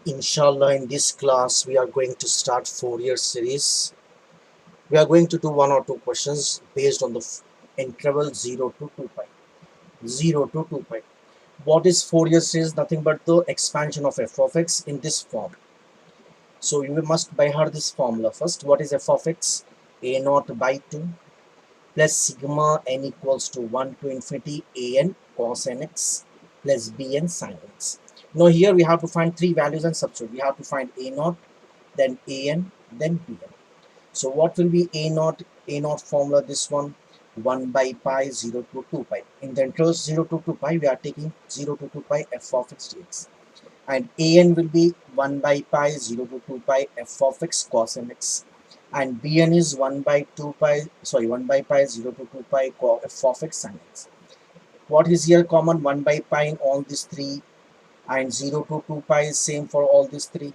Inshallah, in this class, we are going to start Fourier series. We are going to do one or two questions based on the interval 0 to 2 pi. 0 to 2 pi. What is Fourier series? Nothing but the expansion of f of x in this form. So you must by heart this formula first. What is f of x? A naught by 2 plus sigma n equals to 1 to infinity an cos nx plus bn sin x. Now here we have to find three values and substitute. We have to find a naught, then an, then bn. So what will be a naught? A naught formula, this one, 1 by pi 0 to 2 pi. In the intervals 0 to 2 pi, we are taking 0 to 2 pi f of x dx. And an will be 1 by pi 0 to 2 pi f of x cos mx. And bn is 1 by pi 0 to 2 pi f of x sin x. What is here common? 1 by pi in all these three, and 0 to 2 pi is same for all these three.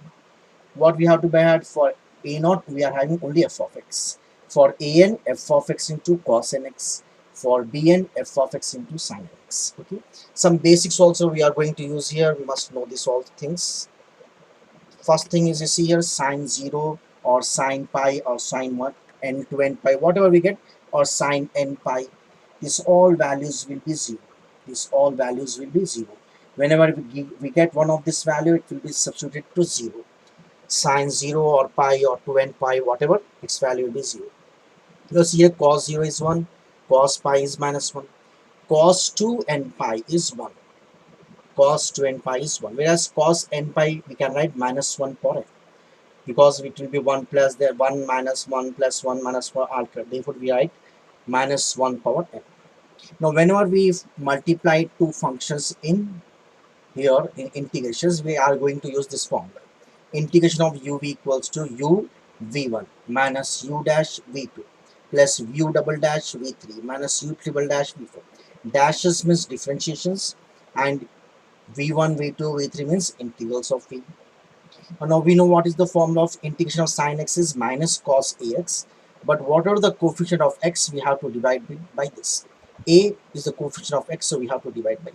What we have to by heart? For a naught, we are having only f of x. For an, f of x into cos nx. For bn, f of x into sin x. Okay. Some basics also we are going to use here. We must know this all things. First thing is, you see here, sine 0 or sine pi or sine 1, n to n pi, whatever we get, or sine n pi. This all values will be 0. This all values will be 0. Whenever we get one of this value, it will be substituted to 0. Sine 0 or pi or 2n pi, whatever, its value will be 0. Because here cos 0 is 1, cos pi is minus 1, cos 2n pi is 1, cos 2n pi is 1, whereas cos n pi we can write minus 1 for n, because it will be 1 plus there 1 minus 1 plus 1 minus 1 alter, therefore we write minus 1 power n. Now whenever we multiply two functions in here in integrations, we are going to use this formula. Integration of uv equals to u v1 minus u dash v2 plus u double dash v3 minus u triple dash v4. Dashes means differentiations and v1, v2, v3 means integrals of v. Now we know what is the formula of integration of sine x is minus cos ax, but what are the coefficient of x? We have to divide by this. A is the coefficient of x, so we have to divide by.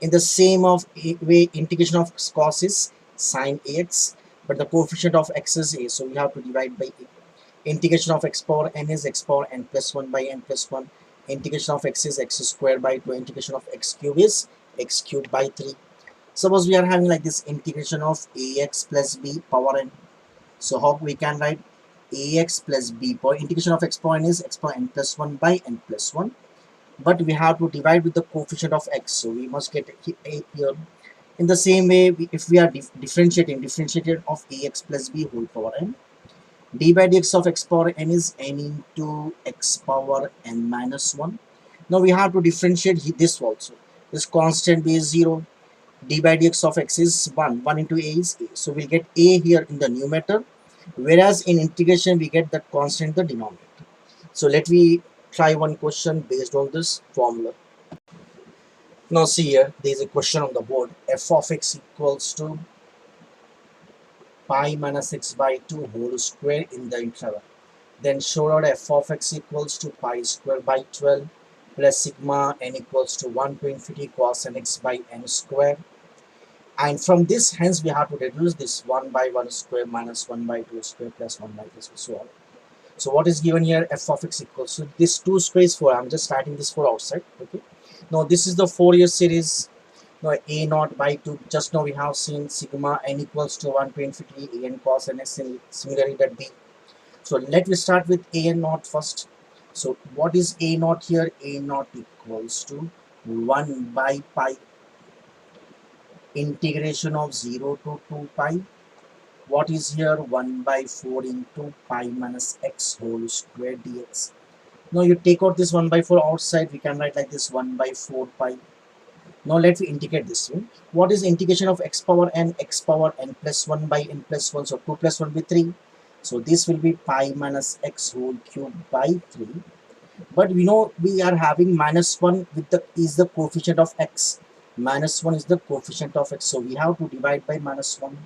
In the same of way, integration of cos is sine ax, but the coefficient of x is a, so we have to divide by a. Integration of x power n is x power n plus 1 by n plus 1. Integration of x is x squared by 2. Integration of x cube is x cubed by 3. Suppose we are having like this integration of ax plus b power n. So how we can write ax plus b power, integration of x power n is x power n plus 1 by n plus 1. But we have to divide with the coefficient of x, so we must get a here. In the same way, if we are differentiated of ax plus b whole power n, d by dx of x power n is n into x power n minus 1. Now we have to differentiate this also. This constant b is 0. D by dx of x is 1. 1 into a is a. So we'll get a here in the numerator, whereas in integration we get that constant in the denominator. So let me try one question based on this formula. Now see here, there is a question on the board. F of x equals to pi minus x by 2 whole square in the interval. Then show out f of x equals to pi square by 12 plus sigma n equals to 1 to infinity cos nx by n square. And from this, hence we have to reduce this 1 by 1 square minus 1 by 2 square plus 1 by 2 square, so on. So what is given here? F of x equals to this 2 square is 4. I'm just writing this for outside. Okay. Now this is the Fourier series. Now a naught by 2. Just now we have seen sigma n equals to 1 to infinity a n cos nx, and similarly that b. So let me start with a n naught first. So what is a naught here? A naught equals to 1 by pi integration of 0 to 2 pi. What is here? 1 by 4 into pi minus x whole square dx. Now you take out this 1 by 4 outside, we can write like this 1 by 4 pi. Now let's integrate this one. What is integration of x power n? X power n plus 1 by n plus 1. So 2 plus 1 will be 3. So this will be pi minus x whole cube by 3. But we know we are having minus 1 with the is the coefficient of x. Minus 1 is the coefficient of x. So we have to divide by minus 1.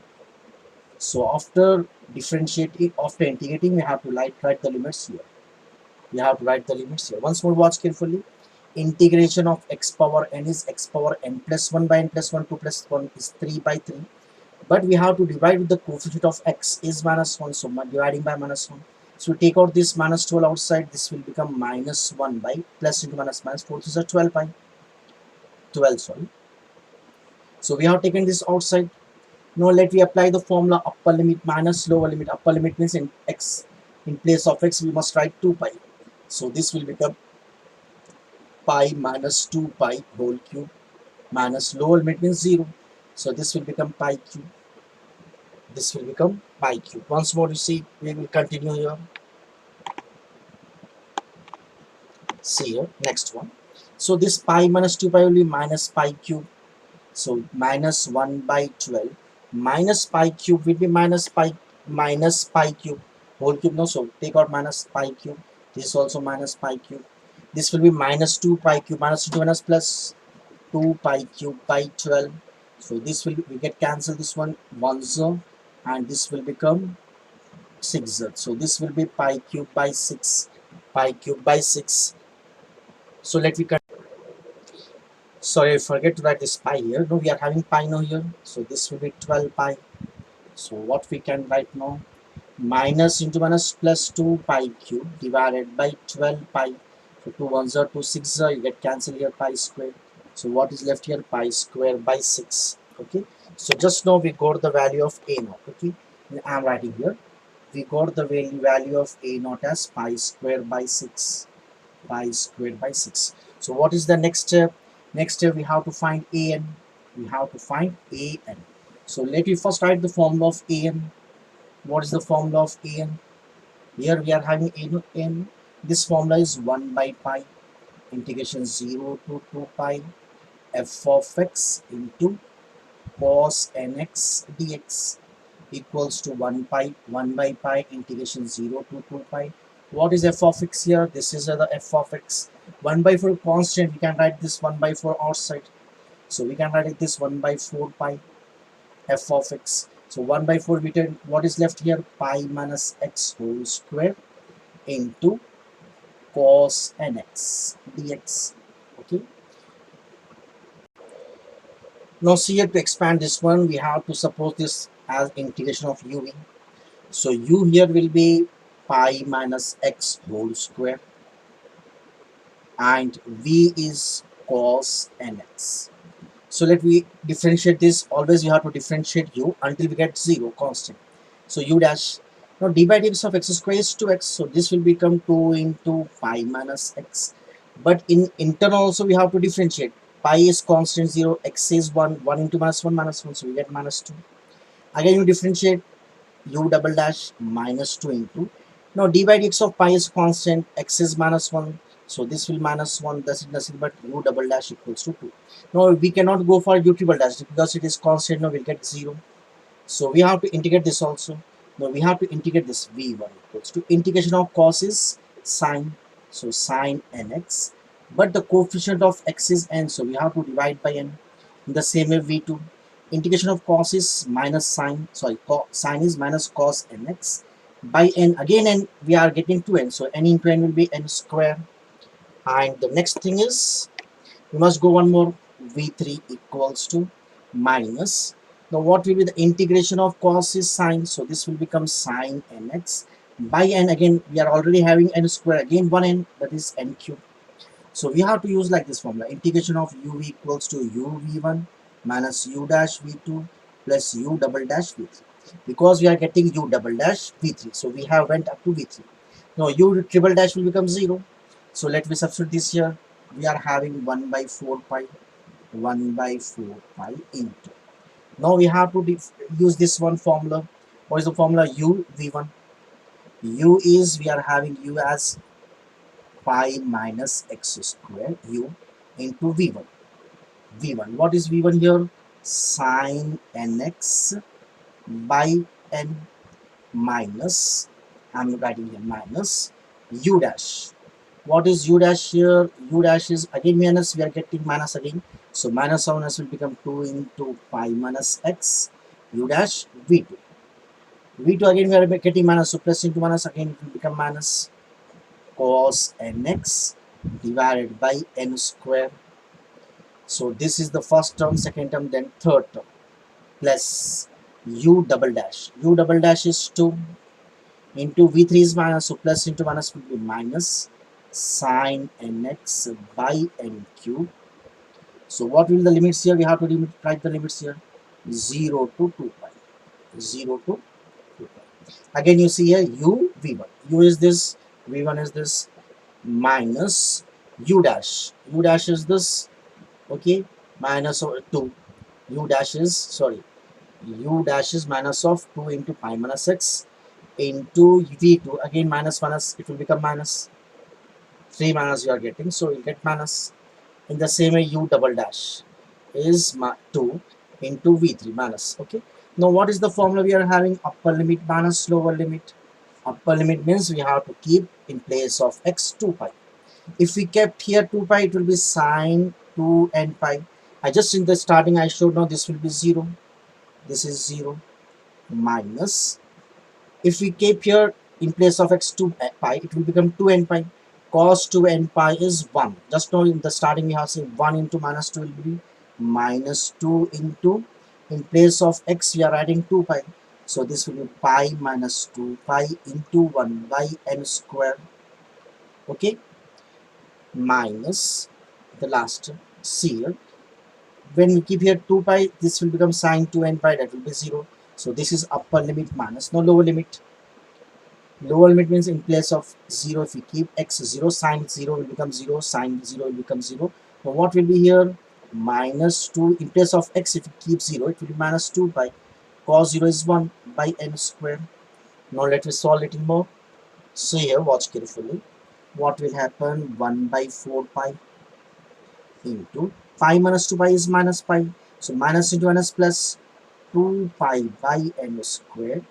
So after differentiating, after integrating, we have to write the limits here. We have to write the limits here. Once more, watch carefully. Integration of x power n is x power n plus 1 by n plus 1. 2 plus 1 is 3 by 3. but we have to divide with the coefficient of x is minus 1, so dividing by minus 1. So we take out this minus 12 outside, this will become minus 1 by plus into minus minus 4, this is a 12 pi, 12 sorry. So we have taken this outside. Now let we apply the formula upper limit minus lower limit. Upper limit means in x, in place of x we must write 2 pi. So this will become pi minus 2 pi whole cube minus lower limit means 0. So this will become pi cube. This will become pi cube. Once more you see, we will continue here. See here, next one. So this pi minus 2 pi will be minus pi cube. So minus 1 by 12 minus pi cube will be minus pi cube whole cube. No, so take out minus pi cube. This is also minus pi cube. This will be minus 2 pi cube minus 2 minus plus 2 pi cube by 12. So this will be, we get cancel this one 1 and this will become 6. So this will be pi cube by 6, pi cube by 6. So let me cut. Sorry, I forget to write this pi here. No, we are having pi now here. So this will be 12 pi. So what we can write now? Minus into minus plus 2 pi cube divided by 12 pi. So 2 1s are 2 6, you get cancel here pi square. So what is left here? Pi square by 6. Okay. So just now we got the value of a naught. Okay. I am writing here. We got the value of a naught as pi square by 6. Pi square by 6. So what is the next step? Next step we have to find an. We have to find an. So let me first write the formula of an. What is the formula of an? Here we are having an. This formula is 1 by pi integration 0 to 2 pi f of x into cos nx dx equals to 1 by pi integration 0 to 2 pi. What is f of x here? This is the f of x. 1 by 4 constant, we can write this 1 by 4 outside. So we can write this 1 by 4 pi f of x. So 1 by 4, we can, what is left here? Pi minus x whole square into cos nx dx. Okay. Now see here, to expand this one, we have to suppose this as integration of uv. So u here will be pi minus x whole square and v is cos nx. So let we differentiate this. Always you have to differentiate u until we get 0 constant. So u dash. Now d by dx of x square is 2x. So this will become 2 into pi minus x. But in internal also we have to differentiate. Pi is constant 0, x is 1, 1 into minus 1 minus 1. So we get minus 2. Again you differentiate u double dash minus 2 into. Now d by dx of pi is constant, x is minus 1. So this will minus 1, that's nothing but u double dash equals to 2. Now we cannot go for u triple dash because it is constant. Now we'll get 0. So we have to integrate this also. Now we have to integrate this v1 equals to integration of cos is sine. So sine nx. But the coefficient of x is n. So we have to divide by n. In the same way v2. Integration of cos is minus sine. Sorry, sine is minus cos nx. By n, again n, we are getting 2n. So n into n will be n square. And the next thing is, we must go one more, v3 equals to minus. Now what will be the integration of cos is sine, so this will become sine nx by n. Again we are already having n square, again 1n, that is n cube. So we have to use like this formula, integration of uv equals to u v1 minus u dash v2 plus u double dash v3, because we are getting u double dash v3, so we have went up to v3. Now u triple dash will become 0. So let me substitute this here. We are having 1 by 4 pi, 1 by 4 pi into. Now we have to use this one formula. What is the formula? U v1. U is, we are having u as pi minus x square u into v1. v1. What is v1 here? Sine nx by n minus, I'm writing here minus u dash. What is u dash here? U dash is again minus, we are getting minus again. So minus of minus will become 2 into pi minus x u dash v2. v2 again we are getting minus, so plus into minus, again it will become minus cos nx divided by n square. So this is the first term, second term, then third term, plus u double dash. U double dash is 2 into v3 is minus, so plus into minus will be minus sine nx by n cube. So what will the limits here? We have to write the limits here, 0 to 2 pi, 0 to 2 pi. Again you see here u v1, u is this, v1 is this, minus u dash, u dash is this, okay, minus of 2, u dash is, sorry, u dash is minus of 2 into pi minus x into v2, again minus minus, it will become minus, 3 minus you are getting, so you get minus. In the same way u double dash is 2 into v3 minus, okay. Now what is the formula we are having? Upper limit minus lower limit. Upper limit means we have to keep in place of x 2 pi. If we kept here 2 pi, it will be sine 2 n pi. I just in the starting I showed, now this will be 0, this is 0, minus, if we keep here in place of x 2 pi, it will become 2 n pi. Cos 2 n pi is 1. Just now in the starting we have said 1 into minus 2 will be minus 2 into, in place of x we are adding 2 pi. So this will be pi minus 2 pi into 1 by n square, okay, minus the last c here. When we keep here 2 pi, this will become sine 2 n pi, that will be 0. So this is upper limit minus. Now lower limit. Lower limit means in place of 0, if we keep x 0, sine 0 will become 0, sine 0 will become 0. Now what will be here? Minus 2, in place of x, if we keep 0, it will be minus 2 pi. Cos 0 is 1 by n square. Now let us solve a little more. So here, watch carefully. What will happen? 1 by 4 pi into pi minus 2 pi is minus pi. So minus into minus plus 2 pi by n square,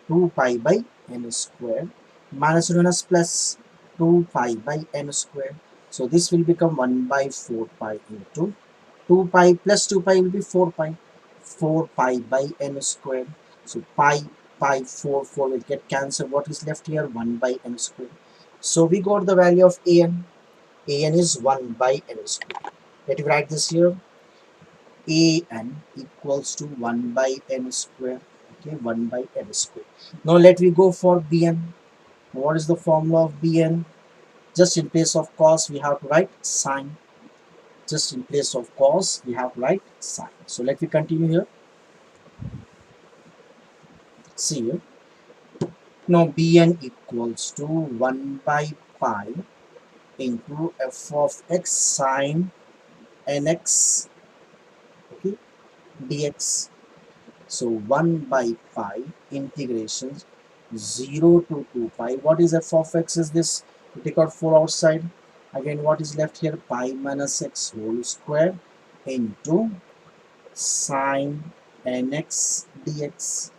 2 pi by n square, minus minus plus 2 pi by n square. So this will become 1 by 4 pi into 2 pi plus 2 pi will be 4 pi, 4 pi by n square. So pi 4 will get cancelled. What is left here? 1 by n square. So we got the value of an. An is 1 by n square. Let me write this here. An equals to 1 by n square. Okay, 1 by n square. Now let me go for bn. What is the formula of bn? Just in place of cos we have to write sine. Just in place of cos we have to write sine. So let me continue here. See here. Now bn equals to 1 by pi into f of x sine nx, okay, dx. So 1 by pi integration 0 to 2 pi. What is f of x is this? We take out 4 outside. Again what is left here? Pi minus x whole square into sine nx dx.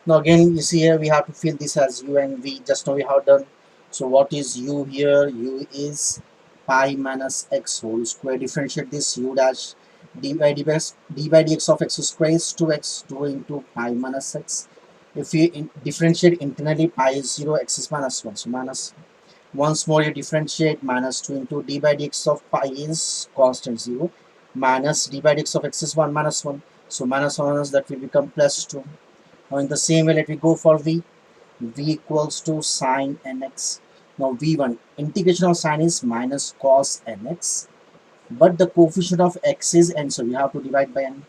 Now again you see here we have to fill this as u and v. Just now we have done. So what is u here? U is pi minus x whole square. Differentiate this u dash, d by dx of x square is 2x, 2 into pi minus x. If you differentiate internally, pi is 0, x is minus 1, so minus. Once more you differentiate, minus 2 into d by dx of pi is constant 0, minus d by dx of x is 1, minus 1, so minus 1 minus that will become plus 2. Now in the same way let me go for v. V equals to sine nx. Now v1, integration of sine is minus cos nx, but the coefficient of x is n, so we have to divide by n.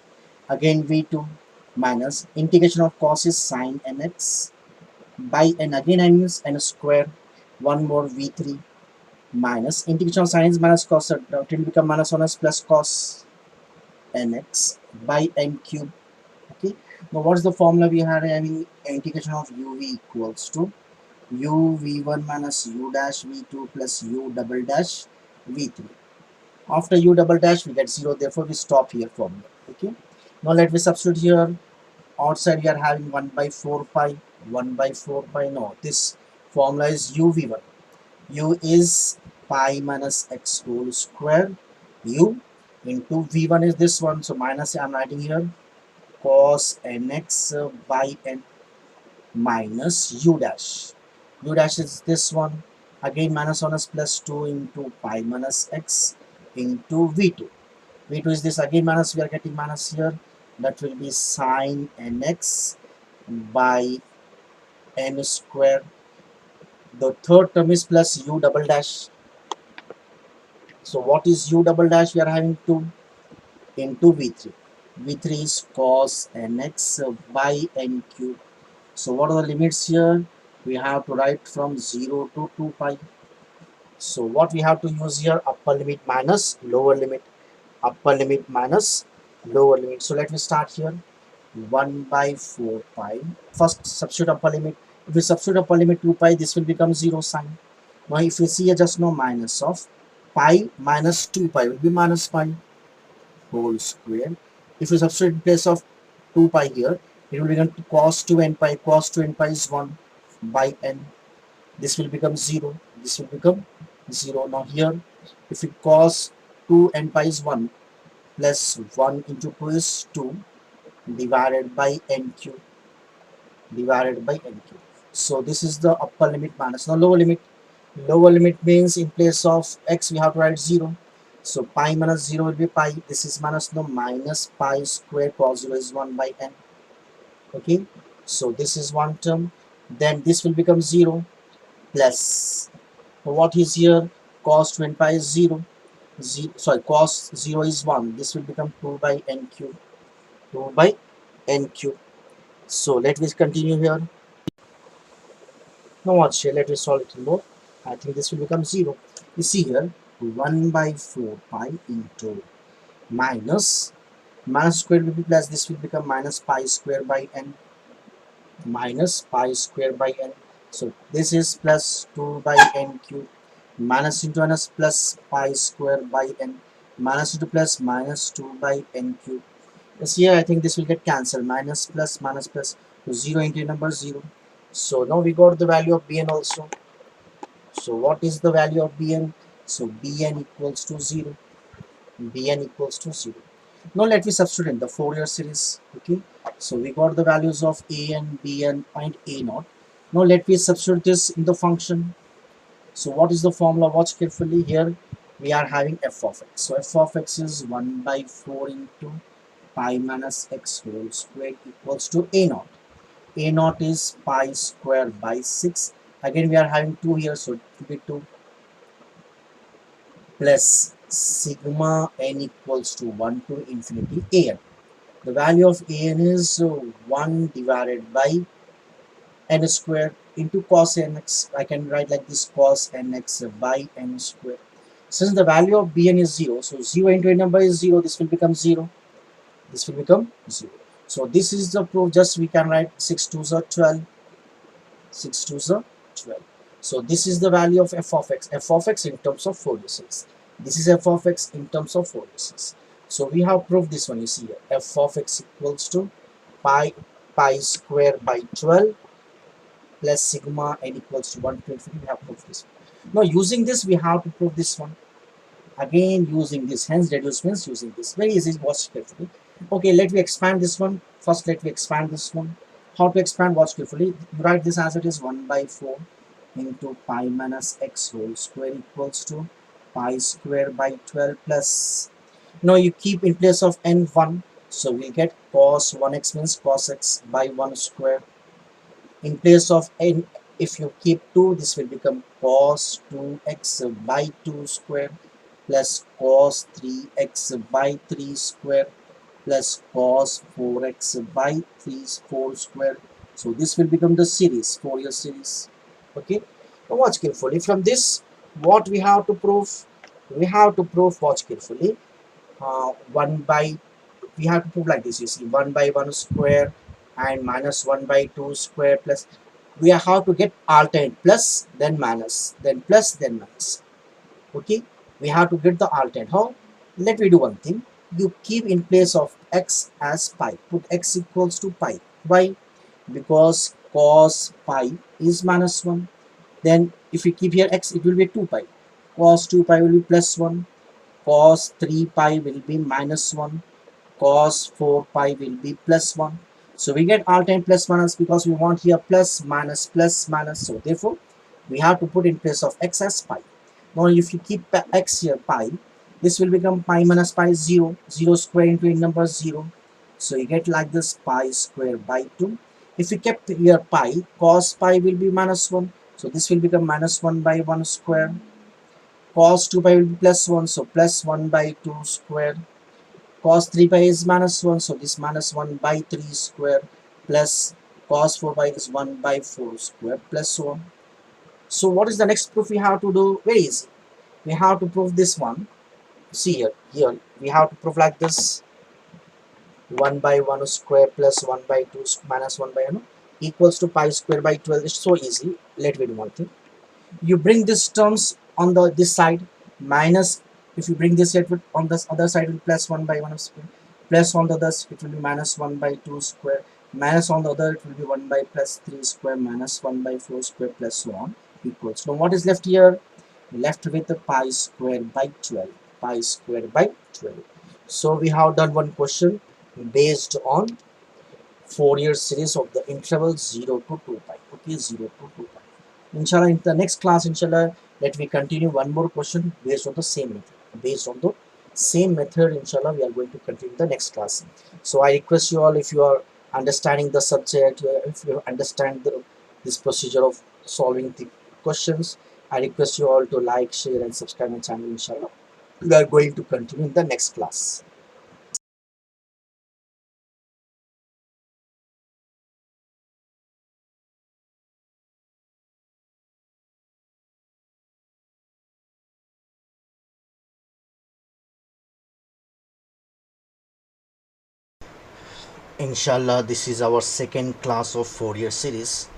Again v2 minus integration of cos is sine nx by n, again n is n square. One more v3 minus integration of sine is minus cos, so it will become minus 1 plus cos nx by n cube. Okay, now what's the formula we are having? Integration of uv equals to u v1 minus u dash v2 plus u double dash v3. After u double dash we get 0, therefore we stop here formula. Okay, now let me substitute here. Outside we are having 1 by 4 pi, 1 by 4 pi. No, this formula is u v1. U is pi minus x whole square, u into v1 is this one, so minus I am writing here cos nx by n minus u dash. U dash is this one, again minus 1 is plus 2 into pi minus x into v2. V2 is this, again minus, we are getting minus here, that will be sine nx by n square. The third term is plus u double dash. So what is u double dash? We are having 2 into v3. v3 is cos nx by n cube. So what are the limits here? We have to write from 0 to 2 pi. So what we have to use here? Upper limit minus lower limit. Upper limit minus lower limit. So let me start here. 1 by 4 pi. First substitute upper limit. If we substitute upper limit 2 pi, this will become 0 sine. Now if we see here just now minus of pi minus 2 pi will be minus pi whole square. If we substitute in place of 2 pi here, it will become cos 2 n pi. Cos 2 n pi is 1 by n. This will become 0. This will become 0. Now here, if we cos 2 n pi is 1 plus 1 into 2 is 2 divided by n cube. Divided by n cube. So this is the upper limit minus. Now lower limit. Lower limit means in place of x we have to write 0. So pi minus 0 will be pi. This is minus no minus pi square cos 0 is 1 by n. Okay. So this is one term. Then this will become 0 plus. What is here? Cos 2 n pi is 0. Cos 0 is 1. This will become 2 by n cube. 2 by n cube. So let me continue here. Now watch here. Let me solve it more. I think this will become 0. You see here 1 by 4 pi into minus square will be plus, this will become minus pi square by n, minus pi square by n. So this is plus 2 by n cube, minus into minus plus pi square by n, minus into plus minus 2 by n cube. Yes, here I think this will get cancelled, minus plus minus plus, so 0 into number 0. So now we got the value of bn also. So what is the value of bn? So bn equals to 0. Bn equals to 0. Now let me substitute in the Fourier series. Okay. So we got the values of an, bn, and a0. Now let me substitute this in the function. So what is the formula? Watch carefully here. We are having f of x. So f of x is 1 by 4 into pi minus x whole square equals to a0. a0 is pi square by 6. Again we are having 2 here, so it will be 2 plus sigma n equals to 1 to infinity an. The value of an is 1 divided by n square into cos nx. I can write like this, cos nx by n square. Since the value of bn is 0, so 0 into a number is 0, this will become 0. This will become 0. So this is the proof. Just we can write 6 2s are 12. 6 2s are 12. So this is the value of f of x. F of x in terms of Fourier series. This is f of x in terms of Fourier series. So we have proved this one. You see here, f of x equals to pi square by 12 plus sigma n equals to 1 to infinity. We have proved this one. Now using this, we have to prove this one. Again using this, hence reduce means using this. Very easy, watch carefully. Okay, let me expand this one. First let me expand this one. How to expand? Watch carefully. Write this as it is, 1 by 4 into pi minus x whole square equals to pi square by 12 plus. Now you keep in place of n 1, so we'll get cos 1x means cos x by 1 square. In place of n, if you keep 2, this will become cos 2x by 2 square plus cos 3x by 3 square plus cos 4x by 4 square. So this will become the series, Fourier series. Okay, now watch carefully. From this, what we have to prove? We have to prove, watch carefully, 1 by, we have to prove like this. You see, 1 by 1 square and minus 1 by 2 square plus, we have to get alternate, plus then minus, then plus then minus. Okay, we have to get the alternate. How? Let me do one thing. You keep in place of x as pi. Put x equals to pi. Why? Because cos pi is minus 1. Then if we keep here x, it will be 2 pi. Cos 2 pi will be plus 1. Cos 3 pi will be minus 1. Cos 4 pi will be plus 1. So we get alternate plus minus because we want here plus minus plus minus. So therefore, we have to put in place of x as pi. Now if you keep x here pi, this will become pi minus pi 0. 0 square into a number 0. So you get like this, pi square by 2. If we kept here pi, cos pi will be minus 1. So this will become minus 1 by 1 square. Cos 2 pi will be plus 1. So plus 1 by 2 square. Cos 3 pi is minus 1. So this minus 1 by 3 square plus cos 4 pi is 1 by 4 square plus 1. So what is the next proof we have to do? Very easy. We have to prove this one. See here we have to prove like this, 1 by 1 square plus 1 by 2 minus 1 by 1 equals to pi square by 12. It's so easy. Let me do one thing. You bring these terms on the this side, minus, if you bring this here on this other side will plus 1 by 1 square, plus on the other it will be minus 1 by 2 square, minus on the other it will be 1 by plus 3 square minus 1 by 4 square plus so on equals. Now what is left here? Left with the pi square by 12. Pi square by 12. So we have done one question based on Fourier series of the interval 0 to 2 pi. Okay, 0 to 2 pi. Inshallah, in the next class, inshallah, let me continue one more question based on the same method. Based on the same method, inshallah, we are going to continue the next class. So I request you all, if you are understanding the subject, if you understand this procedure of solving the questions, I request you all to like, share, and subscribe my channel. Inshallah, we are going to continue in the next class. Inshallah, this is our second class of Fourier series.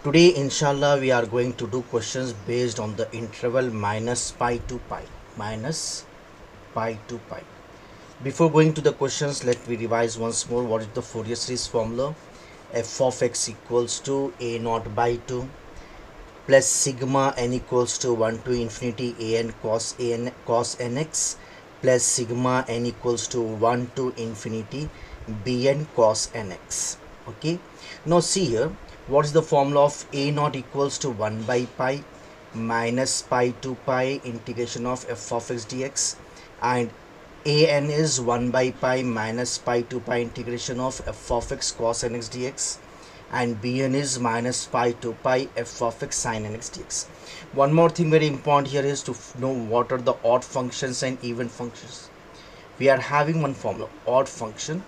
Today, inshallah, we are going to do questions based on the interval minus pi to pi. Minus pi to pi. Before going to the questions, let me revise once more what is the Fourier series formula. F of x equals to a naught by 2 plus sigma n equals to 1 to infinity a n cos nx plus sigma n equals to 1 to infinity bn cos nx. Okay, now see here, what is the formula of a naught equals to 1 by pi minus pi to pi integration of f of x dx, and a n is 1 by pi minus pi to pi integration of f of x cos nx dx, and bn is minus pi to pi f of x sin nx dx. One more thing very important here is to know what are the odd functions and even functions. We are having one formula, odd function,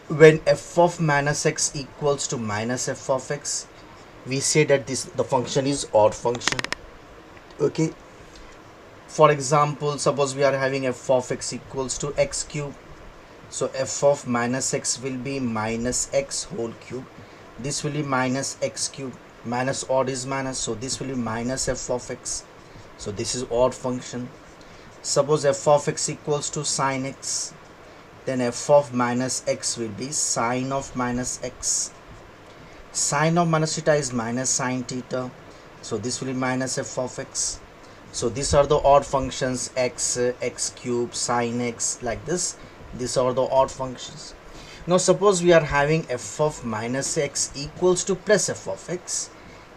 when f of minus x equals to minus f of x, we say that the function is odd function. Okay, for example, suppose we are having f of x equals to x cube, so f of minus x will be minus x whole cube. This will be minus x cube, minus odd is minus, so this will be minus f of x, so this is odd function. Suppose f of x equals to sine x, then f of minus x will be sine of minus x. Sine of minus theta is minus sine theta, so this will be minus f of x. So these are the odd functions, x, x cube, sine x, like this. These are the odd functions. Now suppose we are having f of minus x equals to plus f of x,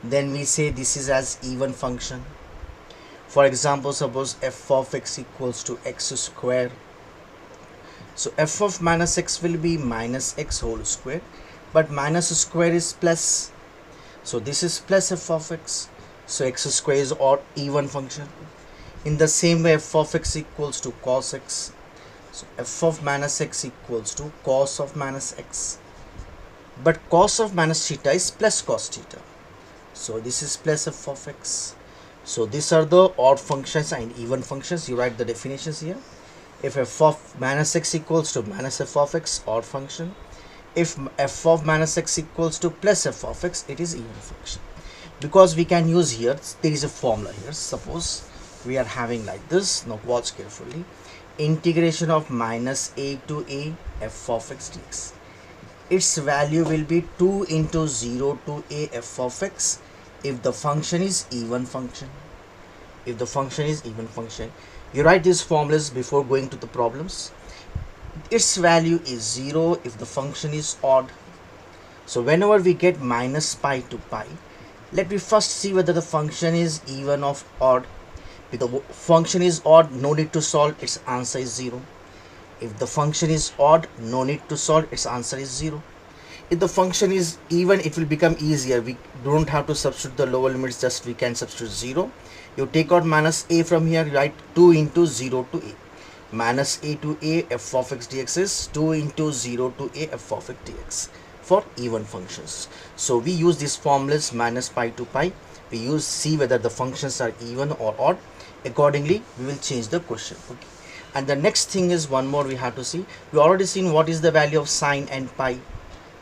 then we say this is as even function. For example, suppose f of x equals to x square, so f of minus x will be minus x whole square, but minus square is plus, so this is plus f of x, so x square is odd even function. In the same way, f of x equals to cos x, so f of minus x equals to cos of minus x, but cos of minus theta is plus cos theta, so this is plus f of x. So these are the odd functions and even functions. You write the definitions here. If f of minus x equals to minus f of x, odd function. If f of minus x equals to plus f of x, it is even function. Because we can use here, there is a formula here. Suppose we are having like this. Now watch carefully. Integration of minus a to a f of x dx. Its value will be 2 into 0 to a f of x if the function is even function. If the function is even function, you write these formulas before going to the problems. Its value is 0 if the function is odd. So whenever we get minus pi to pi, let me first see whether the function is even or odd. If the function is odd, no need to solve, its answer is 0. If the function is odd, no need to solve, its answer is 0. If the function is even, it will become easier. We don't have to substitute the lower limits, just we can substitute 0. You take out minus a from here, write 2 into 0 to a. Minus a to a, f of x dx is 2 into 0 to a, f of x dx for even functions. So we use this formulas minus pi to pi. We use see whether the functions are even or odd. Accordingly, we will change the question. Okay. And the next thing is one more we have to see. We already seen what is the value of sine and pi.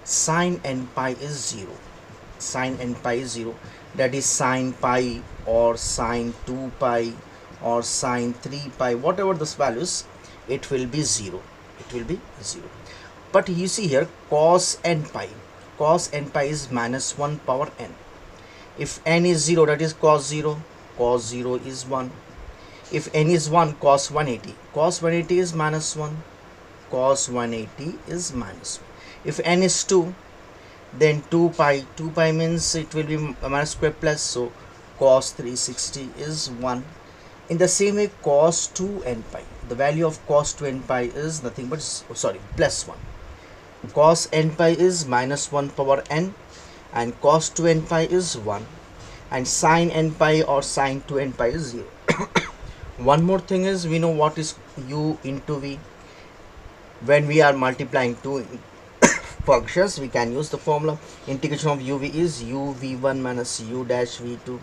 Sine and pi is 0. Sine and pi is 0. That is sine pi or sine 2 pi or sine 3 pi, whatever those values, it will be 0. It will be 0. But you see here cos n pi. Cos n pi is minus 1 power n. If n is 0, that is cos 0. Cos 0 is 1. If n is 1, cos 180. Cos 180 is minus 1. Cos 180 is minus 1. If n is 2, then 2 pi. 2 pi means it will be minus square plus. So cos 360 is 1. In the same way, cos 2 n pi. The value of cos 2 n pi is nothing but, plus 1. Cos n pi is minus 1 power n. And cos 2 n pi is 1. And sine n pi or sine 2 n pi is 0. One more thing is, we know what is u into v. When we are multiplying two functions, we can use the formula. Integration of uv is u v1 minus u dash v2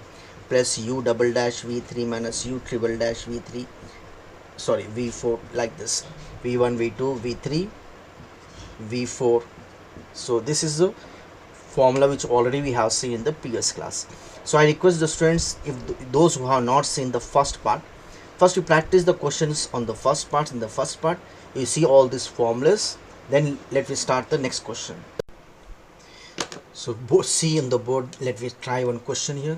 plus u double dash v3 minus u triple dash v3, v4, like this. v1, v2, v3, v4. So this is the formula which already we have seen in the previous class. So I request the students, if those who have not seen the first part, first you practice the questions on the first part. In the first part you see all these formulas, then let me start the next question. So see in the board, let me try one question here.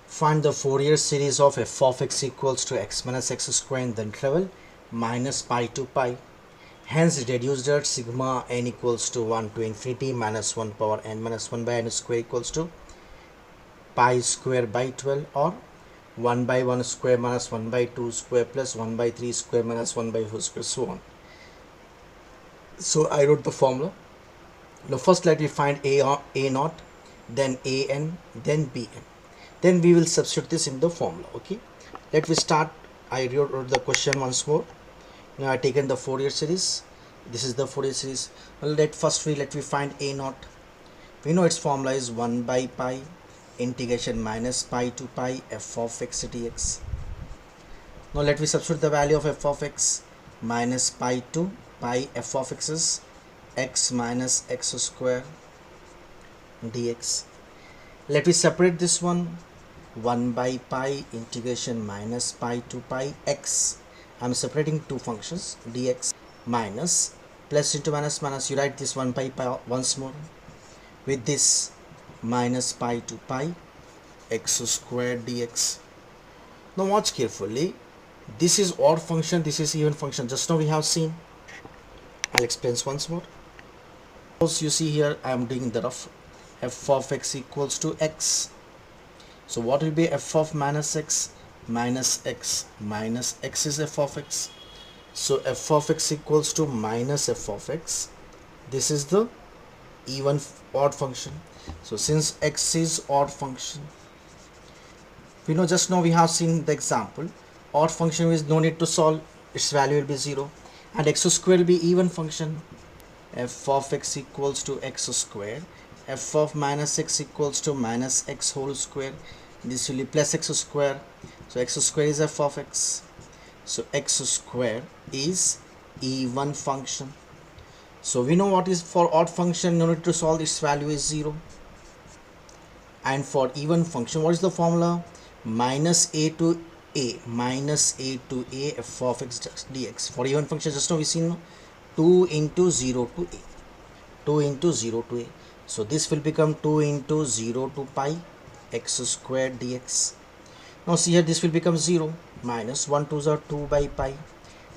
Find the Fourier series of f of x equals to x minus x square in the interval minus pi to pi. Hence deduce that sigma n equals to 1 to infinity minus 1 power n minus 1 by n square equals to pi square by 12, or 1 by 1 square minus 1 by 2 square plus 1 by 3 square minus 1 by 4 square, so on. So I wrote the formula. Now first let me find a naught, then a n, then b n. Then we will substitute this in the formula. Okay, let me start. I wrote the question once more. Now I have taken the Fourier series. This is the Fourier series. Well, let me find a naught. We know its formula is 1 by pi integration minus pi to pi f of x dx. Now let me substitute the value of f of x. Minus pi to pi, f of x is x minus x square dx. Let me separate this one. 1 by pi integration minus pi to pi x. I am separating two functions, dx minus plus into minus minus. You write this 1 by pi once more with this minus pi to pi x square dx. Now watch carefully. This is odd function, this is even function. Just now we have seen. I'll explain once more. Suppose you see here, I am doing the rough. F of x equals to x. So what will be f of minus x? Minus x. Minus x is f of x. So f of x equals to minus f of x. This is the even odd function. So since x is odd function, we know just now we have seen the example. Odd function is no need to solve, its value will be 0. And x square will be even function. F of x equals to x square. F of minus x equals to minus x whole square. This will be plus x square. So x square is f of x. So x square is even function. So we know what is for odd function, no need to solve, its value is 0. And for even function, what is the formula? Minus a to a, minus a to a f of x dx. For even function, just now we seen 2 into 0 to a, 2 into 0 to a. So this will become 2 into 0 to pi x square dx. Now see here, this will become 0. Minus 1 2s are 2 by pi.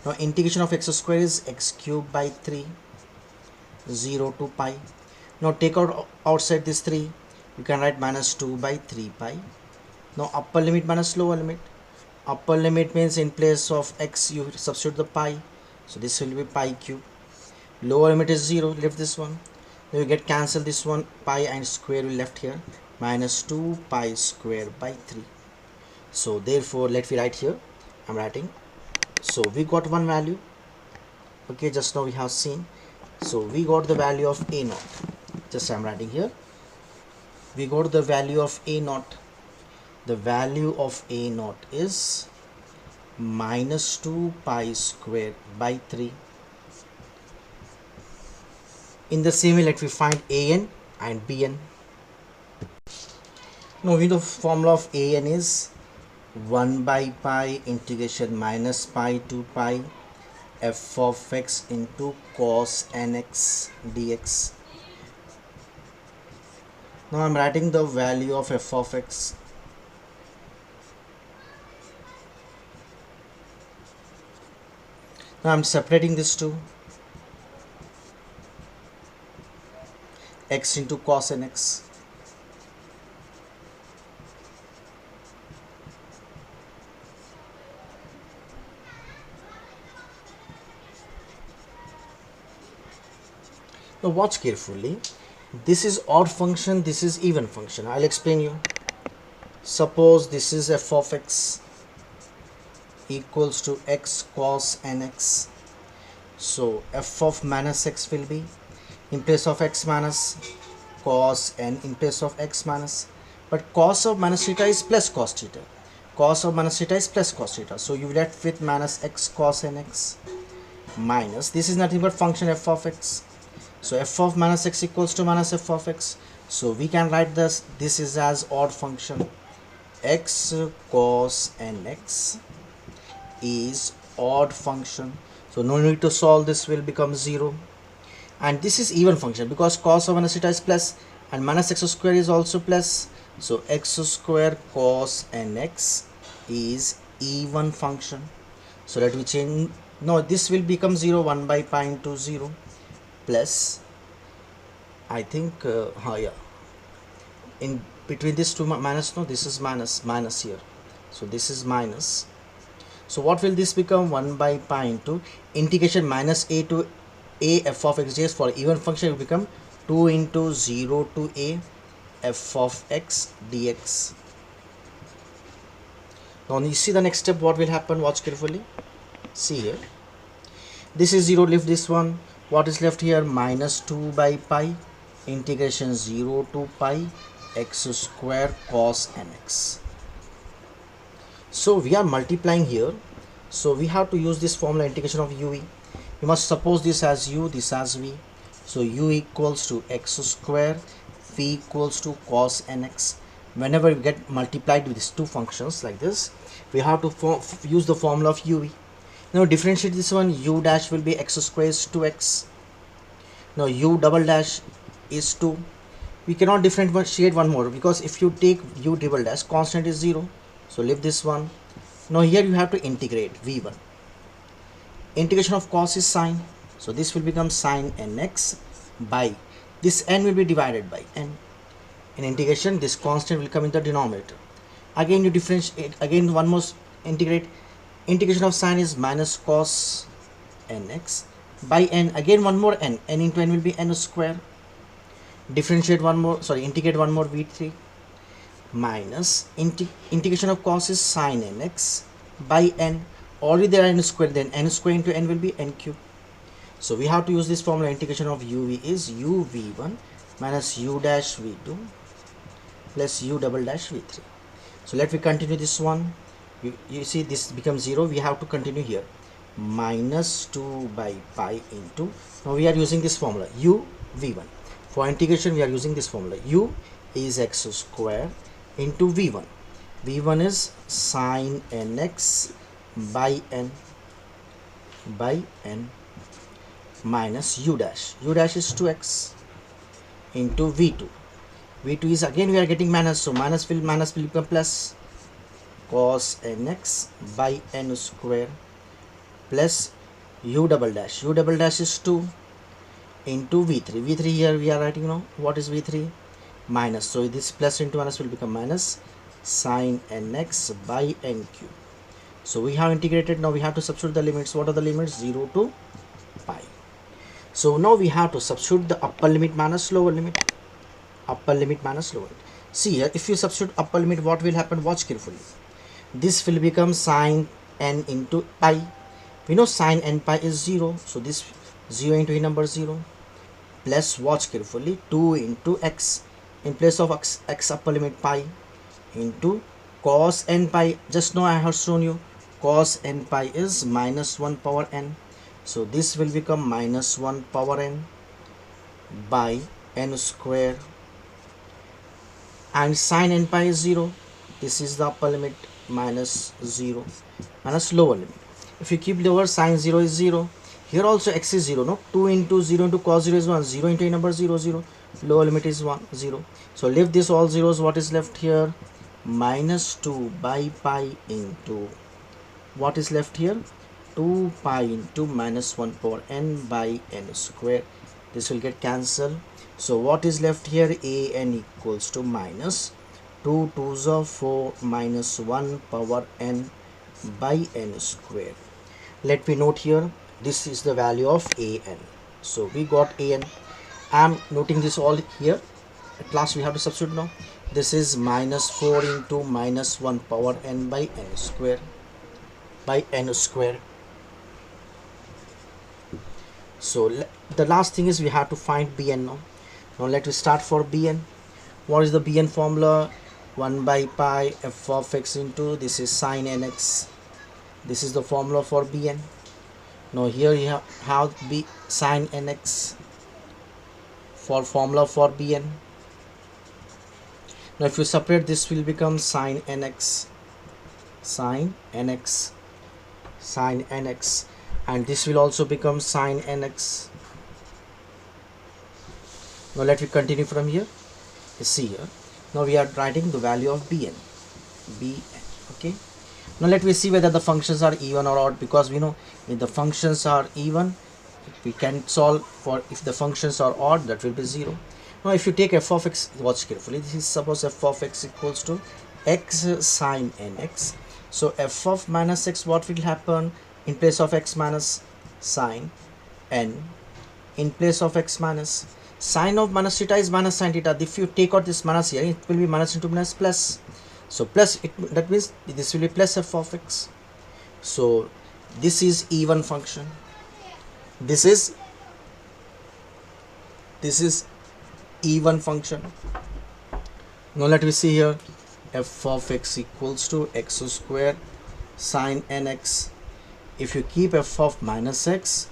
Now integration of x square is x cube by 3, 0 to pi. Now take out outside this 3. You can write minus 2 by 3 pi. Now upper limit minus lower limit. Upper limit means in place of x you substitute the pi. So this will be pi cube. Lower limit is 0, leave this one. Then we get cancel this one, pi and square will left here, minus 2 pi square by 3. So therefore let me write here, I'm writing, so we got one value. Okay, just now we have seen, so we got the value of a naught. Just I'm writing here, we got the value of a naught. The value of a naught is minus 2 pi square by 3. In the same way, let me find an and bn. Now we know the formula of an is 1 by pi integration minus pi to pi f of x into cos nx dx. Now I'm writing the value of f of x. Now I'm separating this two, x into cos nx. Now watch carefully. This is odd function, this is even function. I'll explain you. Suppose this is f of x equals to x cos nx. So f of minus x will be in place of x minus cos n in place of x minus, but cos of minus theta is plus cos theta. Cos of minus theta is plus cos theta. So you left with minus x cos nx minus, this is nothing but function f of x. So f of minus x equals to minus f of x. So we can write this is as odd function. X cos nx is odd function. So no need to solve, this will become 0. And this is even function because cos of minus theta is plus and minus x square is also plus. So x square cos nx is even function. So let me change. No, this will become 0, 1 by pi into 0 plus, I think, yeah, in between this two minus, no, this is minus here. So this is minus. So what will this become? 1 by pi into integration minus a to a f of x dx. For even function it will become 2 into 0 to a f of x dx. Now you see the next step, what will happen? Watch carefully. See here, this is 0, leave this one. What is left here? Minus 2 by pi integration 0 to pi x square cos nx. So we are multiplying here, so we have to use this formula integration of u. You must suppose this as u, this as v. So u equals to x square, v equals to cos nx. Whenever we get multiplied with these two functions like this, we have to use the formula of u. Now differentiate this one, u dash will be x square is 2x. Now u double dash is 2. We cannot differentiate one more because if you take u double dash, constant is 0. So leave this one. Now here you have to integrate v1. Integration of cos is sine. So this will become sine nx by, this n will be divided by n. In integration, this constant will come in the denominator. Again you differentiate, again one more integrate. Integration of sine is minus cos nx by n. Again one more n. N into n will be n square. Differentiate one more, sorry, integrate one more v3 minus integration of cos is sine nx by n. Already there are n square, then n square into n will be n cube. So we have to use this formula. Integration of uv is u v1 minus u dash v2 plus u double dash v3. So let me continue this one. You see this becomes 0. We have to continue here, minus 2 by pi into, now we are using this formula u v1. For integration we are using this formula, u is x square into v1. v1 is sine nx by n minus u dash is 2x into v2. v2 is, again we are getting minus, so minus will become plus cos nx by n square plus u double dash is 2 into v3. v3 here we are writing now, what is v3? Minus, so this plus into minus will become minus sine nx by n cube. So we have integrated. Now we have to substitute the limits. What are the limits? 0 to pi. So now we have to substitute the upper limit minus lower limit. Upper limit minus lower limit. See here, if you substitute upper limit, what will happen? Watch carefully. This will become sine n into pi. We know sine n pi is 0. So this 0 into a number 0. Plus, watch carefully, 2 into x. In place of x upper limit pi into cos n pi. Just now I have shown you cos n pi is minus 1 power n. So this will become minus 1 power n by n square. And sine n pi is 0. This is the upper limit minus 0 minus lower limit. If you keep lower, sine 0 is 0. Here also x is 0, no? 2 into 0 into cos 0 is 1. 0 into a number 0, 0. Lower limit is 1, 0. So leave this all zeros. What is left here? Minus 2 by pi into, what is left here? 2 pi into minus 1 power n by n square. This will get cancelled. So what is left here? A n equals to minus 2 2s are 4 minus 1 power n by n square. Let me note here, this is the value of a n. So we got a n. I am noting this all here. At last we have to substitute now. This is minus 4 into minus 1 power n by n square. By n square. So the last thing is we have to find bn now. Now let us start for bn. What is the bn formula? 1 by pi f of x into, this is sine nx. This is the formula for bn. Now here you have b sine nx for formula for bn. Now if you separate, this will become sine nx, sine nx, sine nx, and this will also become sine nx. Now let me continue from here. You see here, now we are writing the value of bn. Okay. Now let me see whether the functions are even or odd, because we know if the functions are even, we can solve for. If the functions are odd, that will be 0. Now if you take f of x, watch carefully. This is suppose f of x equals to x sine nx. So f of minus x, what will happen? In place of x minus sine n, in place of x minus sine of minus theta is minus sine theta. If you take out this minus here, it will be minus into minus plus. So plus, that means this will be plus f of x. So this is even function. This is even function. Now let me see here, f of x equals to x square sine nx. If you keep f of minus x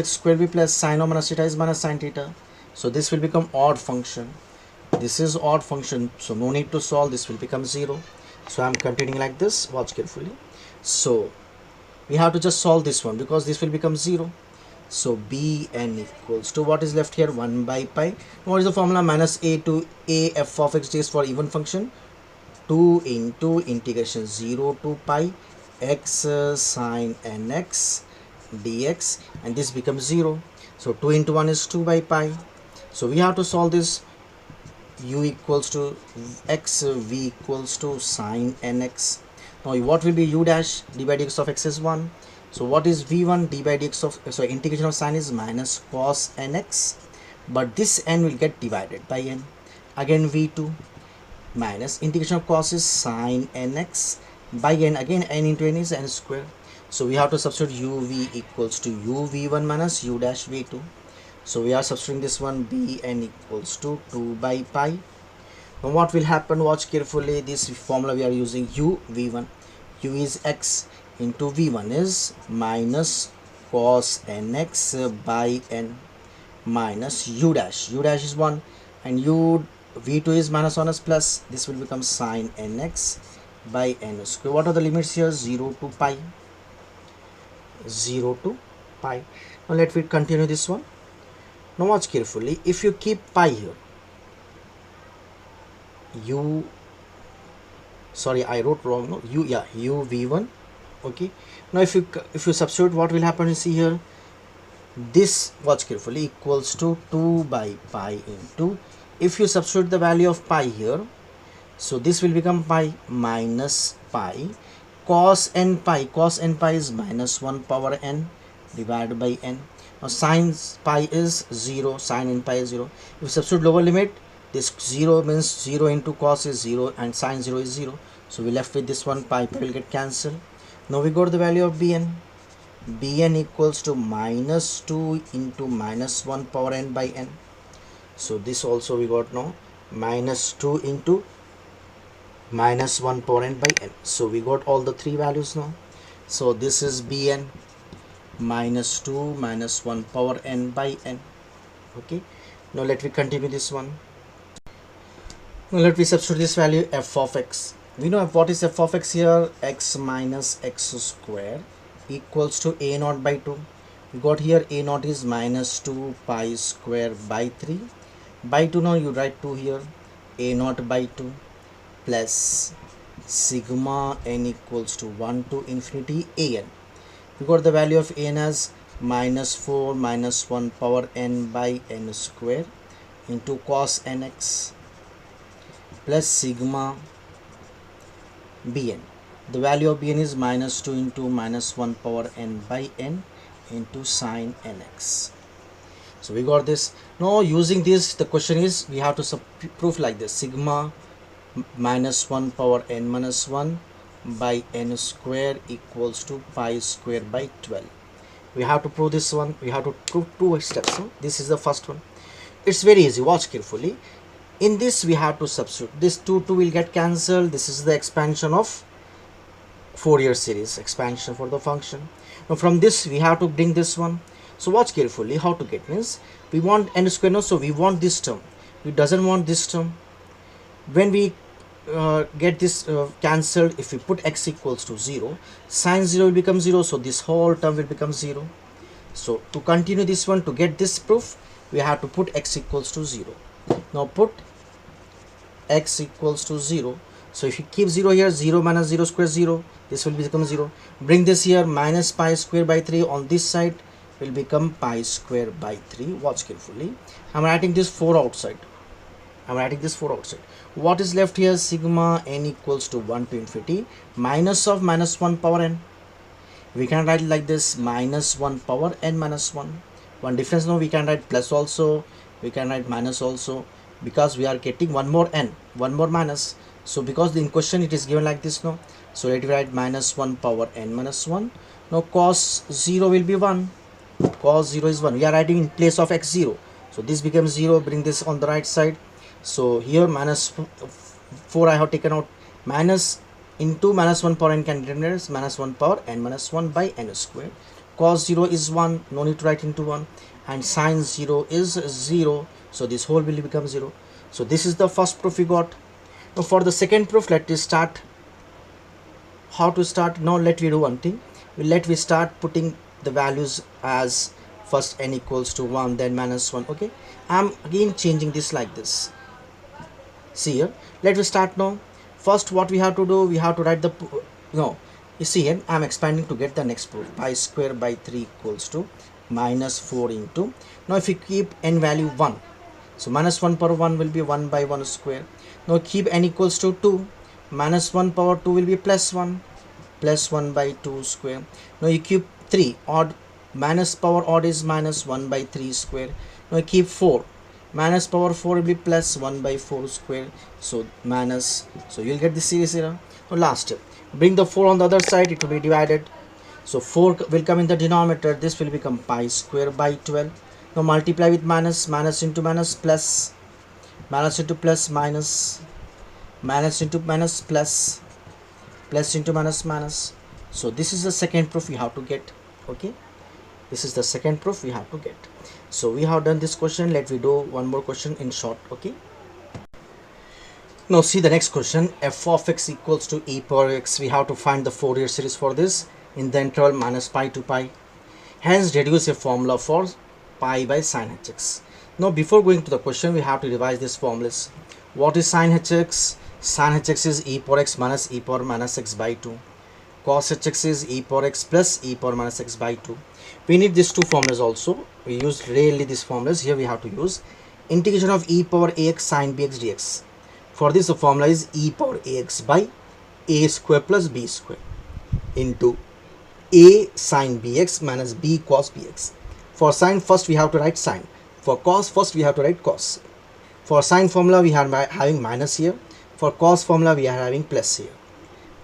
square will be plus sine of minus theta is minus sine theta. So this will become odd function. This is odd function, so no need to solve. This will become 0. So I am continuing like this. Watch carefully. So we have to just solve this one, because this will become 0. So bn equals to, what is left here? 1 by pi. What is the formula? Minus a to a f of x is for even function. 2 into integration 0 to pi x sine nx dx, and this becomes 0. So 2 into 1 is 2 by pi. So we have to solve this. U equals to x, v equals to sine nx. Now what will be u dash? D by dx of x is 1. So what is v1? D by dx of, so integration of sine is minus cos nx, but this n will get divided by n. Again v2 minus integration of cos is sine nx by n. Again n into n is n square. So we have to substitute uv equals to u v1 minus u dash v2. So we are substituting this one. Bn equals to 2 by pi. Now what will happen? Watch carefully. This formula we are using, u v1. U is x into v1 is minus cos nx by n minus u dash. U dash is 1 and u v2 is minus 1 is plus. This will become sine nx by n square. What are the limits here? 0 to pi. 0 to pi. Now let me continue this one. Now watch carefully. If you keep pi here, I wrote wrong. No, u v1. Okay. Now if you substitute, what will happen? You see here, this, watch carefully, equals to 2 by pi into, if you substitute the value of pi here, so this will become pi minus pi cos n pi is minus 1 power n divided by n. Now sin pi is 0, sin n pi is 0. If you substitute lower limit, this 0 means 0 into cos is 0 and sin 0 is 0. So we left with this one, pi will get cancelled. Now we got the value of bn. Bn equals to minus 2 into minus 1 power n by n. So this also we got now, minus 2 into minus 1 power n by n. So we got all the three values now. So this is bn, minus 2 minus 1 power n by n. Okay, now let me continue this one. Now let me substitute this value f of x. We know what is f of x here, x minus x square equals to a naught by 2. We got here a naught is minus 2 pi square by 3 by 2. Now you write 2 here, a naught by 2 plus sigma n equals to 1 to infinity a n. We got the value of a n as minus 4 minus 1 power n by n square into cos nx plus sigma bn. The value of bn is minus 2 into minus 1 power n by n into sine nx. So we got this. Now using this, the question is we have to prove like this: sigma minus 1 power n minus 1 by n square equals to pi square by 12. We have to prove this one. We have to prove two steps. So this is the first one. It's very easy. Watch carefully. In this we have to substitute. This 2 will get cancelled. This is the expansion of Fourier series, expansion for the function. Now from this we have to bring this one. So watch carefully how to get, means we want n square now, so we want this term. We doesn't want this term. When we get this cancelled, if we put x equals to 0, sine 0 will become 0, so this whole term will become 0. So to continue this one, to get this proof, we have to put x equals to 0. Now put x equals to 0. So if you keep 0 here, 0 minus 0 square 0, this will become 0. Bring this here, minus pi square by 3 on this side will become pi square by 3. Watch carefully. I'm writing this 4 outside. What is left here? Sigma n equals to 1 to infinity minus of minus 1 power n. We can write like this: minus 1 power n minus 1. One difference now, we can write plus also, we can write minus also, because we are getting one more n, one more minus. So because in question it is given like this now, so let me write minus 1 power n minus 1. Now cos 0 will be 1. Cos 0 is 1. We are writing in place of x 0. So this becomes 0. Bring this on the right side. So here minus 4 I have taken out. Minus into minus 1 power n can generate minus 1 power n minus 1 by n square. Cos 0 is 1. No need to write into 1. And sine 0 is 0. So this whole will become 0. So this is the first proof we got. Now for the second proof, let us start. How to start? Now let me do one thing. Let me start putting the values as first n equals to 1, then minus 1. Okay, I'm again changing this like this. See here, let me start now. First what we have to do, we have to write the you see here I'm expanding to get the next proof. Pi square by 3 equals to minus 4 into, now if you keep n value 1, so minus 1 power 1 will be 1 by 1 square. Now keep n equals to 2, minus 1 power 2 will be plus 1 by 2 square. Now you keep 3, odd, minus power odd is minus 1 by 3 square. Now you keep 4, minus power 4 will be plus 1 by 4 square. So minus, so you'll get the series here. Now last step, bring the 4 on the other side, it will be divided. So 4 will come in the denominator, this will become pi square by 12. Now multiply with minus, minus into minus plus, minus into plus minus, minus into minus plus, plus into minus minus. So this is the second proof we have to get. Okay, this is the second proof we have to get. So we have done this question. Let me do one more question in short. Okay, now see the next question. F of x equals to e power x. We have to find the Fourier series for this in the interval minus pi to pi. Hence deduce a formula for pi by sine hx. Now before going to the question, we have to revise these formulas. What is sine hx? Sine hx is e power x minus e power minus x by 2. Cos hx is e power x plus e power minus x by 2. We need these two formulas also. We use rarely these formulas. Here we have to use integration of e power ax sine bx dx. For this the formula is e power ax by a square plus b square. into a sine bx minus b cos bx. For sine, first we have to write sine. For cos, first we have to write cos. For sine formula, we are having minus here. For cos formula, we are having plus here.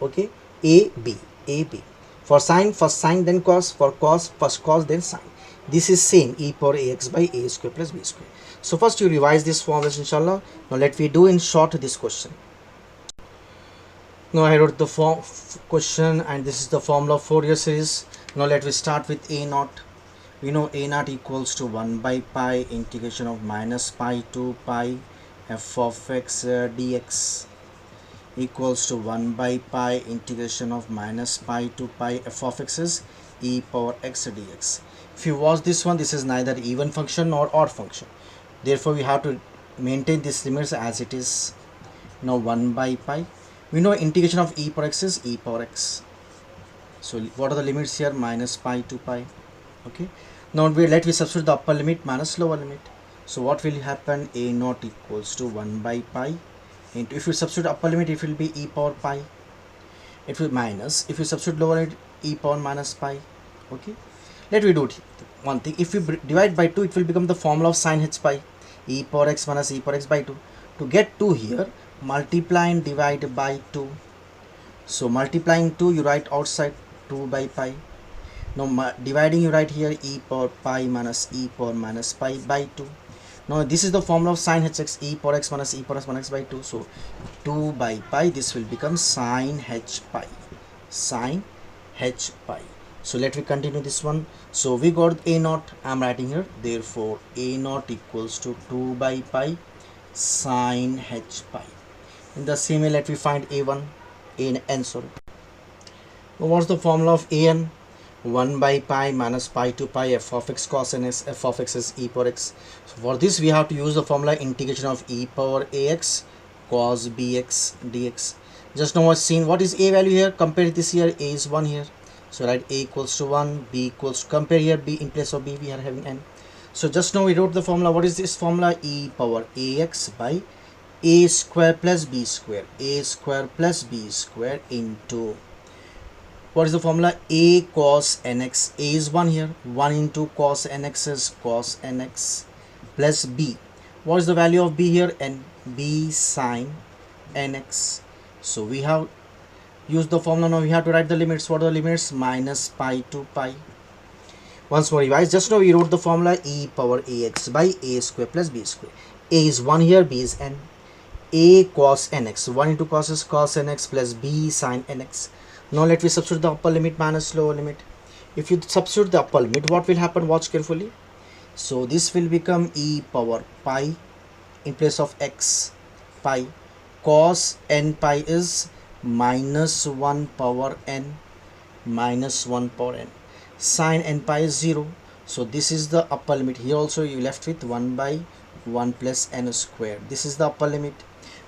Okay, a b. For sine, first sine, then cos. For cos, first cos, then sine. This is same e power ax by a square plus b square. So first you revise this formulas, inshallah. Now let me do in short this question. Now I wrote the question, and this is the formula of Fourier series. Now let me start with a naught. We know a naught equals to 1 by pi integration of minus pi to pi f of x dx equals to 1 by pi integration of minus pi to pi f of x is e power x dx. If you watch this one, this is neither even function nor odd function. Therefore, we have to maintain these limits as it is. Now 1 by pi. We know integration of e power x is e power x. So what are the limits here? Minus pi to pi. Okay. Now let me substitute the upper limit minus lower limit. So what will happen? A naught equals to 1 by pi into, if you substitute upper limit, it will be e power pi. It will minus, if you substitute lower limit, e power minus pi. Okay. Let me do it. One thing, if you divide by 2, it will become the formula of sine h pi, e power x minus e power x by 2. To get 2 here, multiply and divide by 2. So multiplying 2, you write outside 2 by pi. Now dividing, you write here e power pi minus e power minus pi by 2. Now this is the formula of sine hx, e power x minus e power x minus x by 2. So 2 by pi, this will become sine h pi. Sine h pi. So let me continue this one. So we got a naught, I am writing here. Therefore a naught equals to 2 by pi sine h pi. In the same way, let me find a1, an sorry. Now what's the formula of an? 1 by pi minus pi to pi f of x cos nx, f of x is e power x. So for this we have to use the formula integration of e power ax cos bx dx. Just now was seen what is a value here, compare this here, a is 1 here. So write a equals to 1, b equals to, compare here b, in place of b we are having n. So just now we wrote the formula. What is this formula? E power ax by a square plus b square, a square plus b square into, what is the formula? A cos nx, a is 1 here, 1 into cos nx is cos nx plus b. What is the value of b here? N, b sine nx. So we have used the formula. Now we have to write the limits. What are the limits? Minus pi to pi. Once more revise. Just now we wrote the formula e power ax by a square plus b square. A is 1 here, b is n. A cos nx, 1 into cos is cos nx plus b sine nx. Now let me substitute the upper limit minus lower limit. If you substitute the upper limit, what will happen? Watch carefully. So this will become e power pi in place of x pi. Cos n pi is minus 1 power n, minus 1 power n. Sine n pi is 0. So this is the upper limit. Here also you left with 1 by 1 plus n square. This is the upper limit.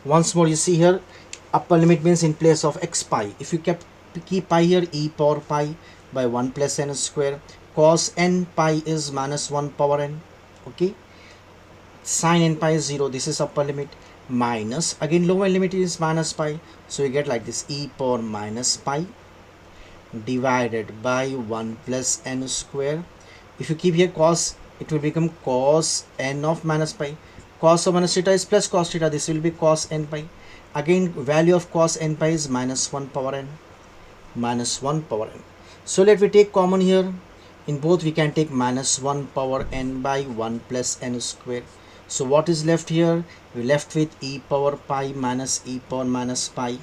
Once more you see here, upper limit means in place of x pi. If you keep pi here, e power pi by 1 plus n square. Cos n pi is minus 1 power n. Okay. Sine n pi is 0. This is upper limit. Minus, again lower limit is minus pi. So you get like this, e power minus pi divided by 1 plus n square. If you keep here cos, it will become cos n of minus pi. Cos of minus theta is plus cos theta. This will be cos n pi. Again value of cos n pi is minus 1 power n. Minus 1 power n. So let me take common here. In both we can take minus 1 power n by 1 plus n square. So what is left here? We left with e power pi minus e power minus pi.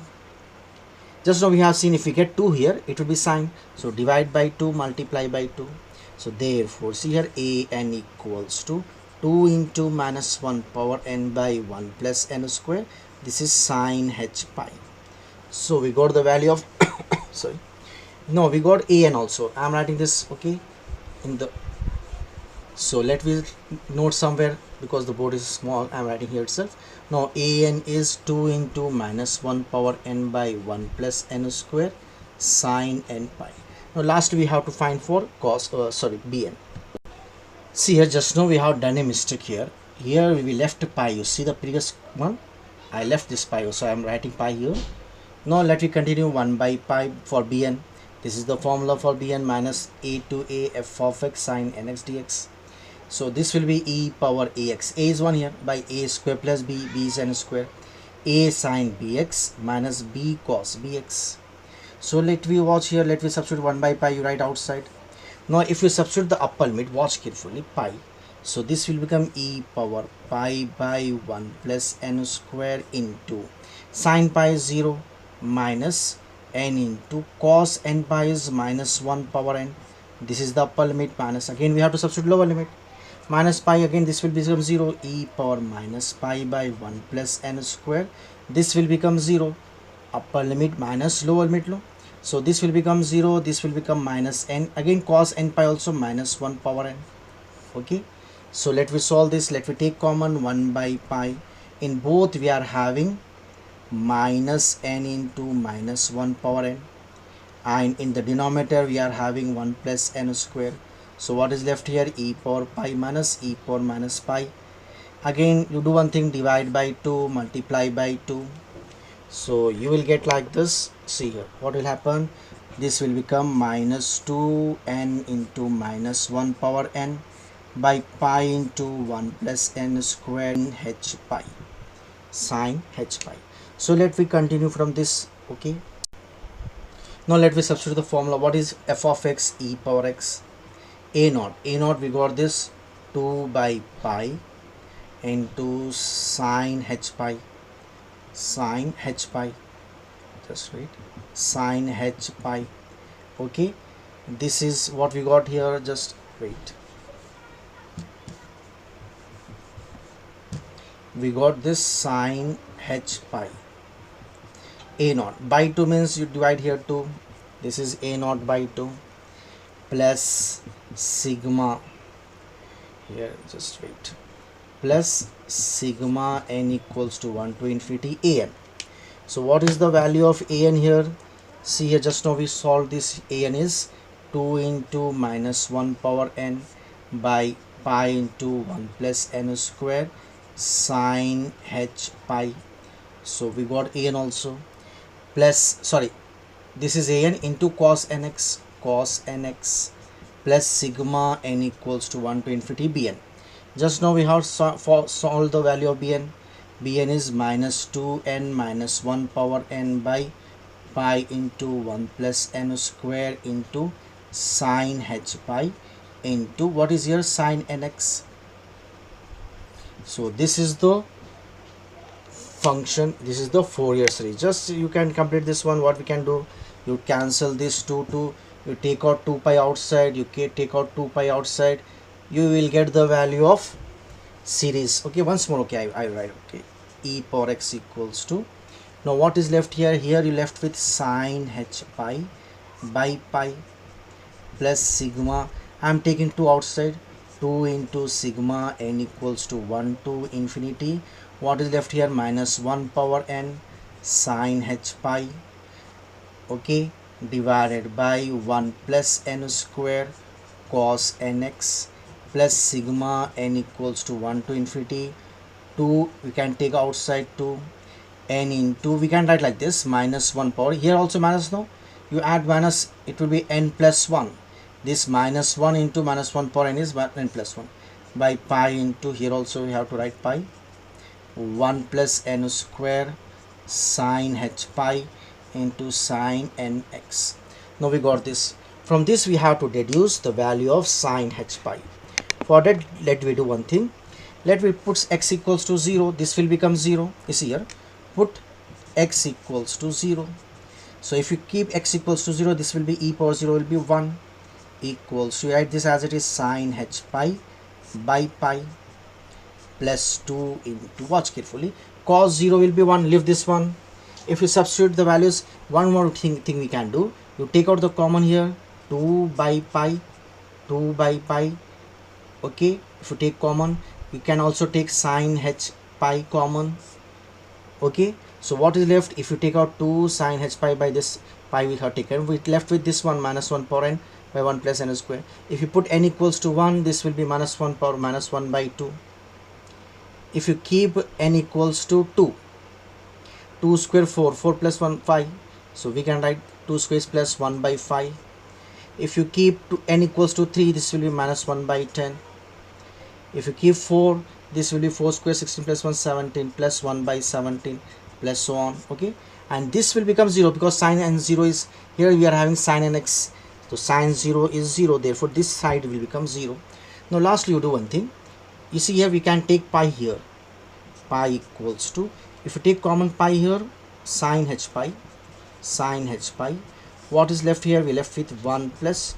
Just now we have seen if we get 2 here, it will be sine. So divide by 2, multiply by 2. So therefore see here, a n equals to 2 into minus 1 power n by 1 plus n square. This is sine h pi. So we got the value of sorry. No, we got a n also. I am writing this, okay, in the, so let me note somewhere because the board is small. I am writing here itself. Now a n is 2 into minus 1 power n by 1 plus n square sine n pi. Now last we have to find for cos bn. See here, just now we have done a mistake here. Here we left pi. You see the previous one, I left this pi, so I am writing pi here. Now let me continue 1 by pi for bn. This is the formula for bn, minus a to a f of x sine nx dx. So this will be e power ax. A is 1 here, by a square plus b, b is n square, a sine bx minus b cos bx. So let we watch here, let we substitute 1 by pi, you write outside. Now if you substitute the upper limit, watch carefully, pi. So this will become e power pi by 1 plus n square into sine pi is 0 minus n into cos n pi is minus 1 power n. This is the upper limit, minus again we have to substitute lower limit. Minus pi, again this will become 0, e power minus pi by 1 plus n square. This will become 0, upper limit minus lower limit low. So this will become 0, this will become minus n, again cos n pi also minus 1 power n. Okay, so let we solve this. Let we take common 1 by pi. In both we are having minus n into minus 1 power n, and in the denominator we are having 1 plus n square. So what is left here? E power pi minus e power minus pi. Again you do one thing, divide by 2, multiply by 2. So you will get like this. See here what will happen. This will become minus 2n into minus 1 power n by pi into 1 plus n square h pi, sine h pi. So let we continue from this. Okay, now let me substitute the formula. What is f of x e power x? A naught we got this 2 by pi into sine h pi, just wait, sine h pi. Okay, this is what we got here, just wait. We got this sine h pi. A naught by 2 means you divide here 2. This is a naught by 2 plus sigma, here just wait, plus sigma n equals to 1 to infinity an. So what is the value of an here? See here, just now we solved this. An is 2 into minus 1 power n by pi into 1 plus n square sine h pi. So we got an also, plus, sorry, this is an into cos nx plus sigma n equals to 1 to infinity bn. Just now we have solved the value of bn. Bn is minus 2n minus 1 power n by pi into 1 plus n square into sine h pi into what is here, sine nx. So this is the function, this is the Fourier series. Just you can complete this one. What we can do, you cancel this 2, you take out 2 pi outside, you take out 2 pi outside, you will get the value of series. Okay, once more. Okay, I write, okay, e power x equals to, now what is left here? Here you left with sine h pi by pi plus sigma, I am taking 2 outside, 2 into sigma n equals to 1 to infinity. What is left here? Minus 1 power n sine h pi, okay, divided by 1 plus n square cos nx plus sigma n equals to 1 to infinity. 2 we can take outside, 2 n into, we can write like this, minus 1 power, here also minus, no, you add minus, it will be n plus 1. This minus 1 into minus 1 power n is n plus 1 by pi into, here also we have to write pi, 1 plus n square sine h pi into sine nx. Now we got this. From this we have to deduce the value of sine h pi. For that, let we do one thing. Let me put x equals to 0. This will become 0. Is here. Put x equals to 0. So if you keep x equals to 0, this will be e power 0 will be 1 equals, you write this as it is, sine h pi by pi plus 2 into, watch carefully, cos 0 will be 1, leave this one. If you substitute the values, one more thing we can do, you take out the common here, 2 by pi, okay. If you take common, you can also take sine h pi common, okay. So what is left? If you take out 2 sine h pi by this pi we have taken, we left with this one, minus 1 power n by 1 plus n square. If you put n equals to 1, this will be minus 1 power minus 1 by 2. If you keep n equals to 2, 2 square 4, 4 plus 1 5, so we can write 2 square is plus 1 by 5. If you keep n equals to 3, this will be minus 1 by 10. If you keep 4, this will be 4 square 16 plus 1 17 plus 1 by 17 plus so on. Okay, and this will become 0 because sine n 0 is here, we are having sine nx, so sine 0 is 0, therefore this side will become 0. Now lastly, you do one thing. You see here we can take pi here. Pi equals to, if you take common pi here, sine h pi, sine h pi. What is left here? We left with 1 plus,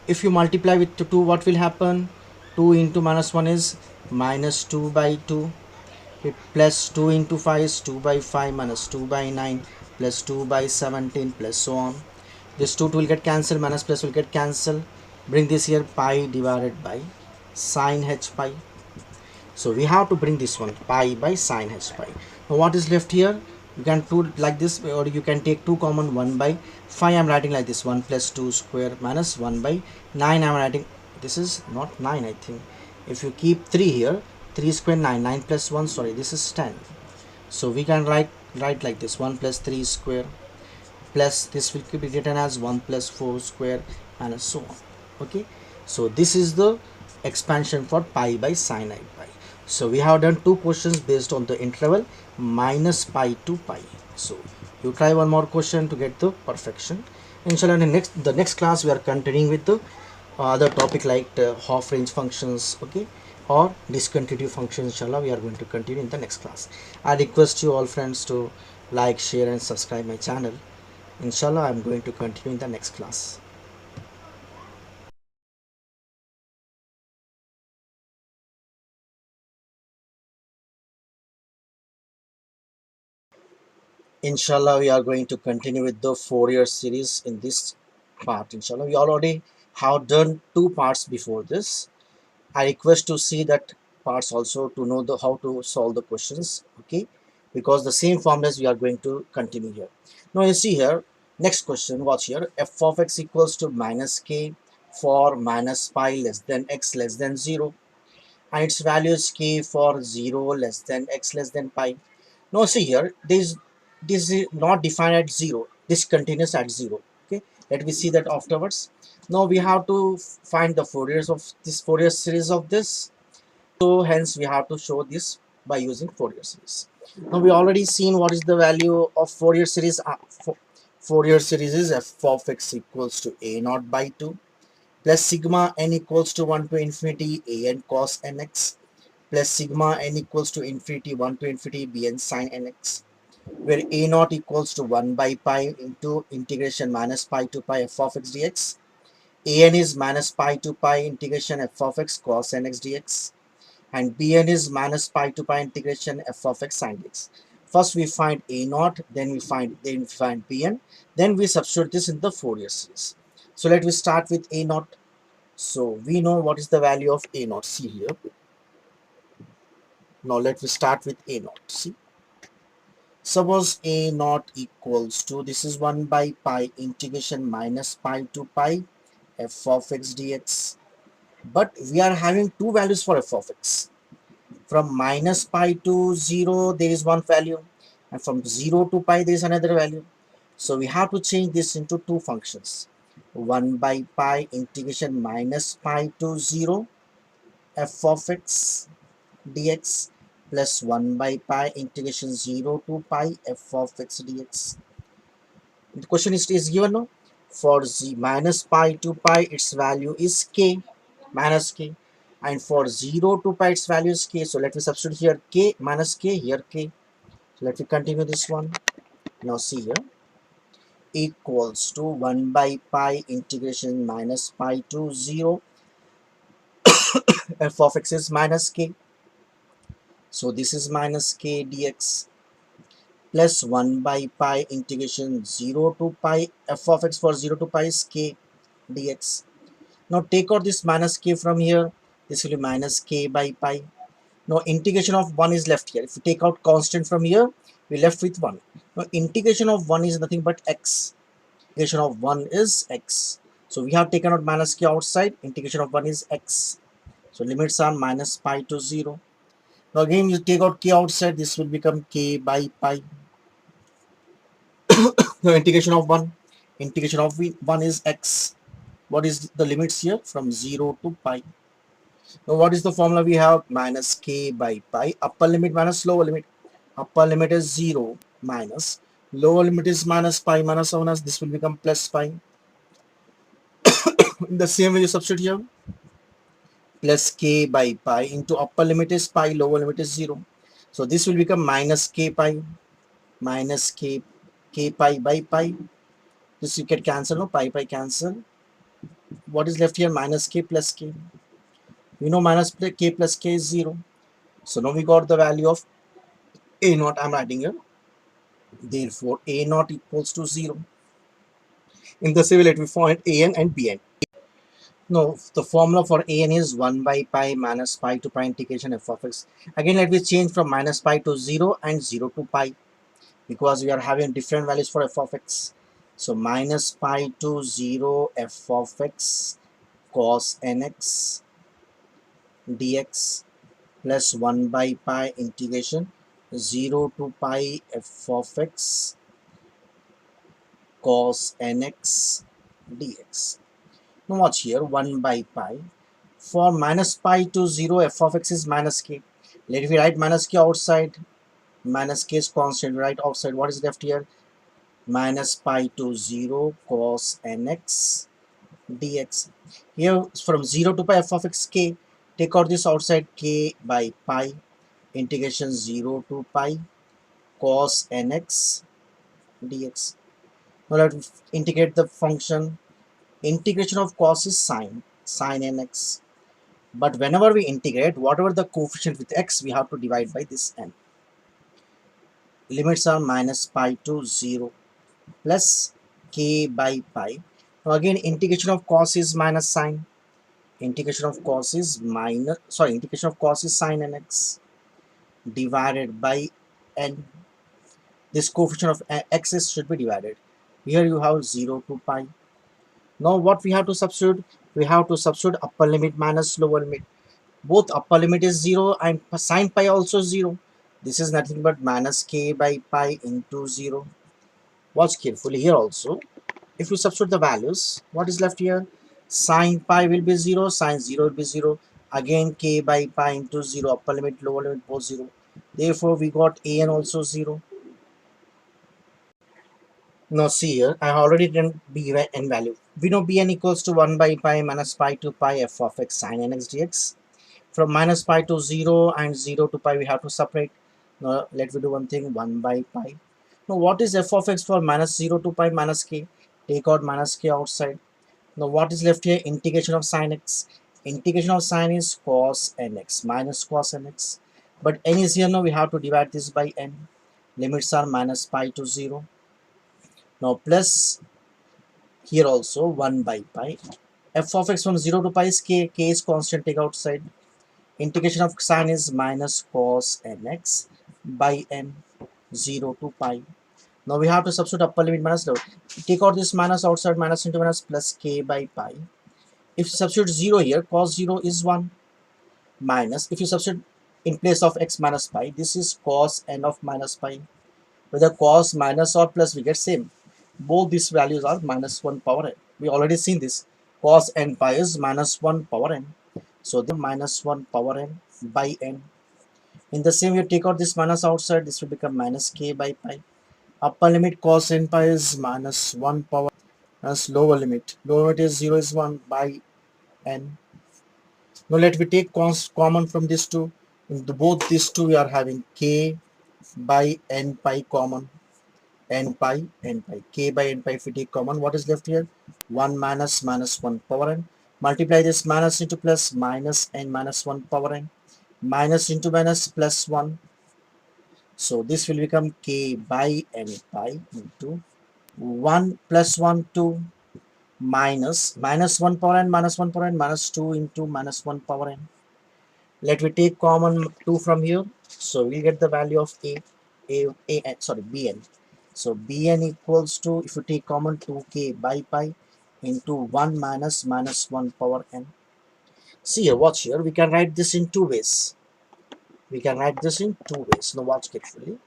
if you multiply with 2, what will happen? 2 into minus 1 is minus 2 by 2. Plus 2 into 5 is 2 by 5 minus 2 by 9 plus 2 by 17 plus so on. This 2 will get cancelled, minus plus will get cancelled. Bring this here, pi divided by sine h pi. So we have to bring this one, pi by sine h pi. Now what is left here? You can do like this, or you can take 2 common, 1 by 5 I am writing like this, 1 plus 2 square minus 1 by 9 I am writing, this is not 9 I think. If you keep 3 here, 3 square 9, 9 plus 1, sorry, this is 10. So we can write like this, 1 plus 3 square plus this will be written as 1 plus 4 square and so on. Okay, so this is the expansion for pi by sine I pi. So we have done 2 questions based on the interval minus pi to pi. So you try one more question to get the perfection. Inshallah, in the next class we are continuing with the other topic like half range functions, okay, or discontinuity functions. Inshallah, we are going to continue in the next class. I request you all friends to like, share and subscribe my channel. Inshallah, I am going to continue in the next class. Inshallah, we are going to continue with the Fourier series in this part. Inshallah, we already have done 2 parts before this. I request to see that parts also to know the how to solve the questions, okay, because the same formulas we are going to continue here. Now you see here, next question, watch here, f of x equals to minus k for minus pi less than x less than 0, and its value is k for 0 less than x less than pi. Now see here, this is not defined at 0, this continues at 0. Okay, let me see that afterwards. Now we have to find the Fouriers of this Fourier series of this, so hence we have to show this by using Fourier series. Now we already seen what is the value of Fourier series. Fourier series is f of x equals to a naught by 2 plus sigma n equals to 1 to infinity a n cos nx plus sigma n equals to infinity 1 to infinity bn sin nx, where a naught equals to 1 by pi into integration minus pi to pi f of x dx. An is minus pi to pi integration f of x cos nx dx, and bn is minus pi to pi integration f of x sin dx. First we find a naught, then we find bn, then we substitute this in the Fourier series. So let me start with a naught. So we know what is the value of a naught. See here. Now let me start with a naught. See, suppose a naught equals to, this is 1 by pi integration minus pi to pi f of x dx. But we are having 2 values for f of x. From minus pi to 0 there is one value, and from 0 to pi there is another value. So we have to change this into 2 functions. 1 by pi integration minus pi to 0 f of x dx plus 1 by pi integration 0 to pi f of x dx. The question is given now. For z minus pi to pi, its value is k, minus k, and for 0 to pi, its value is k. So let me substitute here k minus k, here k. So let me continue this one. Now see here, equals to 1 by pi integration minus pi to 0 f of x is minus k. So this is minus k dx plus 1 by pi integration 0 to pi f of x for 0 to pi is k dx. Now take out this minus k from here, this will be minus k by pi. Now integration of 1 is left here. If you take out constant from here, we left with 1. Now integration of 1 is nothing but x. Integration of 1 is x. So we have taken out minus k outside, integration of 1 is x. So limits are minus pi to 0. Now again you take out k outside, this will become k by pi. Now integration of 1. Integration of 1 is x. What is the limits here? From 0 to pi. Now what is the formula we have? Minus k by pi. Upper limit minus lower limit. Upper limit is 0 minus. Lower limit is minus pi minus 1 as this will become plus pi. In the same way you substitute here. Plus k by pi into upper limit is pi, lower limit is 0. So this will become minus k pi minus k pi by pi. This you can cancel, no? Pi cancel. What is left here? Minus k plus k. We know minus k plus k is 0. So now we got the value of a naught. I'm writing here. Therefore, a naught equals to 0. In the same way, let me find an and bn. No, the formula for an is 1 by pi minus pi to pi integration f of x. Again, let me change from minus pi to 0 and 0 to pi, because we are having different values for f of x. So minus pi to 0 f of x cos nx dx plus 1 by pi integration 0 to pi f of x cos nx dx. Now watch here, 1 by pi. For minus pi to 0 f of x is minus k. Let me write minus k outside. Minus k is constant, right outside. What is left here? Minus pi to 0 cos nx dx. Here from 0 to pi f of x k, take out this outside, k by pi integration 0 to pi cos nx dx. Now let's integrate the function. Integration of cos is sine nx. But whenever we integrate, whatever the coefficient with x, we have to divide by this n. Limits are minus pi to 0 plus k by pi. Now again, integration of cos is minus sine. Integration of cos is integration of cos is sine nx divided by n. This coefficient of x's should be divided. Here you have 0 to pi. Now what we have to substitute? We have to substitute upper limit minus lower limit. Both upper limit is 0 and sine pi also 0. This is nothing but minus k by pi into 0. Watch carefully here also. If you substitute the values, what is left here? Sine pi will be 0, sine 0 will be 0. Again k by pi into 0, upper limit, lower limit both 0. Therefore we got an also 0. Now see here, I have already done bn value. We know bn equals to 1 by pi minus pi to pi f of x sine nx dx. From minus pi to 0 and 0 to pi we have to separate. Now let me do one thing, 1 by pi. Now what is f of x for minus 0 to pi? Minus k. Take out minus k outside. Now what is left here? Integration of sine x. Integration of sine is cos nx minus cos nx. But n is here, now we have to divide this by n. Limits are minus pi to 0. Now plus here also 1 by pi. F of x from 0 to pi is k. K is constant, take outside. Integration of sine is minus cos nx by n 0 to pi. Now we have to substitute upper limit minus lower. Take out this minus outside, minus into minus plus k by pi. If you substitute 0 here, cos 0 is 1 minus. If you substitute in place of x minus pi, this is cos n of minus pi. Whether cos minus or plus we get same. Both these values are minus 1 power n. We already seen this. Cos n pi is minus 1 power n. So the minus 1 power n by n. In the same way, take out this minus outside, this will become minus k by pi. Upper limit cos n pi is minus 1 power as lower limit. Lower limit is 0 is 1 by n. Now let me take common from these two. In both these two we are having k by n pi common. N pi, k by n pi if we take common, what is left here? 1 minus 1 power n. Multiply this minus into plus, minus n minus 1 power n. Minus into minus plus 1. So this will become k by n pi into 1 plus 1 2 minus 1 power n minus 1 power n minus 2 into minus 1 power n. Let me take common 2 from here. So we get the value of bn. So bn equals to, if you take common, 2k by pi into 1 minus 1 power n. See here, watch here. We can write this in two ways. Now watch carefully.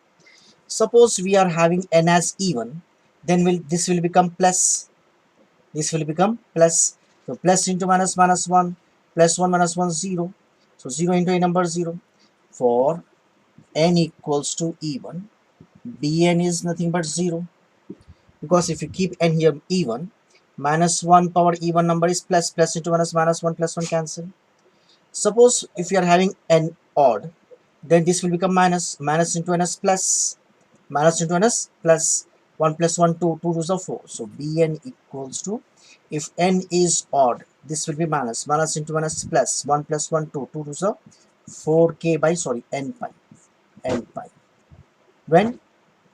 Suppose we are having n as even. then this will become plus. This will become plus. So plus into minus, minus 1, plus 1 minus 1 0. So 0 into a number 0. For n equals to even, bn is nothing but 0, because if you keep n here even, minus 1 power even number is plus, plus into minus, minus 1 plus 1 cancel. Suppose if you are having n odd, then this will become minus, minus into n is plus, minus into n is plus, 1 plus 1 2, 2 to the 4. So bn equals to, if n is odd, this will be minus, minus into n is plus, 1 plus 1 2, 2 to the 4k by, sorry, n pi, n pi. When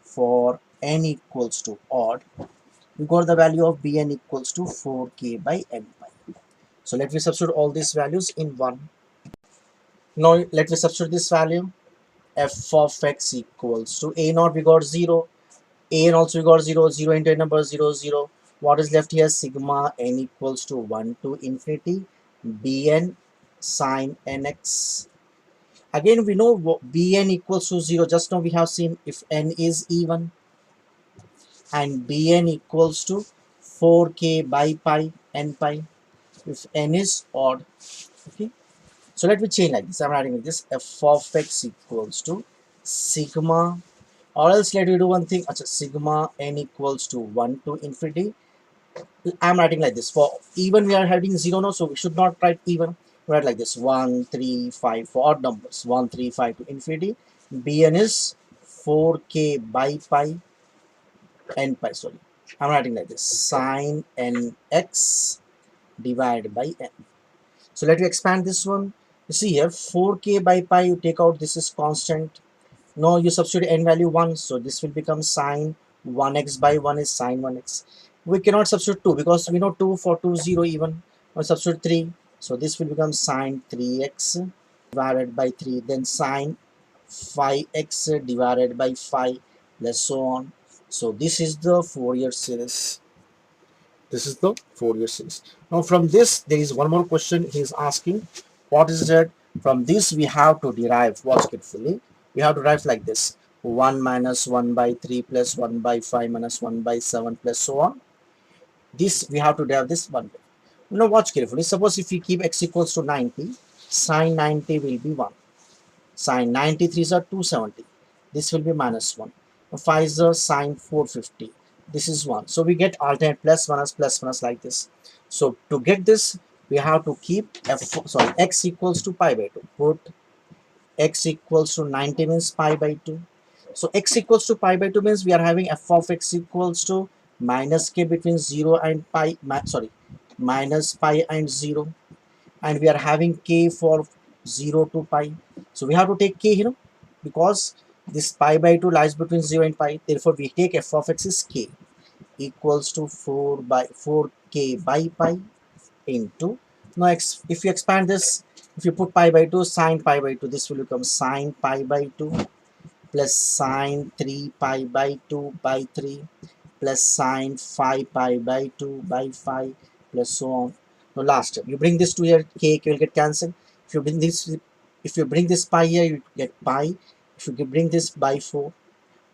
for n equals to odd, we got the value of bn equals to 4k by n pi. So let me substitute all these values in 1. Now let me substitute this value. F of x equals to a naught, we got 0, a and also we got 0, 0 into a number 0, 0. What is left here? Sigma n equals to 1 to infinity bn sine nx. Again we know bn equals to 0. Just now we have seen if n is even, and bn equals to 4k by pi n pi if n is odd. Okay, so let me change like this. I'm writing like this: f of x equals to sigma, or else let me do one thing. Sigma n equals to 1 to infinity. I'm writing like this. For even we are having 0 now, so we should not write even. We write like this: 1 3 5 for odd numbers, 1 3 5 to infinity. Bn is 4k by pi n pi, sorry, I'm writing like this: sine nx divided by n. So let me expand this one. You see here 4k by pi, you take out, this is constant. Now you substitute n value 1, so this will become sine 1x by 1 is sine 1x. We cannot substitute 2 because we know 2 for 2 0 even. Now substitute 3, so this will become sine 3x divided by 3, then sine 5x divided by 5, plus so on. So this is the Fourier series. This is the Fourier series. Now from this, there is one more question he is asking. What is it? From this we have to derive, watch carefully. We have to derive like this: 1 minus 1 by 3 plus 1 by 5 minus 1 by 7 plus so on. This we have to derive this one. Now watch carefully. Suppose if we keep x equals to 90, sine 90 will be 1. Sine 93 is a 270. This will be minus 1. 5 is a sine 450. This is 1. So we get alternate plus minus like this. So to get this, we have to keep x equals to pi by 2. Put x equals to 90 means pi by 2. So x equals to pi by 2 means we are having f of x equals to minus k between 0 and pi, minus pi and 0, and we are having k for 0 to pi. So we have to take k here because this pi by 2 lies between 0 and pi. Therefore we take f of x is k equals to 4k by pi into, now if you expand this, if you put pi by 2, sine pi by 2, this will become sine pi by 2 plus sine 3 pi by 2 by 3 plus sine 5 pi by 2 by 5 plus so on. Now last step, you bring this to here, k will get cancelled. If you bring this pi here, you get pi. If you bring this by 4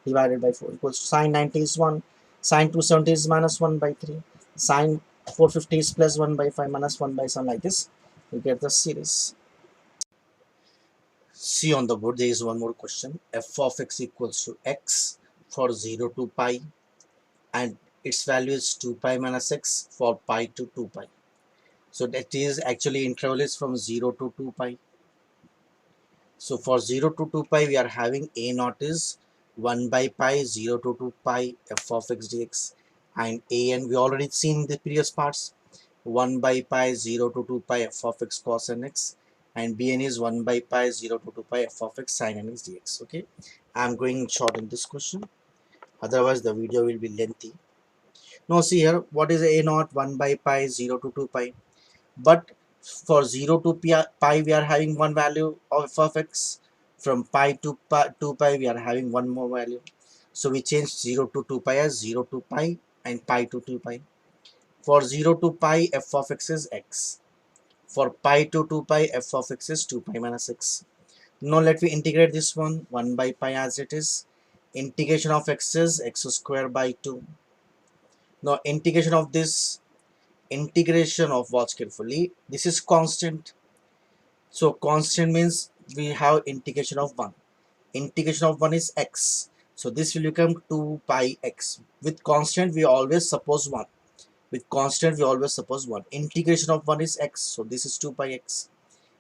divided by 4 equals to sine 90 is 1, sine 270 is minus 1 by 3, sine 450 is plus 1 by 5 minus 1 by 7, like this you get the series. See on the board, there is one more question. F of x equals to x for 0 to pi, and its value is 2 pi minus x for pi to 2 pi. So that is actually interval is from 0 to 2 pi. So for 0 to 2 pi, we are having a naught is 1 by pi 0 to 2 pi f of x dx, and a n we already seen in the previous parts, 1 by pi 0 to 2 pi f of x cos nx, and bn is 1 by pi 0 to 2 pi f of x sin nx dx. Okay, I'm going short in this question, otherwise the video will be lengthy. Now see here, what is a naught? 1 by pi 0 to 2 pi, but for 0 to pi we are having one value of f of x. From pi to 2 pi we are having one more value, so we change 0 to 2 pi as 0 to pi and pi to 2 pi. For 0 to pi, f of x is x. For pi to 2 pi, f of x is 2 pi minus x. Now let me integrate this one, 1 by pi as it is. Integration of x is x square by 2. Now integration of, watch carefully, this is constant. So constant means we have integration of 1. Integration of 1 is x. So this will become 2 pi x. With constant we always suppose 1. With constant we always suppose 1. Integration of 1 is x. So this is 2 pi x.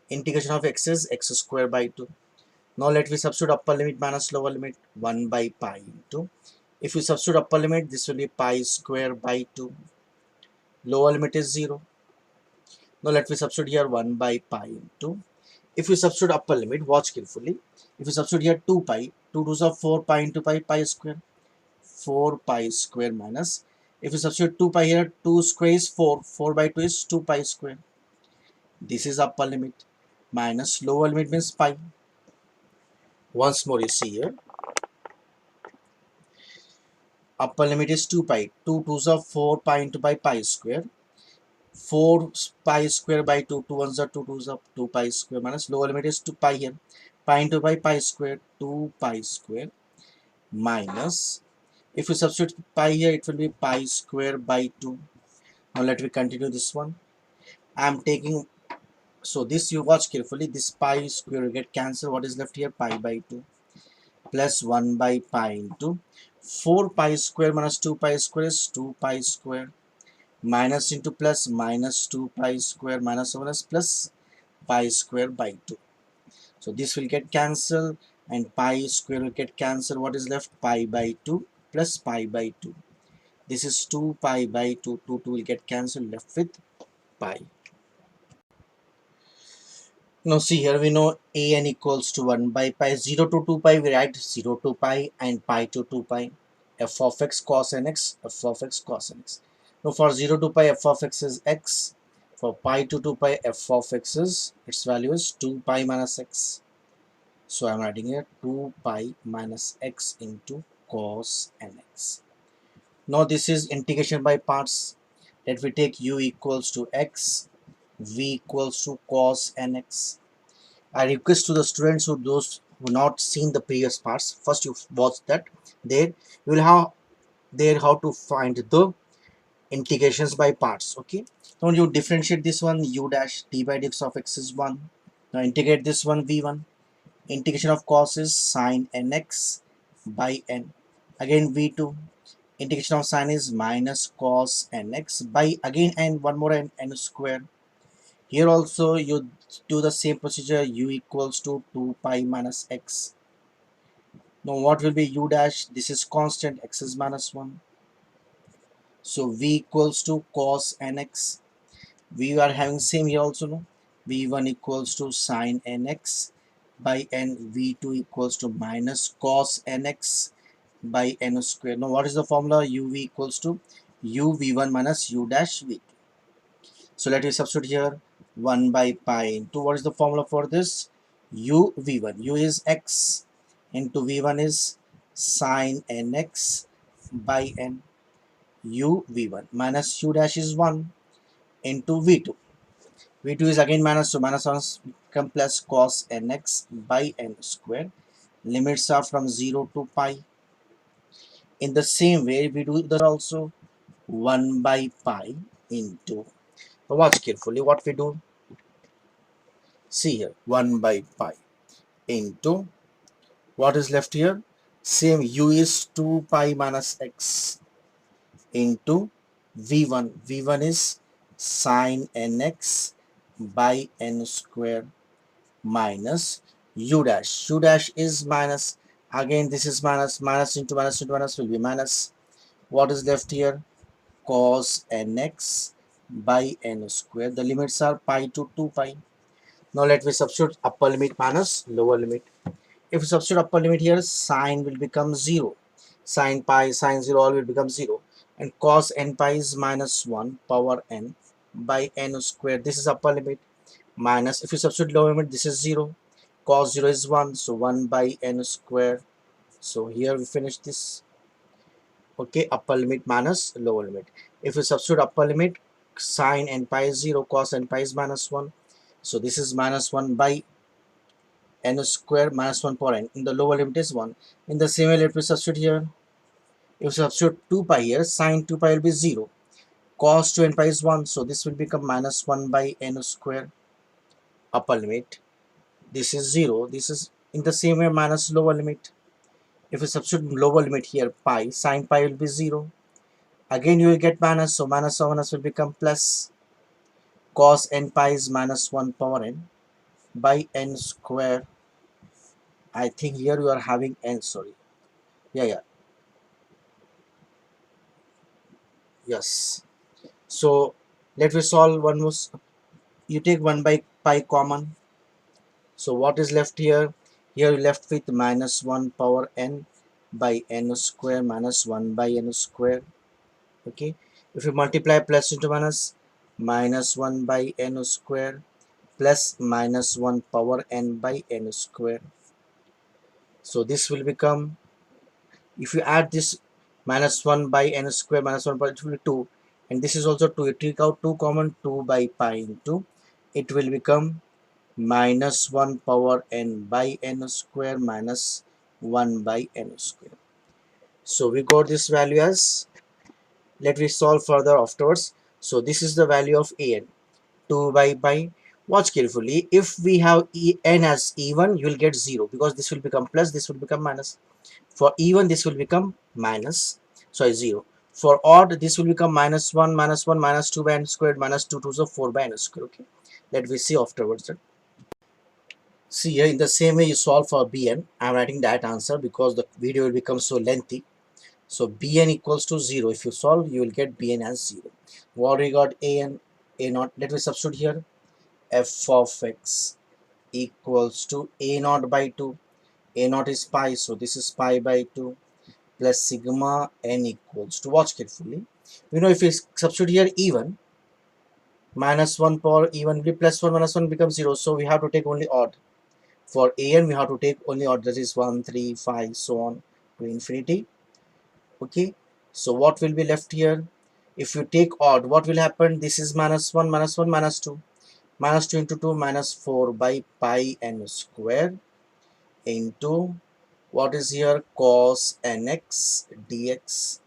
Integration of x is x square by 2. Now let me substitute upper limit minus lower limit, 1 by pi into. If you substitute upper limit, this will be pi square by 2. Lower limit is 0. Now let me substitute here 1 by pi into. If you substitute upper limit, watch carefully. If you substitute here 2 pi, 2 2s are 4 pi into pi, pi square. 4 pi square minus. If you substitute 2 pi here, 2 square is 4. 4 by 2 is 2 pi square. This is upper limit. Minus lower limit means pi. Once more you see here. Upper limit is 2 pi. 2 2s are 4 pi into pi square. 4 pi square by 2. 2 ones are 2 2s are 2 pi square minus lower limit is 2 pi here. Pi into pi square. 2 pi square minus. If you substitute pi here, it will be pi square by 2. Now let me continue this one. I am taking, so this you watch carefully. This pi square will get cancelled. What is left here? Pi by 2 plus 1 by pi into 4 pi square minus 2 pi square is 2 pi square minus into plus minus 2 pi square minus 1 is plus pi square by 2. So this will get cancelled and pi square will get cancelled. What is left? Pi by 2 plus pi by 2. This is 2 pi by 2. 2 will get cancelled, left with pi. Now see here, we know an equals to 1 by pi. 0 to 2 pi we write 0 to pi and pi to 2 pi. F of x cos nx, f of x cos nx. Now for 0 to pi, f of x is x. For pi to 2 pi, f of x is, its value is 2 pi minus x. So I am writing here 2 pi minus x into cos nx. Now this is integration by parts. Let me take u equals to x, v equals to cos nx. I request to the students who those who not seen the previous parts, first you watch that. There you will have there how to find the integrations by parts. Okay. Now you differentiate this one, u dash d by dx of x is 1. Now integrate this one, v1. Integration of cos is sine nx by n. Again v2. Integration of sine is minus cos nx by again n, one more n square. Here also you do the same procedure, u equals to 2 pi minus x. Now what will be u dash? This is constant, x is minus 1. So v equals to cos nx. We are having same here also, no? v1 equals to sine nx by n. v2 equals to minus cos nx by n square. Now what is the formula? uv equals to u v1 minus u dash v2. So let me substitute here 1 by pi into, what is the formula for this? u v1. u is x into v1 is sine nx by n. u v1 minus u dash is 1 into v2. v2 is again minus, so minus 1 become plus cos nx by n square. Limits are from 0 to pi. In the same way we do that also, 1 by pi into, watch carefully what we do. See here, 1 by pi into, what is left here? Same, u is 2 pi minus x into v1. v1 is sine nx by n square minus u dash. u dash is minus, again this is minus, minus into minus will be minus. What is left here? Cos nx by n square. The limits are pi to 2 pi. Now let me substitute upper limit minus lower limit. If you substitute upper limit here, sine will become 0. Sine pi, sine 0 all will become 0. And cos n pi is minus 1 power n by n square. This is upper limit. Minus, if you substitute lower limit, this is 0. Cos 0 is 1. So 1 by n square. So here we finish this. Okay, upper limit minus lower limit. If you substitute upper limit, sine n pi is 0. Cos n pi is minus 1. So this is minus 1 by n square minus 1 power n. In the lower limit is 1. In the same way, let me substitute here If you substitute 2 pi here, sine 2 pi will be 0. Cos 2 n pi is 1, so this will become minus 1 by n square upper limit. This is 0. This is in the same way minus lower limit. If you substitute lower limit here, pi, sine pi will be 0. Again you will get minus, so minus of minus will become plus. Cos n pi is minus 1 power n by n square. I think here you are having n, sorry. Yeah, yes. So let me solve one more. You take 1 by pi common. So what is left here? Here you left with minus 1 power n by n square minus 1 by n square. Okay. If you multiply plus into minus 1 by n square plus minus 1 power n by n square. So this will become, if you add this minus 1 by n square minus 1 by it will be 2, and this is also 2. You take out 2 common, 2 by pi into, it will become minus 1 power n by n square minus 1 by n square. So we got this value as, let me solve further afterwards. So this is the value of an, 2 by pi. Watch carefully. If we have n as even, you will get 0, because this will become plus, this will become minus. For even, this will become minus, sorry, 0. For odd, this will become minus 1, minus 1, minus 2 by n squared, minus 2, 2 so 4 by n squared. Okay, let me see afterwards. See here, in the same way you solve for bn, I'm writing that answer because the video will become so lengthy. So bn equals to 0. If you solve, you will get bn as 0. What we got, an, a naught. Let me substitute here. F of x equals to a naught by 2. A naught is pi, so this is pi by 2 plus sigma n equals to, watch carefully. You know, if we substitute here even, minus 1 power even will be plus 1 minus 1 becomes 0. So we have to take only odd. For an, we have to take only odd, that is 1, 3, 5, so on to infinity. Okay, so what will be left here? If you take odd, what will happen? This is minus 1, minus 1, minus 2. Minus 2 into 2, minus 4 by pi n square into, what is here, cos nx dx,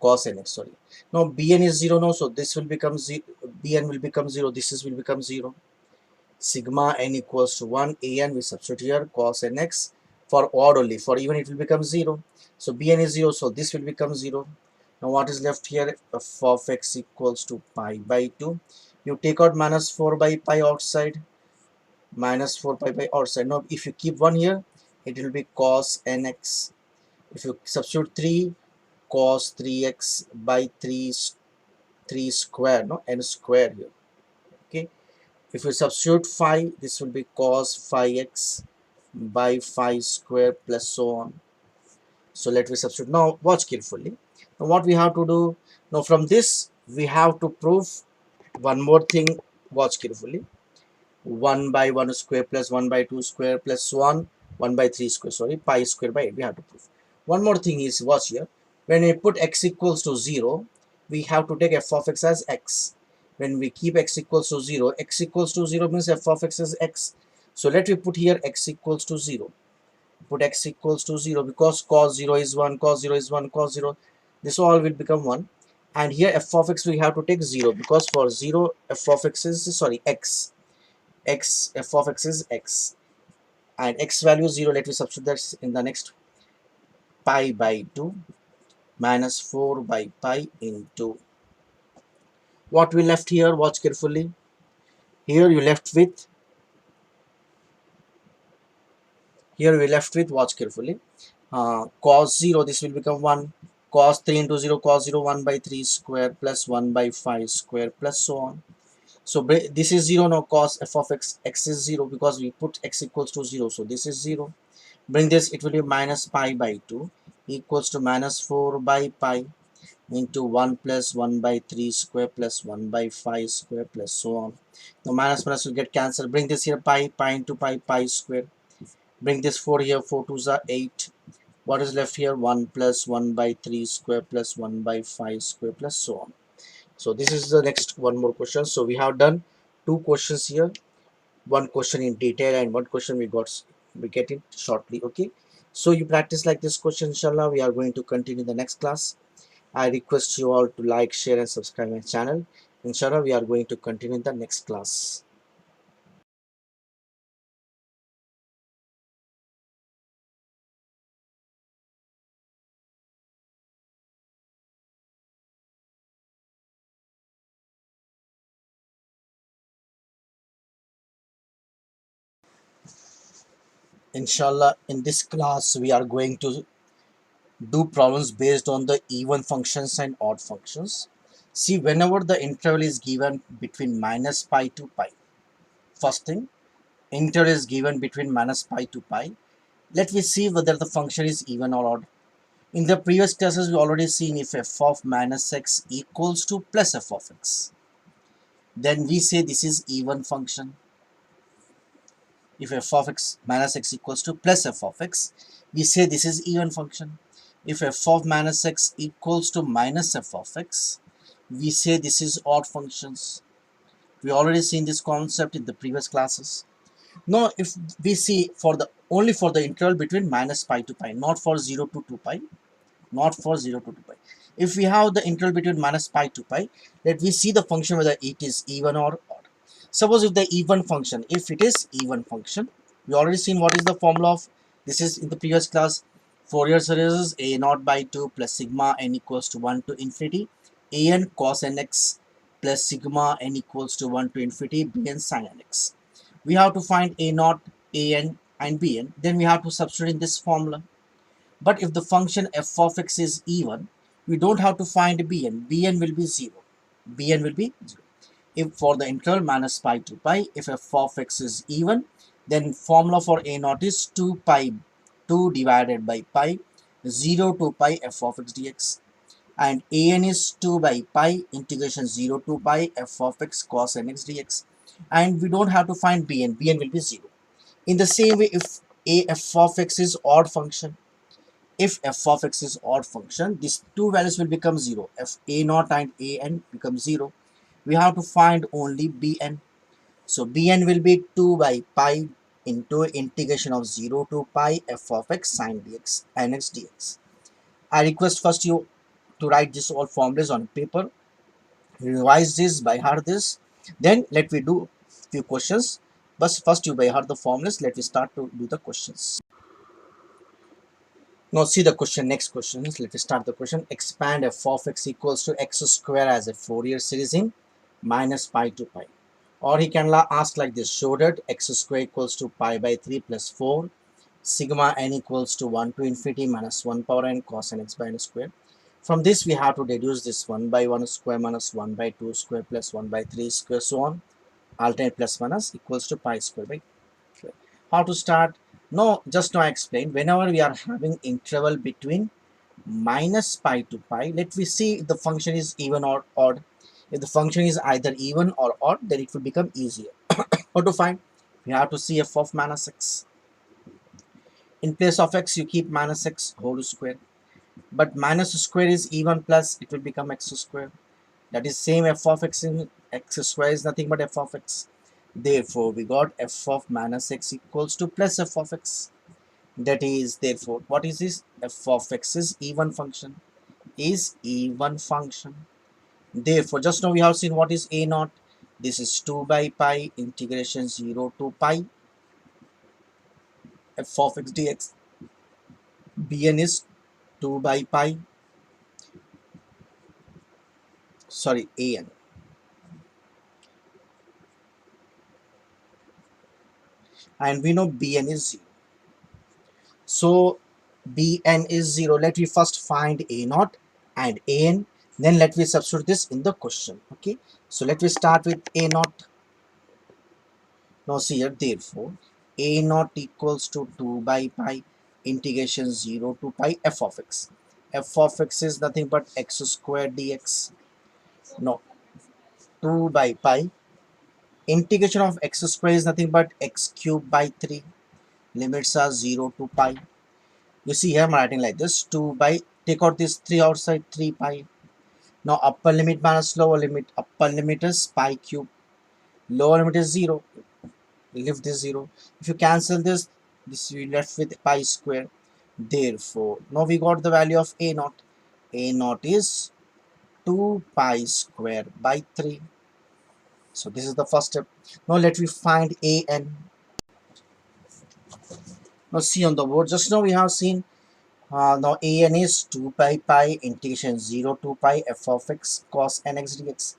cos nx, sorry. Now bn is 0 now, so this will become 0, bn will become 0, this will become 0. Sigma n equals to 1, an we substitute here, cos nx. For odd only, for even it will become 0. So bn is 0, so this will become 0. Now what is left here? F of x equals to pi by 2. You take out minus 4 by pi outside, minus 4 pi by outside. Now if you keep 1 here, it will be cos nx. If you substitute 3, cos 3x by 3 square, no, n square here. Okay, if you substitute 5, this will be cos 5x by 5 square plus so on. So let me substitute. Now watch carefully. Now what we have to do, now from this we have to prove one more thing. Watch carefully. 1 by 1 square plus 1 by 2 square plus so on, 1 by 3 square, sorry, pi square by 8 we have to prove. One more thing is, watch here, when we put x equals to 0, we have to take f of x as x. When we keep x equals to 0, x equals to 0 means f of x is x. So let me put here x equals to 0. Put x equals to 0, because cos 0 is 1, cos 0 is 1, cos 0, this all will become 1. And here f of x we have to take 0, because for 0 f of x is, sorry, x f of x is x, and x value 0. Let me substitute that in the next. Pi by 2 minus 4 by pi into, what we left here, watch carefully. Here you left with, watch carefully, cos 0, this will become 1. Cos 3 into 0, cos 0, 1 by 3 square plus 1 by 5 square plus so on. So this is 0 now, cos f of x, x is 0 because we put x equals to 0, so this is 0. Bring this, it will be minus pi by 2 equals to minus 4 by pi into 1 plus 1 by 3 square plus 1 by 5 square plus so on. Now minus minus will get cancelled. Bring this here, pi into pi square. Bring this 4 here, 4 2s are 8. What is left here? 1 plus 1 by 3 square plus 1 by 5 square plus so on. So this is the next one more question. So we have done 2 questions here. One question in detail and one question we get it shortly. Okay. So you practice like this question, inshallah. We are going to continue the next class. I request you all to like, share and subscribe my channel. Inshallah, we are going to continue the next class. Inshallah, in this class, we are going to do problems based on the even functions and odd functions. See, whenever the interval is given between minus pi to pi, first thing, interval is given between minus pi to pi. Let me see whether the function is even or odd. In the previous classes, we already seen if f of minus x equals to plus f of x, then we say this is even function. If f of x minus x equals to plus f of x, we say this is even function. If f of minus x equals to minus f of x, we say this is odd functions. We already seen this concept in the previous classes. Now, if we see for the only for the interval between minus pi to pi, not for 0 to 2 pi, not for 0 to 2 pi. If we have the interval between minus pi to pi, let we see the function whether it is even or odd. Suppose if the even function, if it is even function, we already seen what is the formula of this is in the previous class. Fourier series is a naught by 2 plus sigma n equals to 1 to infinity a n cos nx plus sigma n equals to 1 to infinity b n sin nx. We have to find a naught, a n and b n. Then we have to substitute in this formula. But if the function f of x is even, we don't have to find bn. Bn will be 0. Bn will be 0. If for the interval minus pi to pi, if f of x is even, then formula for a naught is 2 pi 2 divided by pi 0 to pi f of x dx, and an is 2 by pi integration 0 to pi f of x cos nx dx, and we don't have to find bn. Bn will be 0. In the same way, if a f of x is odd function, if f of x is odd function, these two values will become 0. F a naught and a n become 0. We have to find only bn. So bn will be 2 by pi into integration of 0 to pi f of x sin dx and x dx. I request first you to write this all formulas on paper, revise this, by heart this, then let me do few questions. But first you by heart the formulas, let me start to do the questions. Now see the question, next question. Let us start the question. Expand f of x equals to x square as a Fourier series in minus pi to pi. Or he can ask like this. Show that x square equals to pi by 3 plus 4 sigma n equals to 1 to infinity minus 1 power n cos n x by n square. From this we have to deduce this 1 by 1 square minus 1 by 2 square plus 1 by 3 square so on. Alternate plus minus equals to pi square by square. How to start? No, just now I explained. Whenever we are having interval between minus pi to pi, let me see if the function is even or odd. If the function is either even or odd, then it will become easier. How to find? We have to see f of minus x. In place of x, you keep minus x whole square. But minus square is even plus, it will become x square. That is same f of x in x square is nothing but f of x. Therefore, we got f of minus x equals to plus f of x. That is, therefore, what is this? F of x is even function. Is even function. Therefore, just now we have seen what is a naught. This is 2 by pi integration 0 to pi f of x dx. Bn is 2 by pi, sorry, an. And we know bn is 0. So bn is 0. Let me first find a naught and an. Then let me substitute this in the question. Okay. So let me start with a naught. Now see here, therefore, a naught equals to 2 by pi integration 0 to pi f of x. F of x is nothing but x squared dx. No, 2 by pi integration of x squared is nothing but x cubed by 3. Limits are 0 to pi. You see here I'm writing like this. 2 by, take out this 3 outside, 3 pi. Now upper limit minus lower limit. Upper limit is pi cube. Lower limit is 0. Leave this 0. If you cancel this, this you left with pi square. Therefore, now we got the value of a naught. A naught is 2 pi square by 3. So this is the first step. Now let me find a n. Now see on the board, just now we have seen now a n is 2 pi integration 0 to pi f of x cos nx dx.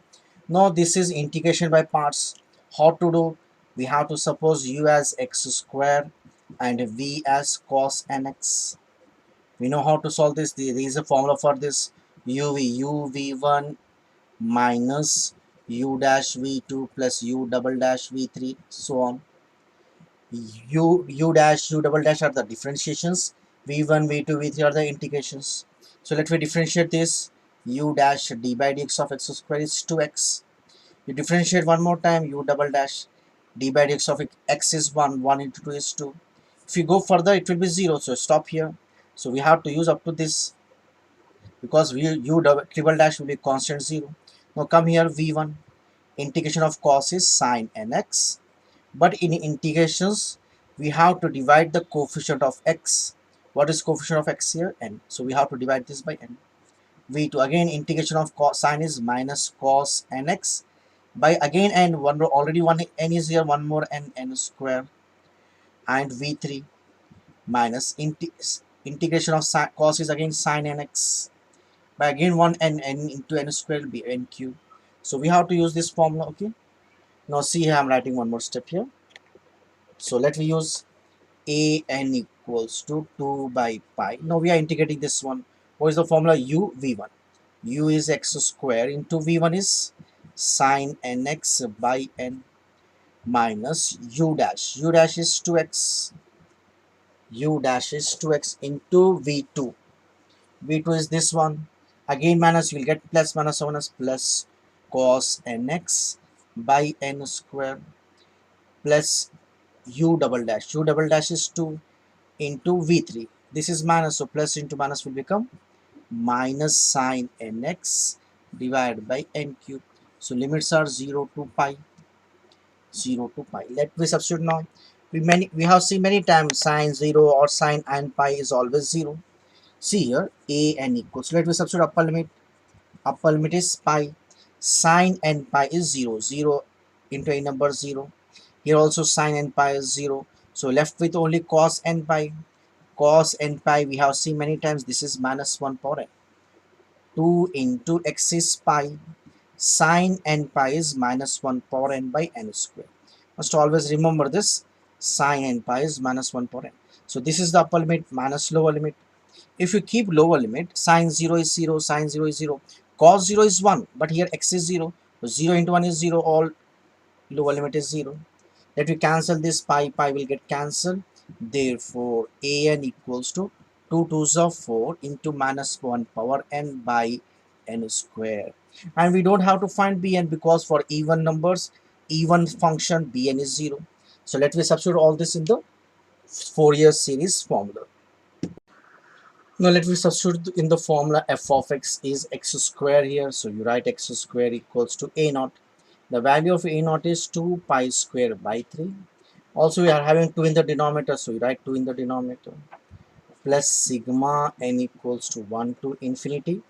Now this is integration by parts. How to do? We have to suppose u as x square and v as cos nx. We know how to solve this. There is a formula for this. U v1 minus u dash v2 plus u double dash v3, so on. U dash u double dash are the differentiations, v1 v2 v3 are the integrations. So let me differentiate this. U dash d by dx of x square is 2x. You differentiate one more time, u double dash d by dx of x is 1, 1 into 2 is 2. If you go further it will be 0, so stop here. So we have to use up to this, because u double triple dash will be constant 0. Now come here, v1 integration of cos is sine nx, but in integrations we have to divide the coefficient of x. What is coefficient of x here? N. So we have to divide this by n. v2 again integration of cos sine is minus cos nx by again n. One already one n is here, one more n square, and v3 minus integration of cos is again sine nx by again one n into n square will be n cube. So we have to use this formula. Okay, now see here, I'm writing one more step here. So let me use a n equals to 2 by pi. Now we are integrating this one. What is the formula? U v1. U is x square into v1 is sine nx by n minus u dash. U dash is 2x. U dash is 2x into v2. V2 is this one. Again minus, you will get plus minus 1 as plus cos nx by n square plus u double dash. U double dash is 2 into v3. This is minus, so plus into minus will become minus sine nx divided by n cube. So limits are 0 to pi. 0 to pi. Let me substitute now. We have seen many times sine 0 or sine n pi is always 0. See here, a n equals. Let me substitute upper limit. Upper limit is pi. Sine n pi is 0. 0 into a number 0. Here also sine n pi is 0. So left with only cos n pi. Cos n pi we have seen many times, this is minus 1 power n. 2 into x is pi. Sine n pi is minus 1 power n by n square. Must always remember this. Sine n pi is minus 1 power n. So this is the upper limit minus lower limit. If you keep lower limit, sine 0 is 0, sine 0 is 0, cos 0 is 1, but here x is 0. So 0 into 1 is 0, all lower limit is 0. Let me cancel this, pi will get cancelled. Therefore an equals to 2 2s of 4 into minus 1 power n by n square. And we don't have to find bn, because for even numbers, even function, bn is 0. So let me substitute all this in the Fourier series formula. Now let me substitute in the formula. F of x is x square here, so you write x square equals to a naught. The value of a naught is 2 pi square by 3. Also we are having 2 in the denominator, so you write 2 in the denominator, plus sigma n equals to 1 to infinity.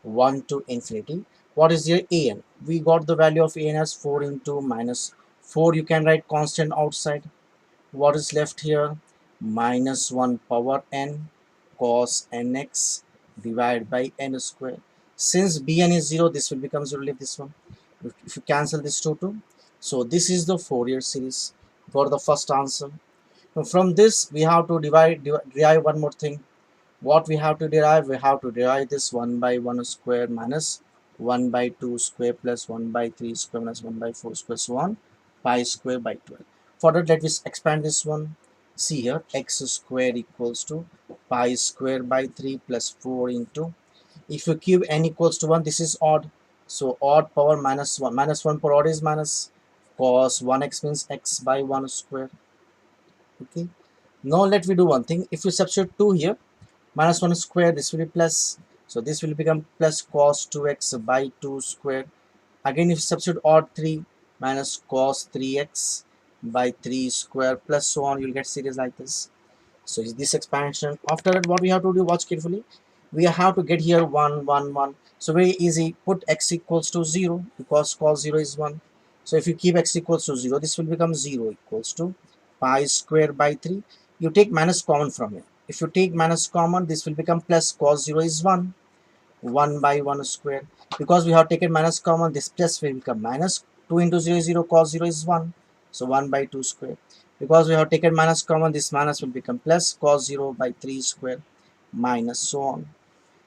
1 to infinity. What is your an? We got the value of an as 4 into minus 4. You can write constant outside. What is left here? Minus 1 power n cos nx divided by n square. Since bn is 0, this will become 0. Leave this one. If you cancel this 2, so this is the Fourier series for the first answer. Now from this we have to derive one more thing. What we have to derive? We have to derive this 1 by 1 square minus 1 by 2 square plus 1 by 3 square minus 1 by 4 square, so on, pi square by 12. For that, let me expand this one. See here, x square equals to pi square by 3 plus 4 into, if you cube n equals to 1, this is odd, so odd power minus 1. Minus 1 per odd is minus, cos 1x means x by 1 square. Okay, now let me do one thing. If you substitute 2 here, minus 1 square, this will be plus, so this will become plus cos 2x by 2 square. Again, if you substitute odd 3, minus cos 3x by 3 square plus so on, you'll get series like this. So is this expansion. After that, what we have to do, watch carefully. We have to get here 1, 1, 1. So very easy. Put x equals to 0 because cos 0 is 1. So if you keep x equals to 0, this will become 0 equals to pi square by 3. You take minus common from it. If you take minus common, this will become plus cos 0 is 1. 1 by 1 square. Because we have taken minus common, this plus will become minus 2 into 0 is 0, cos 0 is 1. So 1 by 2 square. Because we have taken minus common, this minus will become plus cos 0 by 3 square minus so on.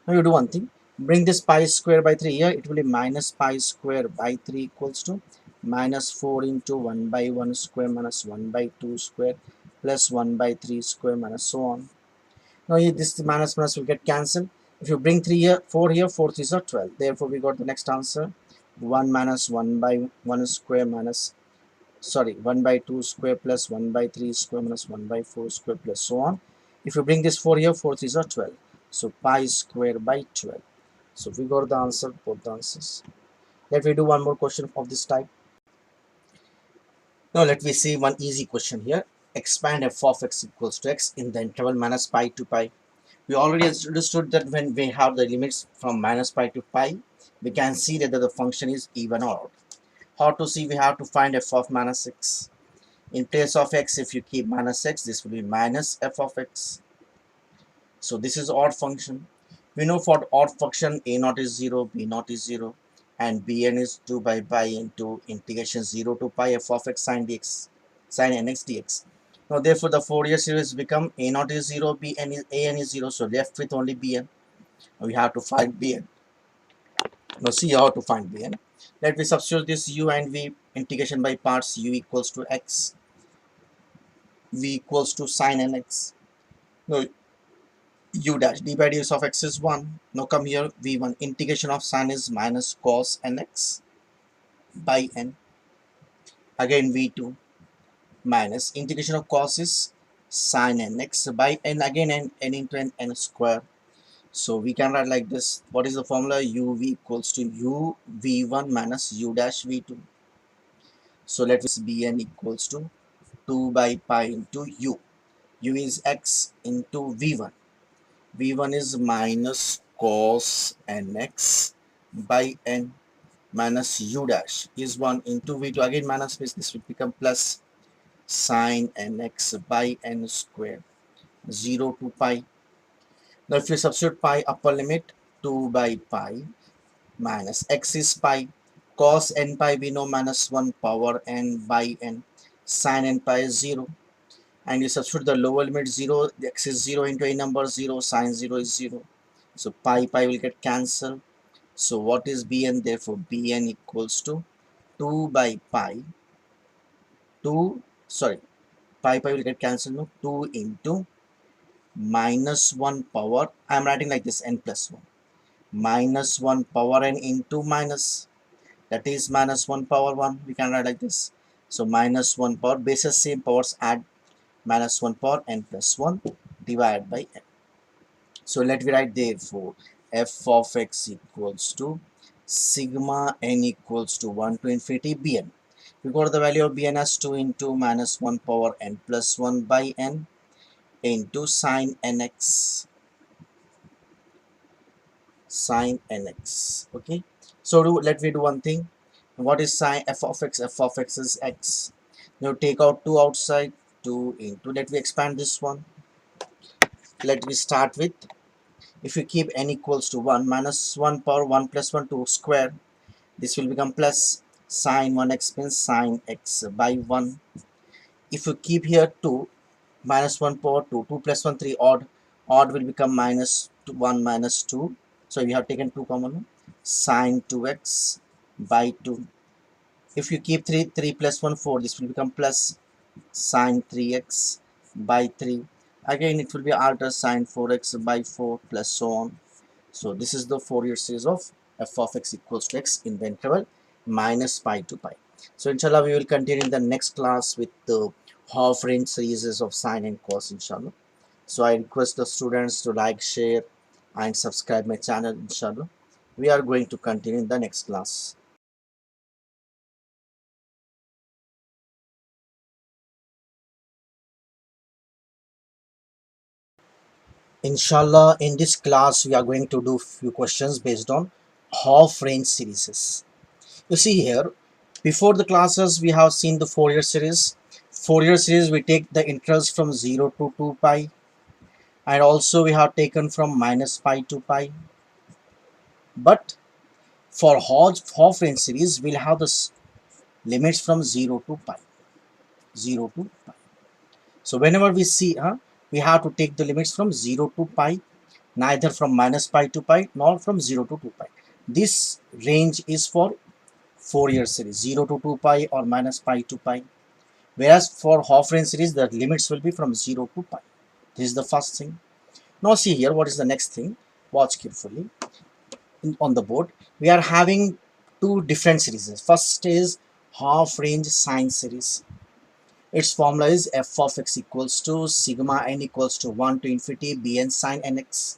Now you do one thing. Bring this pi square by 3 here. It will be minus pi square by 3 equals to minus 4 into 1 by 1 square minus 1 by 2 square plus 1 by 3 square minus so on. Now this minus minus will get cancelled. If you bring 3 here, 4 here, 4 3s are 12. Therefore, we got the next answer. 1 minus 1 by 1 square minus, sorry, 1 by 2 square plus 1 by 3 square minus 1 by 4 square plus so on. If you bring this 4 here, 4 3s are 12. So pi square by 12. So we got the answer, both the answers. Let me do one more question of this type. Now let me see one easy question here. Expand f of x equals to x in the interval minus pi to pi. We already understood that when we have the limits from minus pi to pi, we can see that the function is even or odd. How to see? We have to find f of minus x. In place of x, if you keep minus x, this will be minus f of x. So this is odd function. We know for odd function a naught is 0, b naught is 0, and bn is 2 by pi into integration 0 to pi f of x sine dx, sine nx dx. Now therefore the Fourier series become a naught is 0, bn is an is 0, so left with only bn. We have to find bn. Now see how to find bn. Let me substitute this u and v integration by parts. U equals to x, v equals to sine nx. Now u dash d by dx of x is 1. Now come here, v1 integration of sine is minus cos nx by n. Again v2 minus integration of cos is sine nx by n, again n into n square. So we can write like this. What is the formula? uv equals to u v1 minus u dash v2. So let us bn equals to 2 by pi into u. U is x into v1. v1 is minus cos nx by n minus u dash is 1 into v2. Again minus means this will become plus sine nx by n square 0 to pi. Now if you substitute pi upper limit, 2 by pi minus x is pi, cos n pi we know minus 1 power n by n, sin n pi is 0, and you substitute the lower limit 0, the x is 0 into a number 0, sin 0 is 0. So pi will get cancelled. So what is bn? Therefore bn equals to 2 by pi, 2, sorry, pi will get cancelled, no, 2 into minus 1 power, I am writing like this, n plus 1, minus 1 power n into minus, that is minus 1 power 1, we can write like this. So minus 1 power, bases same, powers add, minus 1 power n plus 1 divided by n. So let me write therefore f of x equals to sigma n equals to 1 to infinity bn. We got the value of bn as 2 into minus 1 power n plus 1 by n into sine nx, sine nx. Okay, so let me do one thing. What is sine f of x? F of x is x. Now take out 2 outside, 2 into, let me expand this one. Let me start with, if you keep n equals to 1, minus 1 power 1 plus 1, 2 square, this will become plus sine 1x means sine x by 1. If you keep here 2, minus 1 power 2, 2 plus 1, 3, odd, odd will become minus 2, 1 minus 2. So we have taken 2 common, sine 2x by 2. If you keep 3, 3 plus 1, 4, this will become plus sine 3x by 3. Again it will be alter sine 4x by 4 plus so on. So this is the Fourier series of f of x equals to x in the interval minus pi to pi. So inshallah we will continue in the next class with the half range series of sine and cos inshallah. So I request the students to like, share and subscribe my channel inshallah. We are going to continue in the next class. Inshallah, in this class, we are going to do few questions based on half range series. You see here, before the classes, we have seen the Fourier series. Fourier series, we take the intervals from 0 to 2 pi, and also we have taken from minus pi to pi. But for half range series, we'll have the limits from 0 to pi. 0 to pi. So whenever we see, we have to take the limits from 0 to pi, neither from minus pi to pi nor from 0 to 2 pi. This range is for Fourier series, 0 to 2 pi or minus pi to pi. Whereas for half range series, the limits will be from 0 to pi. This is the first thing. Now see here, what is the next thing? Watch carefully. On the board, we are having two different series. First is half range sine series. Its formula is f of x equals to sigma n equals to 1 to infinity bn sine nx.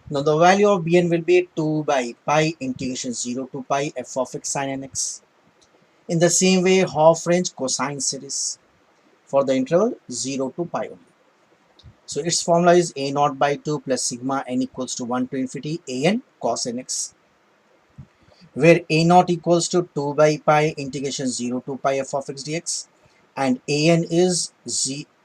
Now the value of bn will be 2 by pi integration 0 to pi f of x sine nx. In the same way, half range cosine series for the interval 0 to pi only. So its formula is a naught by 2 plus sigma n equals to 1 to infinity an cos nx, where a naught equals to 2 by pi integration 0 to pi f of x dx, and an is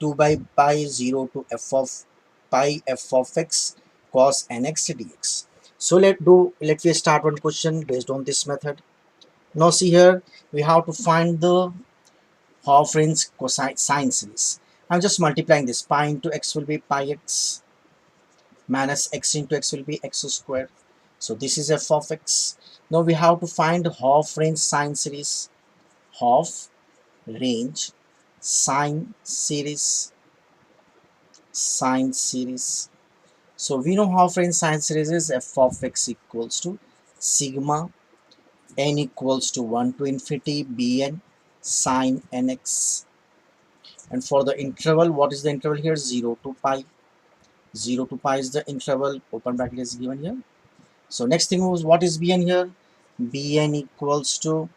2 by pi 0 to f of pi f of x cos nx dx. So let me start one question based on this method. Now see here, we have to find the half range cosine sine series. I'm just multiplying this. Pi into x will be pi x minus x into x will be x squared. So this is f of x. Now we have to find half range sine series. Half range sine series. Sine series. So we know half range sine series is f of x equals to sigma n equals to 1 to infinity bn sine nx. And for the interval, what is the interval here? 0 to pi. 0 to pi is the interval, open bracket is given here. So next thing was, what is bn here? Bn equals to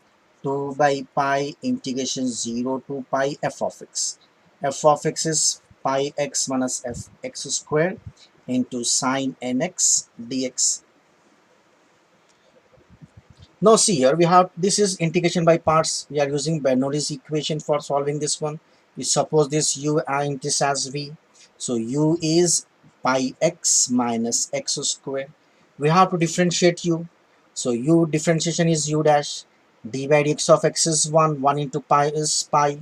2 by pi integration 0 to pi f of x. F of x is pi x minus f x squared into sine nx dx. Now see here, we have, this is integration by parts. We are using Bernoulli's equation for solving this one. We suppose this u and this as v. So u is pi x minus x squared. We have to differentiate u. So u differentiation is u dash. D by dx of x is 1. 1 into pi is pi.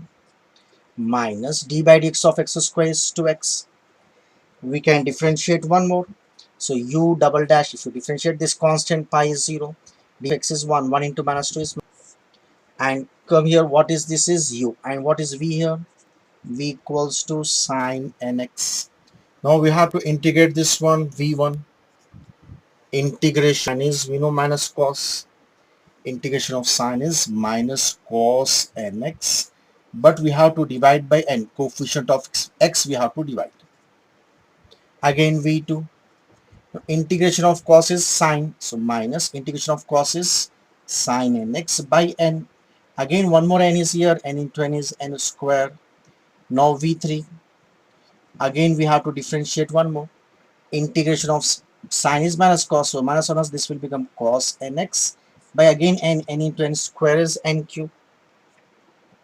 Minus d by dx of x squared is 2x. We can differentiate one more. So u double dash, if you differentiate this constant, pi is 0. Dx is 1. 1 into minus 2 is, and come here, what is this is u, and what is v here? V equals to sine nx. Now we have to integrate this one, v1. Integration is, we know, minus cos. Integration of sine is minus cos nx, but we have to divide by n. Coefficient of x we have to divide. Again v2. Integration of cos is sine, so minus integration of cos is sine nx by n. Again one more n is here, n into n is n square. Now v3, again we have to differentiate one more. Integration of sine is minus cos, so minus minus this will become cos nx by again n into n square is n cube.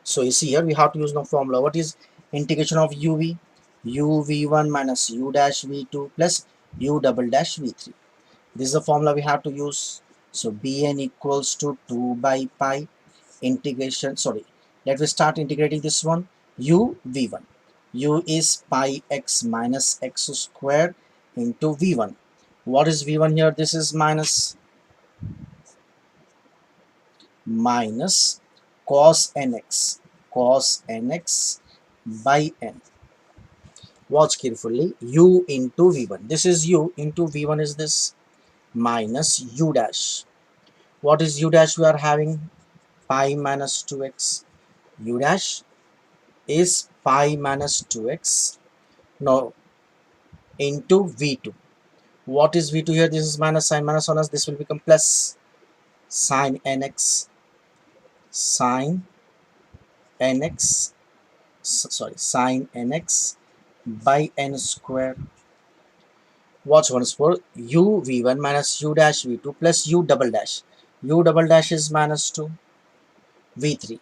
So you see here, we have to use the formula. What is integration of uv? uv1 minus u dash v2 plus u double dash v3. This is the formula we have to use. So bn equals to 2 by pi integration, sorry, let me start integrating this one. U v1, u is pi x minus x squared into v1. What is v1 here? This is minus cos nx, cos nx by n. Watch carefully. U into v1, this is u into v1 is this, minus u dash. What is u dash? We are having pi minus 2x. U dash is pi minus 2x. Now into v2. What is v2 here? This is minus, sign minus on us. This will become plus sine nx. Sine nx. Sorry, sine nx by n square. Watch once for u v1 minus u dash v2 plus u double dash. U double dash is minus 2. V3.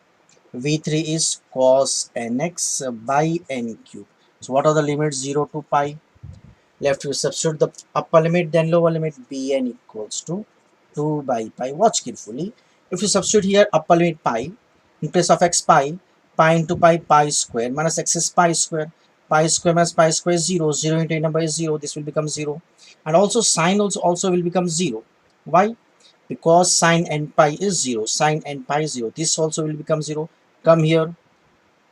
V3 is cos nx by n cube. So what are the limits? 0 to pi. Left you substitute the upper limit, then lower limit. Bn equals to 2 by pi. Watch carefully. If you substitute here upper limit pi, in place of x pi, pi into pi, pi square minus x is pi square. Pi square minus pi square is 0. 0 into a number is 0. This will become 0. And also sine also will become 0. Why? Because sine n pi is 0. Sine n pi is 0. This also will become 0. Come here,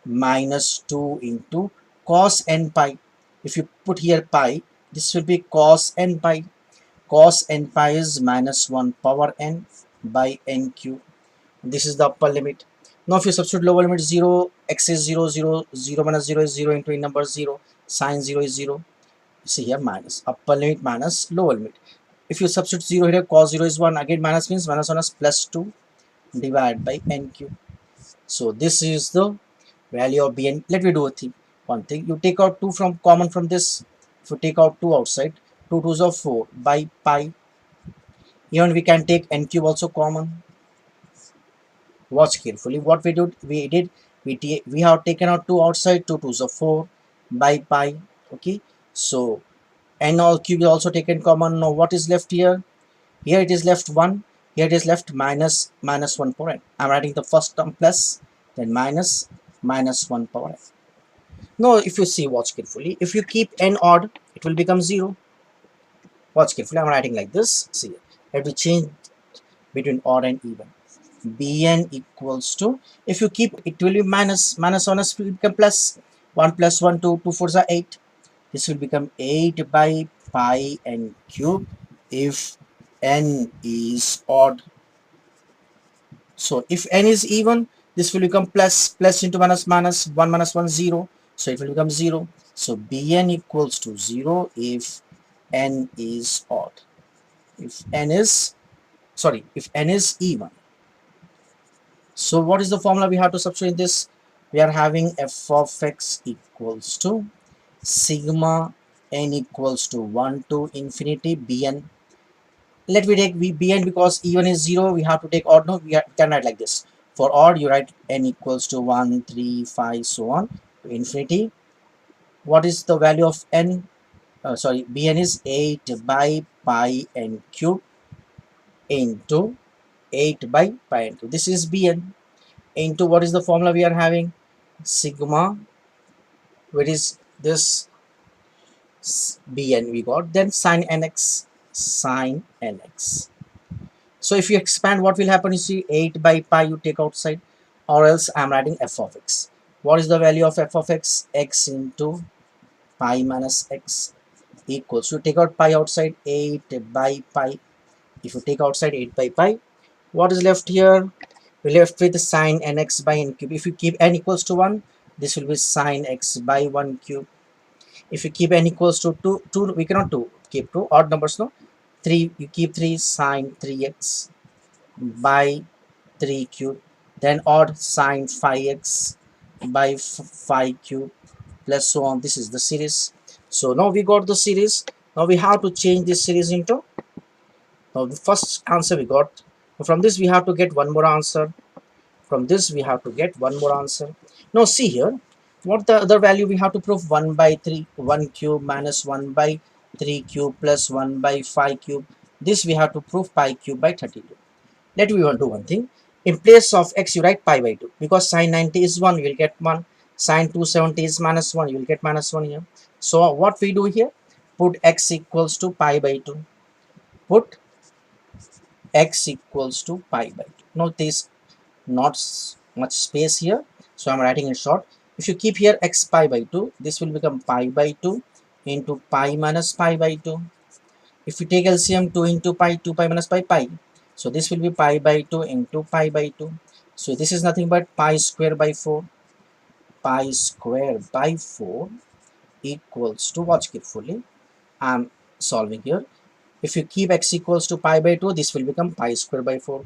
minus 2 into cos n pi. If you put here pi, this will be cos n pi. Cos n pi is minus 1 power n by n cube. This is the upper limit. Now if you substitute lower limit, 0, x is 0, 0, 0 minus 0 is 0 into a number 0, sine 0 is 0. See here minus, upper limit minus lower limit. If you substitute 0 here, cos 0 is 1, again minus means minus 1 is plus 2 divided by n cube. So this is the value of bn. Let me do a thing. One thing, you take out 2 from common from this. If you take out 2 outside, 2 2s are 4 by pi. Even we can take n cube also common. Watch carefully. What we did, we have taken out 2 outside, 2 2s are 4 by pi. Okay, so n all cube is also taken common. Now what is left here? Here it is left 1. Here it is left minus 1 power n. I'm writing the first term plus, then minus 1 power n. Now if you see, watch carefully. If you keep n odd, it will become 0. Watch carefully. I'm writing like this. See, let me change between odd and even. Bn equals to, if you keep, it will be minus 1 will become plus. 1 plus 1, 2 4s are 8. This will become 8 by pi n cube if n is odd. So if n is even, this will become plus into minus 1 minus 1 0. So it will become 0. So bn equals to 0 if n is odd. If n is even. So what is the formula we have to substitute in this? We are having f of x equals to sigma n equals to 1 to infinity bn. Let me take bn because even is 0, we have to take odd. No, we can write like this. For odd, you write n equals to 1, 3, 5, so on to infinity. What is the value of n? Bn is 8 by pi n cube into 8 by pi n cube. This is bn into, what is the formula we are having? Sigma, where is this bn we got, then sine nx. So if you expand, what will happen? You see 8 by pi you take outside, or else I'm writing f of x. What is the value of f of x? X into pi minus x equals, you take out pi outside, 8 by pi. If you take outside 8 by pi, what is left here? We left with sine nx by n cube. If you keep n equals to 1, this will be sine x by 1 cube. If you keep n equals to 2, we cannot keep 2 odd numbers, no. 3, you keep 3, sine 3x by 3 cube, then odd sine 5x by 5 cube, plus so on. This is the series. So now we got the series. Now we have to change this series into, now the first answer we got. From this we have to get one more answer. From this we have to get one more answer. Now see here, what the other value we have to prove? 1 by 3, 1 cube minus 1 by 3 cube plus 1 by 5 cube. This we have to prove pi cube by 32. Let me do one thing. In place of x, you write pi by 2. Because sine 90 is 1, you will get 1. Sine 270 is minus 1, you will get minus 1 here. So what we do here? Put x equals to pi by 2. Put x equals to pi by 2. Note this, not much space here. So I'm writing in short. If you keep here x pi by 2, this will become pi by 2 into pi minus pi by 2. If you take LCM, 2 into pi, 2 pi minus pi, pi. So this will be pi by 2 into pi by 2. So this is nothing but pi square by 4. Pi square by 4 equals to, watch carefully, I'm solving here. If you keep x equals to pi by 2, this will become pi square by 4.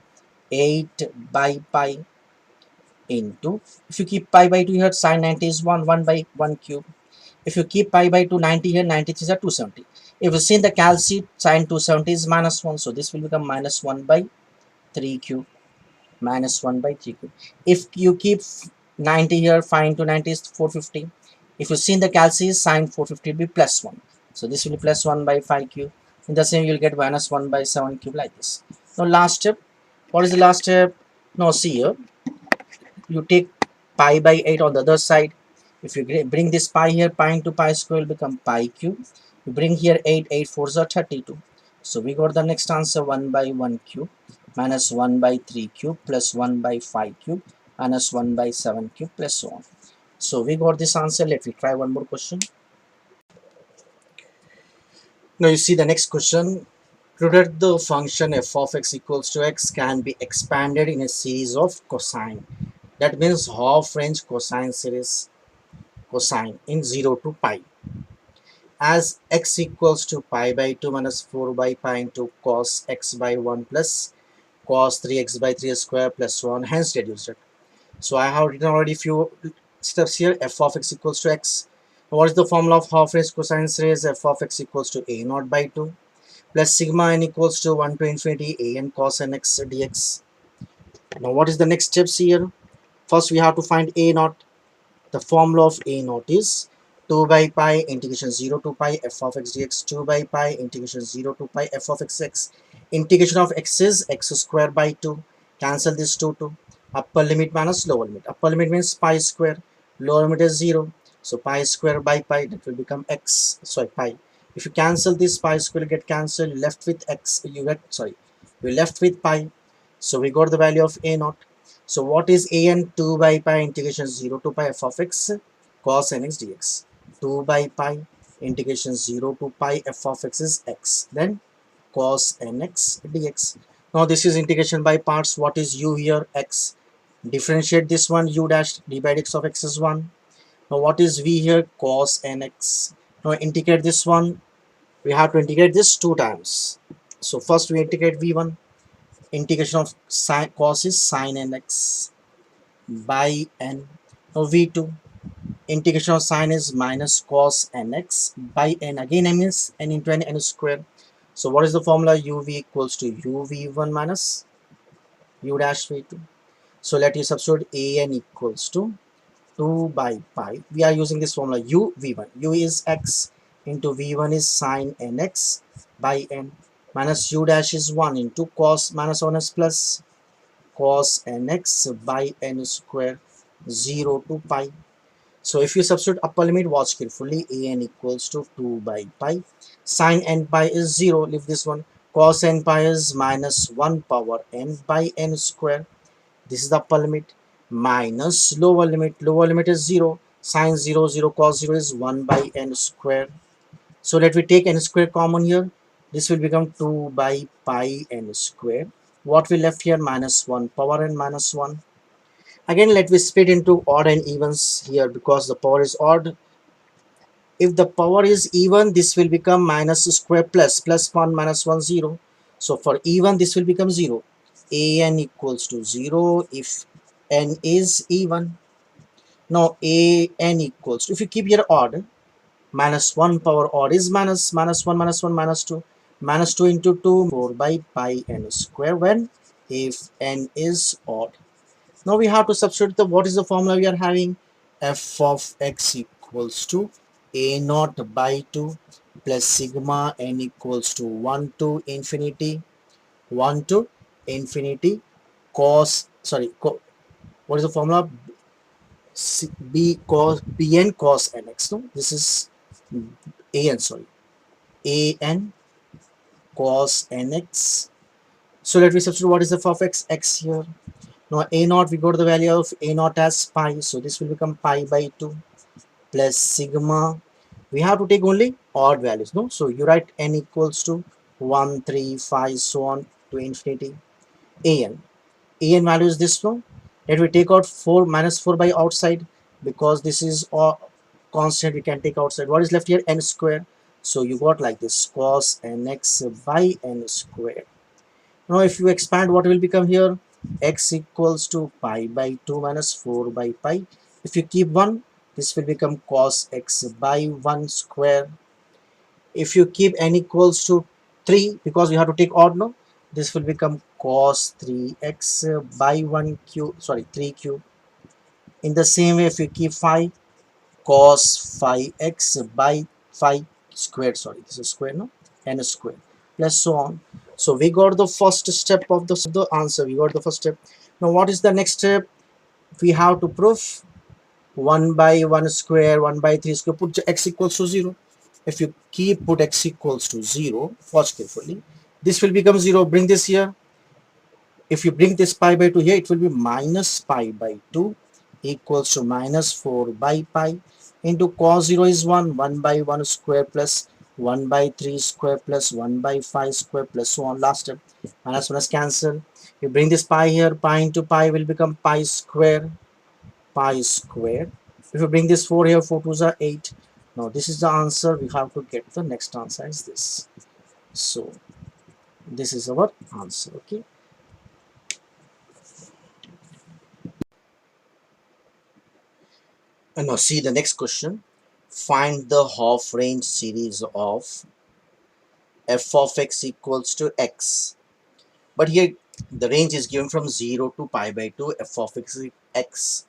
8 by pi into, if you keep pi by 2 here, sine 90 is 1 by 1 cube. If you keep pi by 2, 90 here, 93 is 270. If you see in the calci, sine 270 is minus 1, so this will become minus 1 by 3 cube, minus 1 by 3 cube. If you keep 90 here, 5 into 90 is 450. If you see in the calci, sine 450 will be plus 1. So this will be plus 1 by 5 cube. In the same, you will get minus 1 by 7 cube like this. Now last step. What is the last step? Now see here. You take pi by 8 on the other side. If you bring this pi here, pi into pi square will become pi cube. You bring here 8, 8 4s are 32. So we got the next answer 1 by 1 cube minus 1 by 3 cube plus 1 by 5 cube minus 1 by 7 cube plus so on. So we got this answer. Let me try one more question. Now you see the next question. Prove the function f of x equals to x can be expanded in a series of cosine. That means half range cosine series, cosine in 0 to pi, as x equals to pi by 2 minus 4 by pi into cos x by 1 plus cos 3x by 3 square plus 1, hence reduced it. So I have written already few steps here. F of x equals to x. What is the formula of half range cosine series? F of x equals to a naught by 2 plus sigma n equals to 1 to infinity a n cos nx dx. Now what is the next steps here? First we have to find a naught. The formula of a naught is 2 by pi integration 0 to pi f of x dx, 2 by pi integration 0 to pi f of x. Integration of x is x square by 2. Cancel this 2. Upper limit minus lower limit. Upper limit means pi square. Lower limit is 0. So pi square by pi, that will become x. Sorry, pi. If you cancel this, pi square will get cancelled. Left with x, you get, sorry, we left with pi. So we got the value of a naught. So what is a n? 2 by pi integration 0 to pi f of x cos nx dx. 2 by pi integration 0 to pi f of x is x. Then cos nx dx. Now this is integration by parts. What is u here? X. Differentiate this one, u dash d by dx of x is 1. Now what is v here? Cos nx. Now integrate this one. We have to integrate this 2 times. So first we integrate v1. Integration of sine, cos is sine nx by n. Now v2. Integration of sine is minus cos nx by n. Again n means n into n square. So what is the formula? uv equals to uv1 minus u dash v2. So let you substitute an equals to 2 by pi. We are using this formula u v1. U is x into v1 is sine nx by n minus u dash is 1 into cos minus 1 is plus cos nx by n square 0 to pi. So if you substitute upper limit, watch carefully. An equals to 2 by pi. Sine n pi is 0. Leave this one. Cos n pi is minus 1 power n by n square. This is the upper limit. Minus lower limit. Lower limit is 0. Sine 0, 0, cos 0 is 1 by n square. So let me take n square common here. This will become 2 by pi n square. What we left here? Minus 1 power n minus 1. Again, let me split into odd and evens here because the power is odd. If the power is even, this will become minus square plus 1 minus 1 0. So for even, this will become 0. An equals to 0 if n is even. Now an equals to, if you keep here odd, minus 1 power odd is minus 1 minus 1 minus 2. Minus 2 into 2, 4 by pi n square when if n is odd. Now we have to substitute the, what is the formula we are having? F of x equals to a naught by 2 plus sigma n equals to 1 to infinity, 1 to infinity cos, sorry, what is the formula? B cos bn cos nx. No, this is an, sorry, an cos nx. So let me substitute what is the f of x here. Now a naught, we go to the value of a naught as pi, so this will become pi by 2 plus sigma. We have to take only odd values, no? So you write n equals to 1, 3, 5, so on to infinity. An value is this one. Let we take out 4 minus 4 by outside because this is a constant, we can take outside. What is left here? N square. So you got like this cos nx by n square. Now if you expand, what will become here? X equals to pi by 2 minus 4 by pi. If you keep 1, this will become cos x by 1 square. If you keep n equals to 3, because we have to take odd, no, this will become cos 3x by 1 cube, sorry, 3 cube. In the same way, if you keep 5, cos 5x by 5 squared, sorry, this is square, no, n squared, plus so on. So we got the first step of the answer. We got the first step. Now what is the next step? We have to prove 1 by 1 square, 1 by 3 square, put x equals to 0. If you keep put x equals to 0, watch carefully, this will become 0. Bring this here. If you bring this pi by 2 here, it will be minus pi by 2 equals to minus 4 by pi into cos 0 is 1, 1 by 1 square plus 1 by 3 square plus 1 by 5 square plus so on. Last step, minus minus cancel. You bring this pi here, pi into pi will become pi square, pi squared. If you bring this 4 here, 4 2s are 8. Now this is the answer. We have to get the next answer is this. So this is our answer. Okay. And now see the next question. Find the half range series of f of x equals to x. But here the range is given from 0 to pi by 2 f of x is x,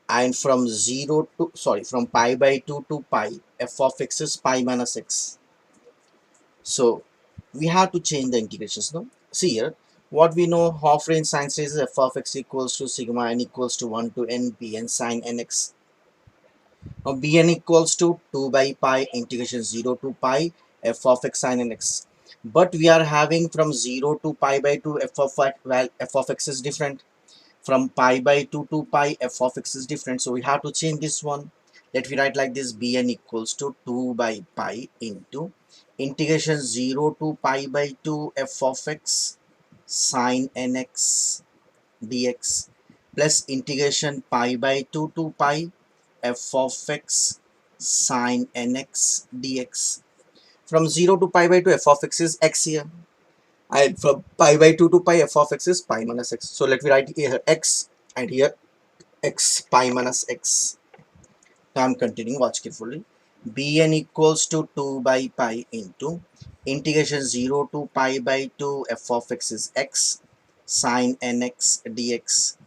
and from 0 to, sorry, from pi by 2 to pi f of x is pi minus x. So we have to change the integrations now. See here, what we know, half range sine series is f of x equals to sigma n equals to 1 to n bn sine nx. Now bn equals to 2 by pi integration 0 to pi f of x sine nx. But we are having from 0 to pi by 2 f of x, well, f of x is different. From pi by 2 to pi f of x is different. So we have to change this one. Let me write like this: bn equals to 2 by pi into integration 0 to pi by 2 f of x sine nx dx plus integration pi by 2 to pi f of x sine nx dx. From 0 to pi by 2 f of x is x here, and from pi by 2 to pi f of x is pi minus x. So let me write here x and here x pi minus x. Now I'm continuing, watch carefully. Bn equals to 2 by pi into integration 0 to pi by 2 f of x is x sine nx dx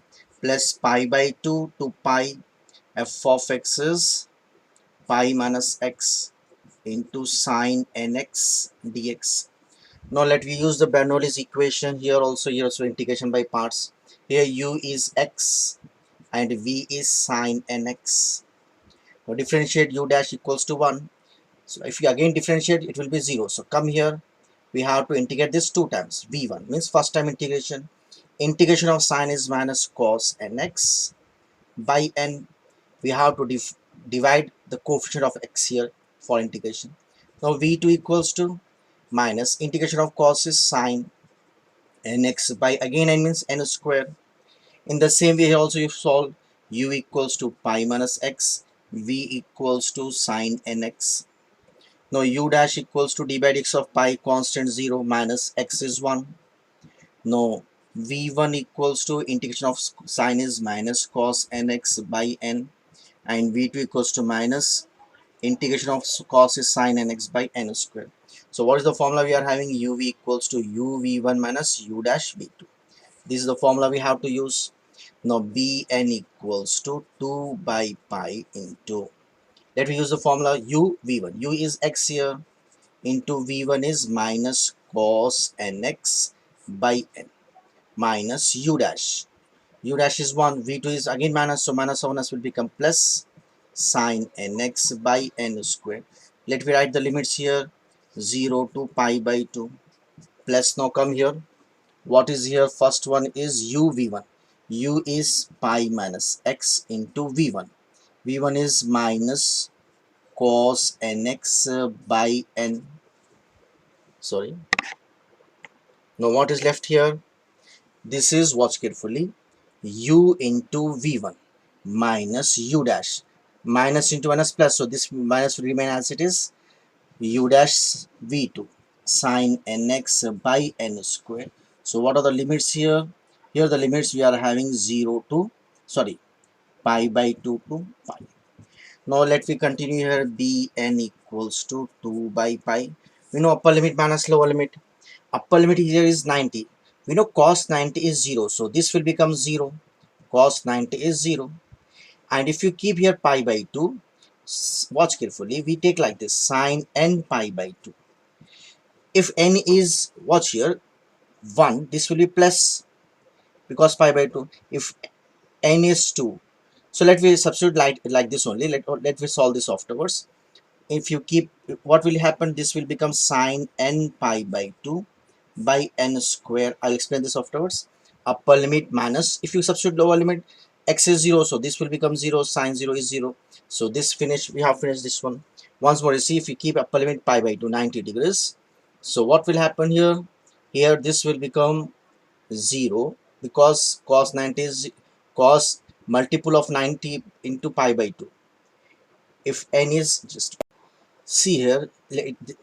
plus pi by 2 to pi f of x is pi minus x into sine nx dx. Now let we use the Bernoulli's equation here also. Here also integration by parts. Here u is x and v is sine nx. Now differentiate u dash equals to 1. So if you again differentiate, it will be 0. So come here, we have to integrate this 2 times. v1 means first time integration. Integration of sine is minus cos nx by n. We have to divide the coefficient of x here for integration. Now v2 equals to minus integration of cos is sine nx by again n means n square. In the same way here also you solve u equals to pi minus x, v equals to sine nx. Now u dash equals to d by dx of pi constant 0 minus x is 1. Now v1 equals to integration of sine is minus cos nx by n, and v2 equals to minus integration of cos is sine nx by n square. So what is the formula we are having? uv equals to uv1 minus u dash v2. This is the formula we have to use. Now bn equals to 2 by pi into, let me use the formula u v1. U is x here, into v1 is minus cos nx by n minus u dash. U dash is 1, v2 is again minus, so minus of will become plus sine nx by n square. Let me write the limits here, 0 to pi by 2 plus. Now come here, what is here? First one is u v1. U is pi minus x into v1. v1 is minus cos nx by n. Sorry. Now what is left here? This is, watch carefully, u into v1 minus u dash. Minus into minus plus, so this minus will remain as it is. U dash v2 sine nx by n square. So what are the limits here? Here the limits we are having 0 to, sorry, pi by 2 to pi. Now let me continue here. Bn equals to 2 by pi. We know upper limit minus lower limit. Upper limit here is 90. We know cos 90 is 0. So this will become 0. Cos 90 is 0. And if you keep here pi by 2, watch carefully. We take like this. Sine n pi by 2. If n is, watch here, 1, this will be plus because pi by 2. If n is 2, so let me substitute like this only. Let me solve this afterwards. If you keep, what will happen, this will become sine n pi by 2 by n square. I'll explain this afterwards. Upper limit minus, if you substitute lower limit, x is 0, so this will become 0. Sine 0 is 0. So this finish, we have finished this one. Once more, you see, if you keep upper limit pi by 2, 90 degrees, so what will happen here? Here this will become 0 because cos 90 is cos multiple of 90 into pi by 2. If n is, just see here,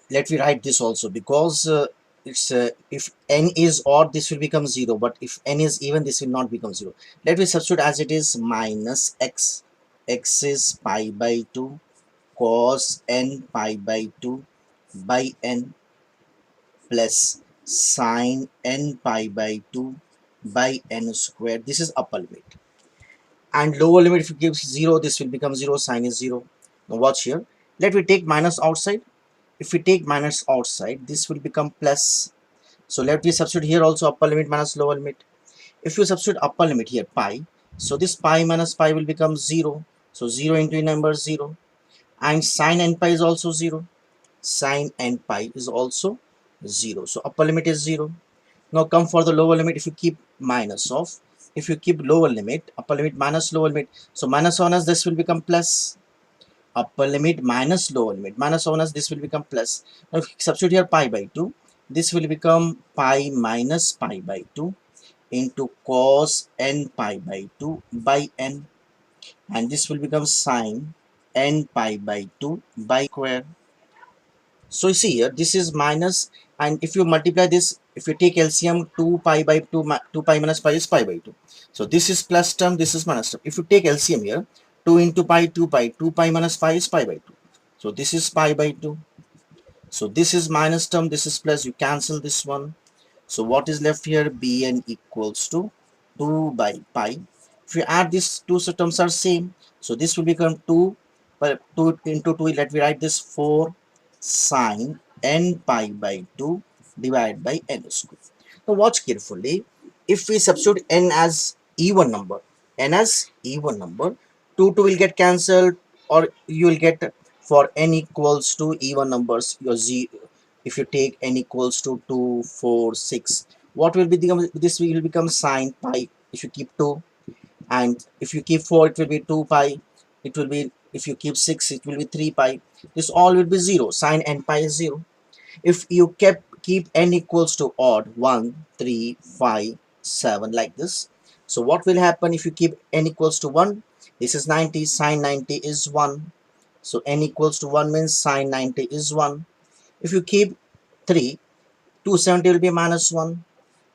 let me write this also, because it's if n is odd, this will become 0, but if n is even, this will not become 0. Let me substitute as it is. Minus x, x is pi by 2 cos n pi by 2 by n plus sine n pi by 2 by n square. This is upper limit. And lower limit, if you give 0, this will become 0. Sine is 0. Now watch here. Let me take minus outside. If we take minus outside, this will become plus. So let me substitute here also upper limit minus lower limit. If you substitute upper limit here, pi, so this pi minus pi will become 0. So 0 into number 0. And sine n pi is also 0. Sine n pi is also 0. So upper limit is 0. Now come for the lower limit. If you keep minus of, if you keep lower limit, upper limit minus lower limit, so minus on us, this will become plus. Upper limit minus lower limit, minus on us, this will become plus. Now if you substitute here pi by 2, this will become pi minus pi by 2 into cos n pi by 2 by n, and this will become sine n pi by 2 by square. So you see here, this is minus, and if you multiply this, if you take LCM, 2 pi by 2, 2 pi minus pi is pi by 2. So this is plus term, this is minus term. If you take LCM here, 2 into pi, 2 pi, 2 pi minus pi is pi by 2. So this is pi by 2. So this is minus term, this is plus, you cancel this one. So what is left here? Bn equals to 2 by pi. If you add these two terms are same, so this will become 2, but 2 into 2, let me write this 4 sine n pi by 2 divided by n square. Now watch carefully. If we substitute n as even number, 2 will get cancelled, or you will get, for n equals to even numbers, your z, if you take n equals to 2, 4, 6, what will be the, this will become sine pi if you keep 2, and if you keep 4, it will be 2 pi, it will be, if you keep 6, it will be 3 pi. This all will be 0. Sine n pi is 0. If you keep n equals to odd, 1, 3, 5, 7, like this, so what will happen if you keep n equals to 1? This is 90, sine 90 is 1. So n equals to 1 means sine 90 is 1. If you keep 3, 270 will be minus 1.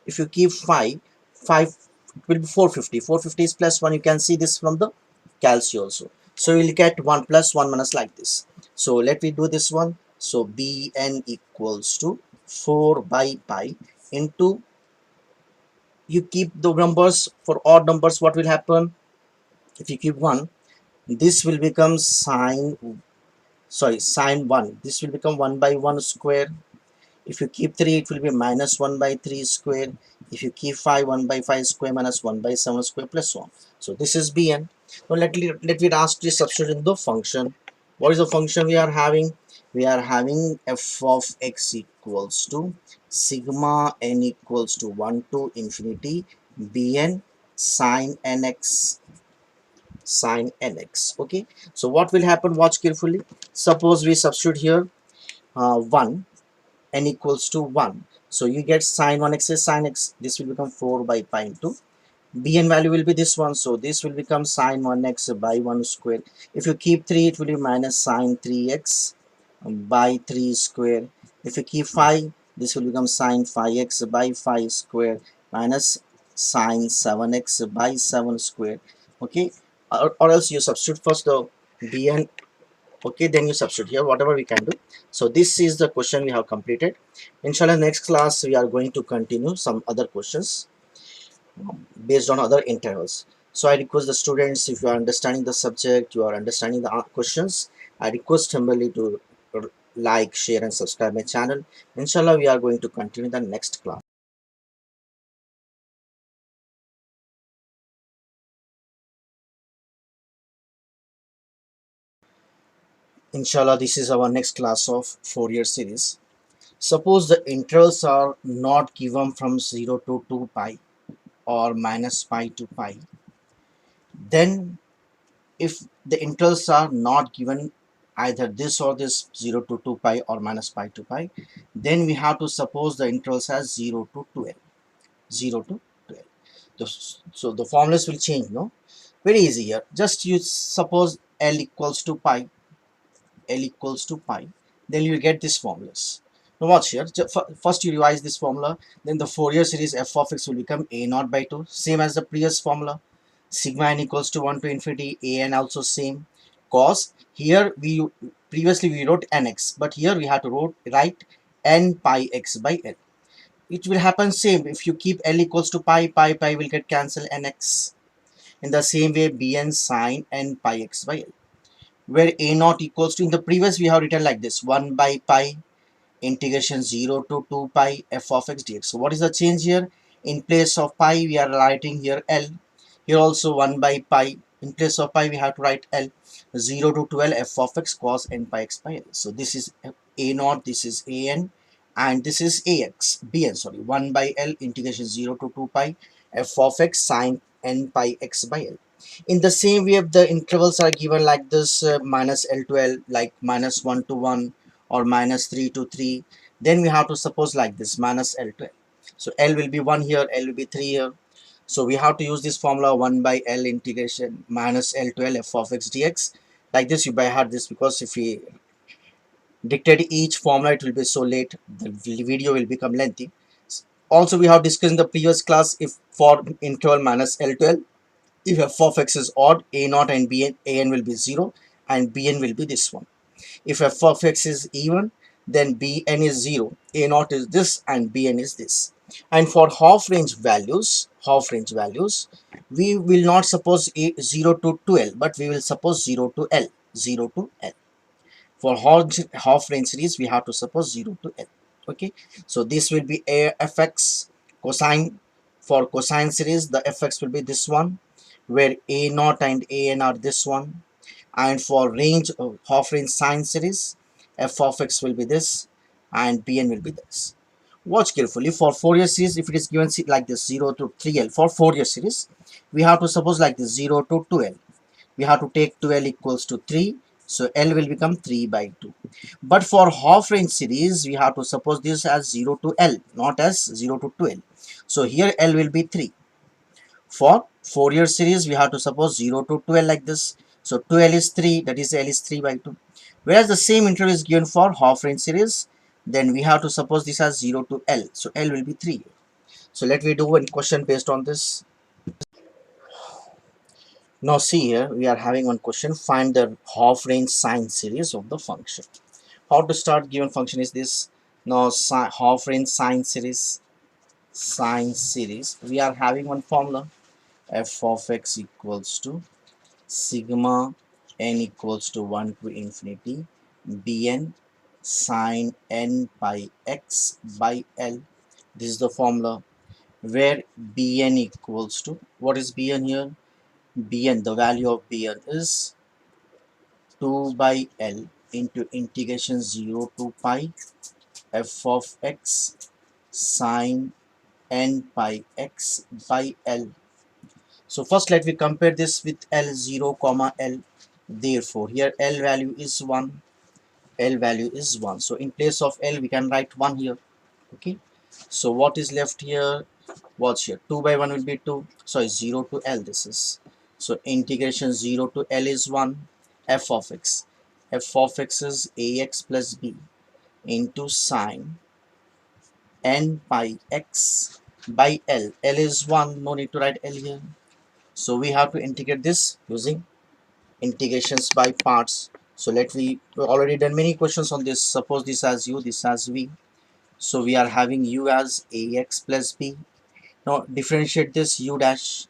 If you keep 5, 5 will be 450. 450 is plus 1. You can see this from the calci also. So you will get 1 plus 1 minus, like this. So let me do this one. So Bn equals to 4 by pi into, you keep the numbers, for odd numbers, what will happen? If you keep 1, this will become sine 1. This will become 1 by 1 square. If you keep 3, it will be minus 1 by 3 square. If you keep 5, 1 by 5 square minus 1 by 7 square plus 1. So this is Bn. Now let me ask this substitute in the function. What is the function we are having? We are having f of x equals to sigma n equals to 1 to infinity Bn sine nx, sine nx. Okay. So what will happen? Watch carefully. Suppose we substitute here 1, n equals to 1. So you get sine 1x is sine x. This will become 4 by pi into Bn value will be this one. So this will become sine 1x by 1 square. If you keep 3, it will be minus sine 3x by 3 square. If you keep 5, this will become sine 5x by 5 square minus sine 7x by 7 square. Okay, or else you substitute first the, bn. Okay, then you substitute here whatever we can do. So this is the question we have completed. Inshallah, next class we are going to continue some other questions based on other intervals. So I request the students, if you are understanding the subject, you are understanding the questions, I request humbly to like, share and subscribe my channel. Inshallah, we are going to continue the next class. Inshallah, this is our next class of Fourier series. Suppose the intervals are not given from 0 to 2 pi or minus pi to pi, then if the intervals are not given either this or this, 0 to 2 pi or minus pi to pi, then we have to suppose the intervals as 0 to 12. 0 to 12. So the formulas will change, no? Very easy here. Just you suppose L equals to pi, L equals to pi, then you get this formulas. Now watch here. First you revise this formula, then the Fourier series f of x will become a naught by 2, same as the previous formula. Sigma n equals to 1 to infinity, a n also same. Cos here we previously we wrote nx, but here we have to write n pi x by l. It will happen same. If you keep l equals to pi, pi will get cancelled, nx. In the same way, bn sine n pi x by l, where a naught equals to, in the previous we have written like this, 1 by pi integration 0 to 2 pi f of x dx. So what is the change here? In place of pi we are writing here l. Here also 1 by pi. In place of pi we have to write l. 0 to 12 f of x cos n pi x by l. So this is a naught, this is a n, and this is ax bn, sorry, 1 by l integration 0 to 2 pi f of x sine n pi x by l. In the same way, if the intervals are given like this, minus l to l, like minus 1 to 1 or minus 3 to 3, then we have to suppose like this, minus l to l. So l will be 1 here, l will be 3 here. So we have to use this formula, 1 by l integration minus l to l f of x dx. Like this, you by heart this, because if we dictate each formula, it will be so late, the video will become lengthy. Also, we have discussed in the previous class, if for interval minus l to l, if f of x is odd, a naught and bn, an will be 0 and bn will be this one. If f of x is even, then bn is 0, a naught is this and bn is this. And for half range values, we will not suppose 0 to 2l, but we will suppose 0 to l, 0 to l. For half range series, we have to suppose 0 to l. Okay, so this will be a fx cosine. For cosine series, the fx will be this one, where a naught and an are this one. And for range of half range sine series, f of x will be this and bn will be this. Watch carefully. For Fourier series, if it is given like this, 0 to 3l, for Fourier series we have to suppose like this, 0 to 2l. We have to take 2l equals to 3, so l will become 3 by 2. But for half range series, we have to suppose this as 0 to l, not as 0 to 2l. So here l will be 3. For Fourier series, we have to suppose 0 to 12 like this. So 2l is 3, that is l is 3 by 2. Whereas the same interval is given for half range series, then we have to suppose this as 0 to l. So l will be 3. So let me do one question based on this. Now see here, we are having one question. Find the half range sine series of the function. How to start? Given function is this. Now half range sine series. We are having one formula. F of x equals to sigma n equals to 1 to infinity bn sine n pi x by l. This is the formula, where bn equals to, what is bn here? Bn, the value of bn is 2 by l into integration 0 to pi f of x sine n pi x by l. So first let me compare this with L 0 comma L. Therefore here L value is 1. L value is 1. So in place of L we can write 1 here. Okay. So what is left here? What's here? 2 by 1 will be 2. Sorry, 0 to L this is. So integration 0 to L is 1. F of x. F of x is ax plus b into sine n pi x by L. L is 1. No need to write L here. So we have to integrate this using integrations by parts. So we've already done many questions on this. Suppose this as u, this as v. So we are having u as ax plus b. Now differentiate this u dash.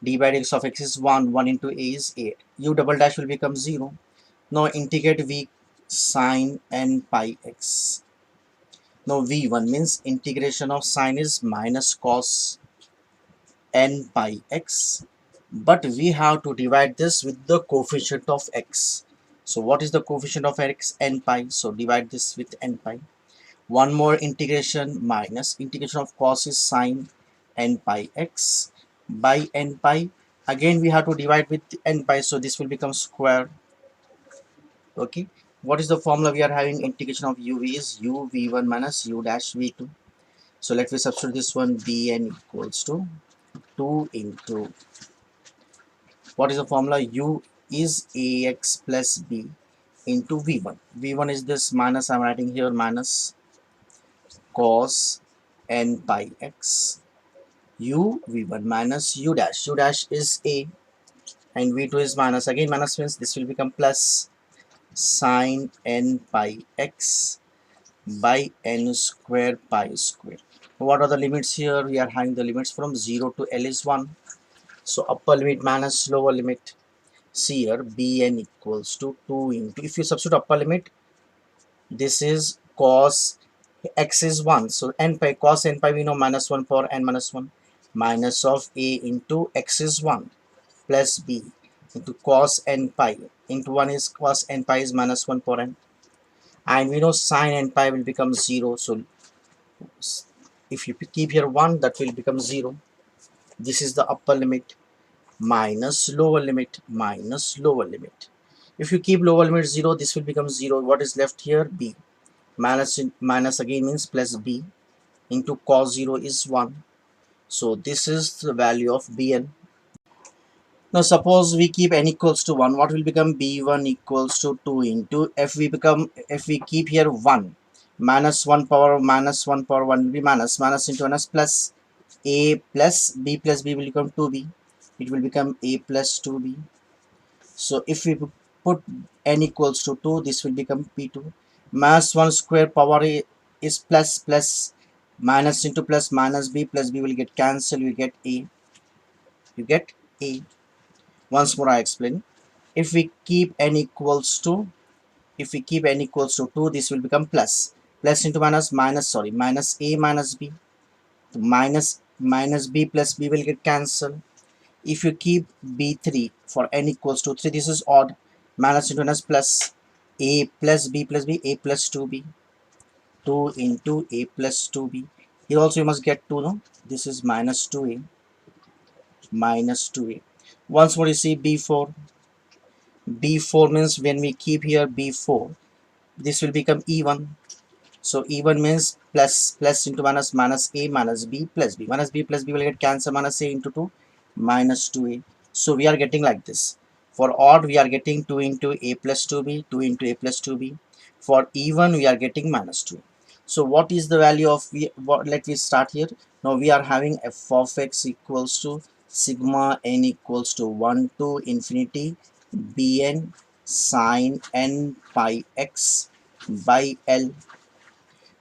D by dx of x is 1, 1 into a is a. U double dash will become 0. Now integrate v sine n pi x. Now v1 means integration of sine is minus cos n pi x, but we have to divide this with the coefficient of x. So what is the coefficient of x? N pi. So divide this with n pi. One more integration, minus integration of cos is sine n pi x by n pi. Again we have to divide with n pi, so this will become square. Okay, what is the formula we are having? Integration of uv is u v1 minus u dash v2. So let me substitute this one. Bn equals to 2 into, what is the formula? U is ax plus b into v1. v1 is this minus, I'm writing here minus cos n pi x, u v1 minus u dash is a and v2 is minus, again minus means this will become plus sine n pi x by n square pi square. What are the limits here? We are having the limits from 0 to L is 1. So upper limit minus lower limit. See here, bn equals to 2 into, if you substitute upper limit, this is cos x is 1. So n pi, cos n pi we know minus 1 power n minus 1, minus of a into x is 1 plus b into cos n pi into 1 is cos n pi is minus 1 power n, and we know sine n pi will become 0. So if you keep here 1, that will become 0. This is the upper limit minus lower limit minus lower limit. If you keep lower limit 0, this will become 0. What is left here? B. Minus again means plus b into cos 0 is 1. So this is the value of bn. Now suppose we keep n equals to 1, what will become? b1 equals to 2 into, if we keep here 1, minus 1 power 1 will be minus into minus plus a plus b will become 2b. It will become a plus 2b. So if we put n equals to 2, this will become p2. Minus 1 square power a is plus minus into plus minus b will get cancelled. You get a. You get a. Once more I explain. If we keep n equals to 2, this will become plus into minus a minus b. Minus b plus b will get cancelled. If you keep b3 for n equals to 3, this is odd, minus into minus plus a plus b a plus 2b, 2 into a plus 2b. Here also you must get 2, no? This is minus 2a minus 2a. Once more you see b4. b4 means when we keep here b4, this will become e1. So e1 means plus into minus a minus b plus b. Minus b plus b will get cancelled, minus a into 2 minus 2a. So we are getting like this. For odd we are getting 2 into a plus 2b, 2 into a plus 2b. For even we are getting minus 2. So what is the value of let me start here. Now we are having f of x equals to sigma n equals to 1 to infinity bn sine n pi x by L.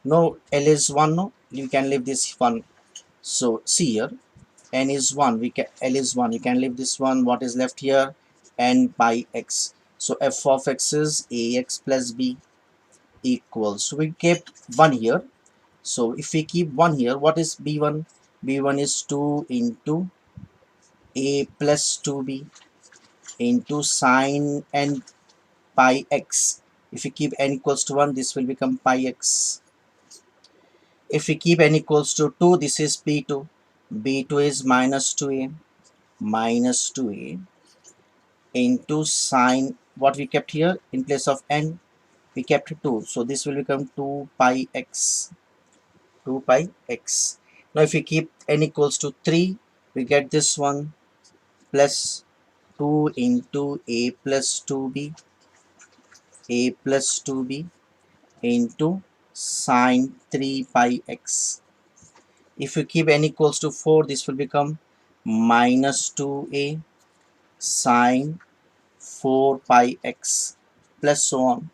No, L is 1, no, you can leave this 1. So see here, n is 1, L is 1, you can leave this one. What is left here? N by x. So f of x is ax plus b equals, so we kept 1 here. So if we keep 1 here, what is b1? b1 is 2 into a plus 2b into sine n pi x. If we keep n equals to 1, this will become pi x. If we keep n equals to 2, this is b2. b2 is minus 2a into sine, what we kept here in place of n, we kept 2. So this will become 2 pi x. 2 pi x. Now if we keep n equals to 3, we get this one plus 2 into a plus 2b into sine 3 pi x. If you keep n equals to 4, this will become minus 2a sine 4 pi x plus so on.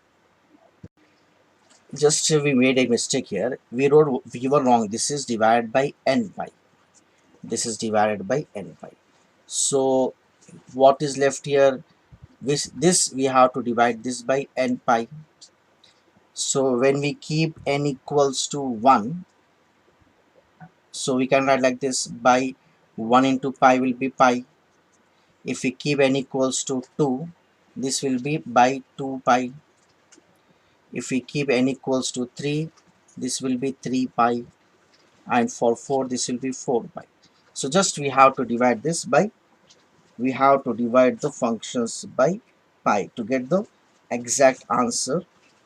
Just we made a mistake here. We were wrong. This is divided by n pi. This is divided by n pi. So what is left here? This we have to divide this by n pi. So when we keep n equals to 1, so we can write like this: by 1 into pi will be pi. If we keep n equals to 2, this will be by 2 pi. If we keep n equals to 3, this will be 3 pi, and for 4 this will be 4 pi. So just we have to divide this by, we have to divide the functions by pi to get the exact answer.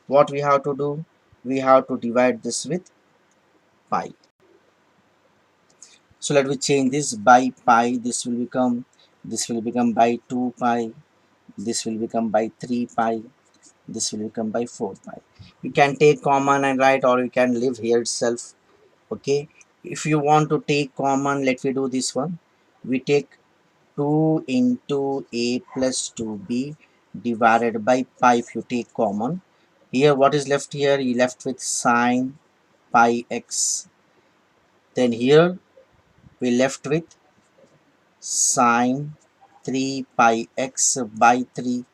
What we have to do? We have to divide this with pi. So let me change this by pi. This will become by 2 pi, this will become by 3 pi, this will become by 4 pi. You can take common and write, or you can leave here itself. Okay, if you want to take common, let me do this one. We take 2 into a plus 2b divided by pi. If you take common here, what is left here? You left with sine pi x. Then here we left with sine 3 pi x by 3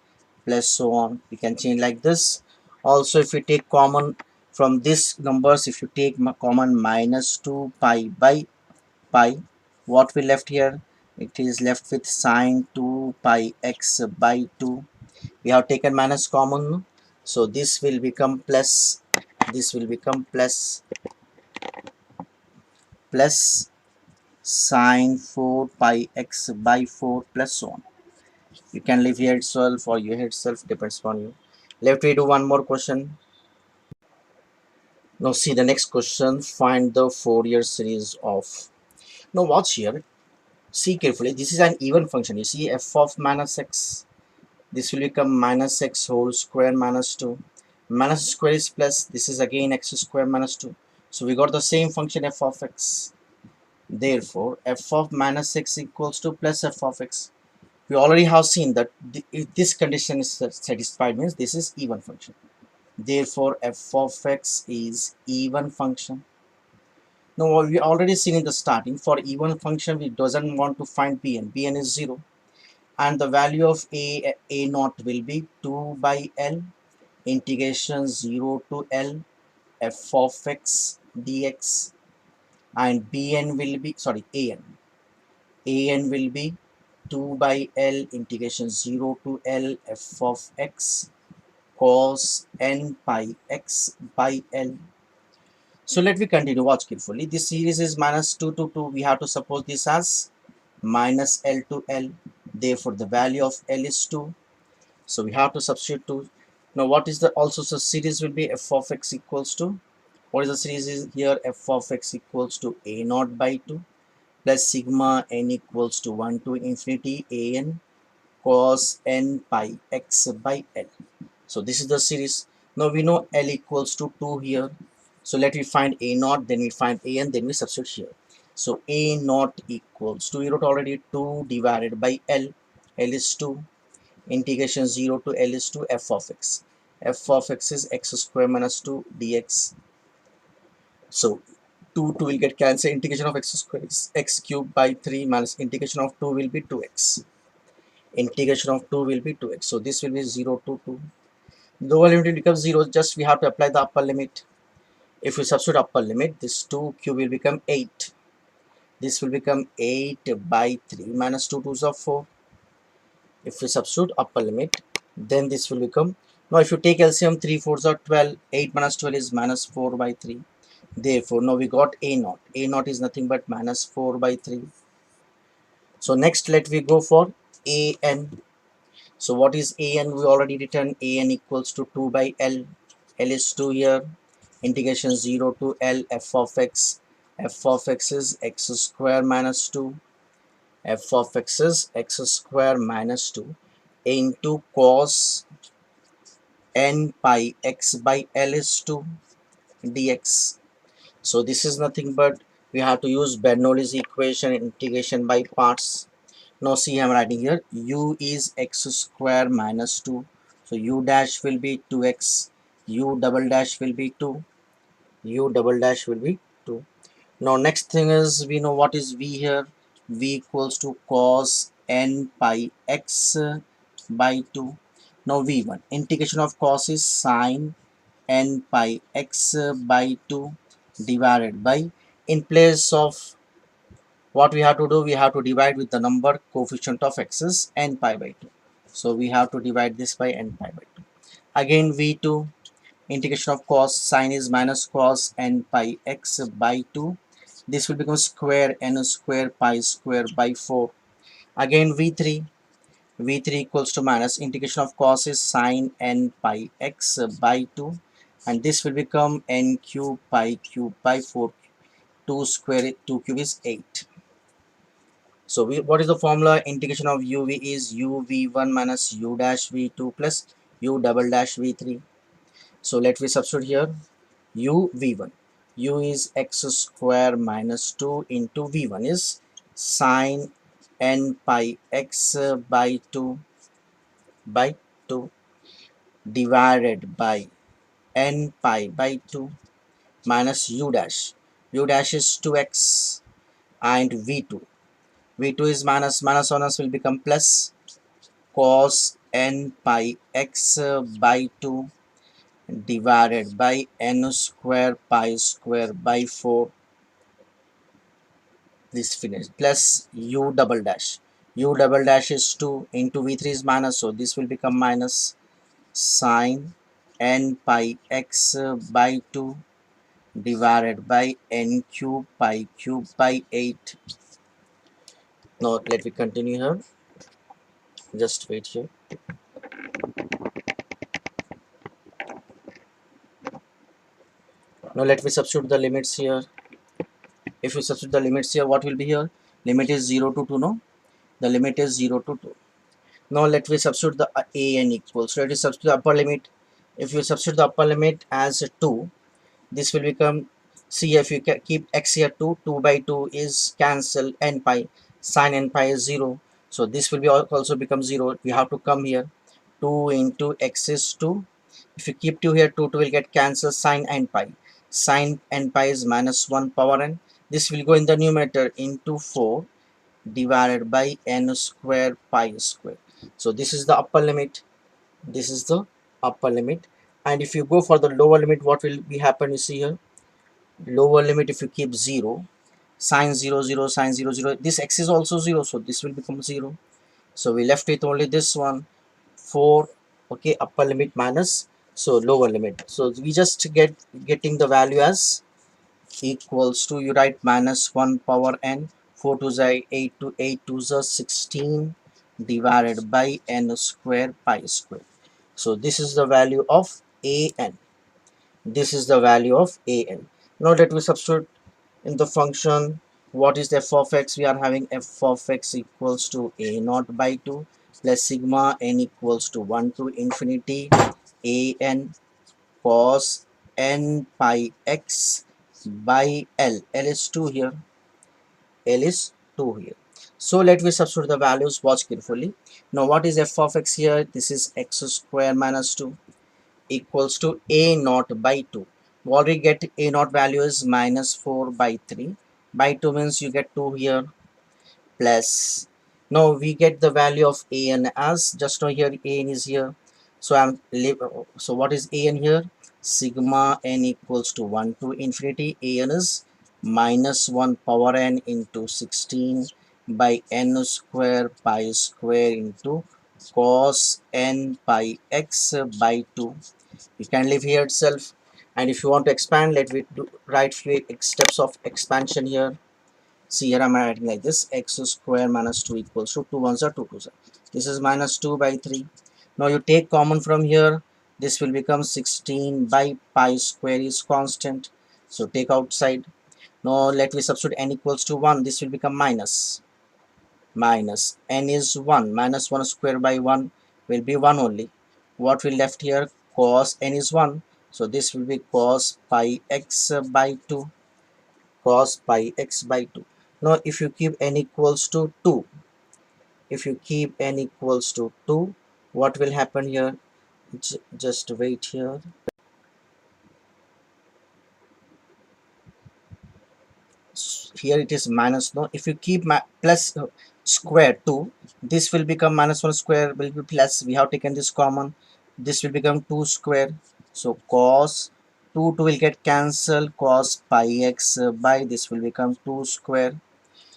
plus so on. We can change like this. Also, if you take common from these numbers, if you take common minus 2 pi by pi, what we left here? It is left with sine 2 pi x by 2. We have taken minus common, so this will become plus, this will become plus sine 4 pi x by 4 plus so on. You can leave here itself or you here itself, depends on you. Let me do one more question. Now see the next question. Find the Fourier series of, now watch here, see carefully. This is an even function. You see f of minus x, this will become minus x whole square minus 2. Minus square is plus, this is again x square minus 2. So we got the same function f of x. Therefore f of minus x equals to plus f of x. We already have seen that if this condition is satisfied, means this is even function. Therefore f of x is even function. Now we already seen in the starting, for even function we doesn't want to find bn is 0, and the value of a naught will be 2 by L integration 0 to L f of x dx, and bn will be, sorry, an will be 2 by L integration 0 to L f of x cos n pi x by L. So let me continue, watch carefully. This series is minus 2 to 2. We have to suppose this as minus L to L. Therefore the value of L is 2. So we have to substitute 2. Now what is the, also the series will be f of x equals to, what is the series is here? F of x equals to a naught by 2 plus sigma n equals to 1 to infinity an cos n pi x by L. So this is the series. Now we know L equals to 2 here. So let me find a naught, then we find an, then we substitute here. So a naught equals to, we wrote already, 2 divided by L. L is 2. Integration 0 to L is 2 f of x. F of x is x square minus 2 dx. So 2 will get cancelled. Integration of x square is x cube by 3 minus integration of 2 will be 2x. Integration of 2 will be 2x. So this will be 0 to 2. The lower limit becomes 0. Just we have to apply the upper limit. If we substitute upper limit, this 2 cube will become 8. This will become 8 by 3 minus 2 2s are 4. If we substitute upper limit, then this will become, now if you take LCM, 3 4s are 12. 8 minus 12 is minus 4 by 3. Therefore now we got a naught. A naught is nothing but minus 4 by 3. So next let we go for an. So what is an? We already written an equals to 2 by L. L is 2 here. Integration 0 to L f of x. F of x is x square minus 2. F of x is x square minus 2 into cos n pi x by L is 2 dx. So this is nothing but we have to use Bernoulli's equation, integration by parts. Now see, I'm writing here u is x square minus 2. So u dash will be 2x, u double dash will be 2, u double dash will be 2. Now next thing is, we know what is v here. V equals to cos n pi x by 2. Now v1, integration of cos is sine n pi x by 2 divided by, in place of what we have to do, we have to divide with the number coefficient of x is n pi by 2. So we have to divide this by n pi by 2. Again v2, integration of cos sine is minus cos n pi x by 2. This will become square n square pi square by 4. Again v3 equals to minus integration of cos is sine n pi x by 2, and this will become n cube by 4. 2 square 2 cube is 8. So what is the formula? Integration of uv is uv1 minus u dash v2 plus u double dash v3. So let me substitute here u v1. U is x square minus 2 into v1 is sine n pi x by 2 by 2 divided by n pi by 2 minus u dash. U dash is 2x and v2. V2 is minus on us will become plus cos n pi x by 2 divided by n square pi square by 4. This finished plus u double dash. U double dash is 2 into v3 is minus, so this will become minus sine n pi x by 2 divided by n cube by 8. Now let me continue here. Just wait here. Now let me substitute the limits here. If you substitute the limits here, what will be here? Limit is 0 to 2, no? The limit is 0 to 2. Now let me substitute the a n equals. So let me substitute the upper limit. If you substitute the upper limit as 2, this will become, see, if you keep x here 2, 2 by 2 is cancel n pi, sin n pi is 0. So this will be also become 0. We have to come here. 2 into x is 2. If you keep 2 here, 2 will get cancelled, sin n pi. Sin n pi is minus 1 power n. This will go in the numerator into 4 divided by n square pi square. So this is the upper limit. This is the upper limit. And if you go for the lower limit, what will be happen? You see here, lower limit, if you keep 0, sin 0 0 sin 0 0, this x is also 0, so this will become 0. So we left with only this one, 4. Okay, upper limit minus, so lower limit. So we just getting the value as equals to, you write minus 1 power n, 4 to the 8 to 8 to the 16 divided by n square pi square. So this is the value of a n. This is the value of a n. Now let me substitute in the function. What is the f of x? We are having f of x equals to a naught by 2 plus sigma n equals to 1 to infinity a n cos n pi x by L. L is 2 here. L is 2 here. So let me substitute the values. Watch carefully. Now what is f of x here? This is x square minus 2 equals to a naught by 2. We already get a naught value is minus 4 by 3. By 2 means you get 2 here, plus, now we get the value of an as, just now here an is here. So so what is an here? Sigma n equals to 1 to infinity. An is minus 1 power n into 16 by n square pi square into cos n pi x by 2. You can leave here itself, and if you want to expand, let me write few steps of expansion here. See here I'm writing like this, x square minus 2 equals to 2 ones are 2 2s. This is minus 2 by 3. Now you take common from here, this will become 16 by pi square is constant. So take outside. Now let me substitute n equals to 1. This will become minus n is 1. Minus 1 square by 1 will be 1 only. What we left here? Cos n is 1. So this will be cos pi x by 2. Cos pi x by 2. Now if you keep n equals to 2, If you keep n equals to 2, what will happen here? Just wait here. Here it is minus, no, if you keep plus square 2, this will become minus 1 square will be plus, we have taken this common, this will become 2 square. So cos 2 will get cancelled, cos pi x by this will become 2 square.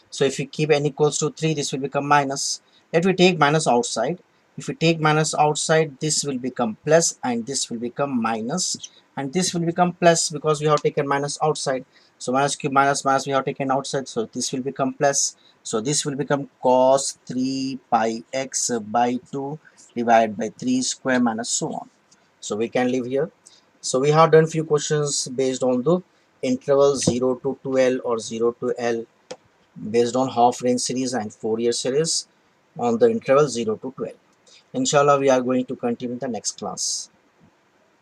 So if you keep n equals to 3, this will become minus. Let me take minus outside. If we take minus outside, this will become plus and this will become minus, and this will become plus because we have taken minus outside. So minus cube minus minus we have taken outside, so this will become plus. So this will become cos 3 pi x by 2 divided by 3 square minus so on. So we can leave here. So we have done few questions based on the interval 0 to 2L or 0 to L, based on half range series and Fourier series on the interval 0 to 12. Inshallah, we are going to continue in the next class.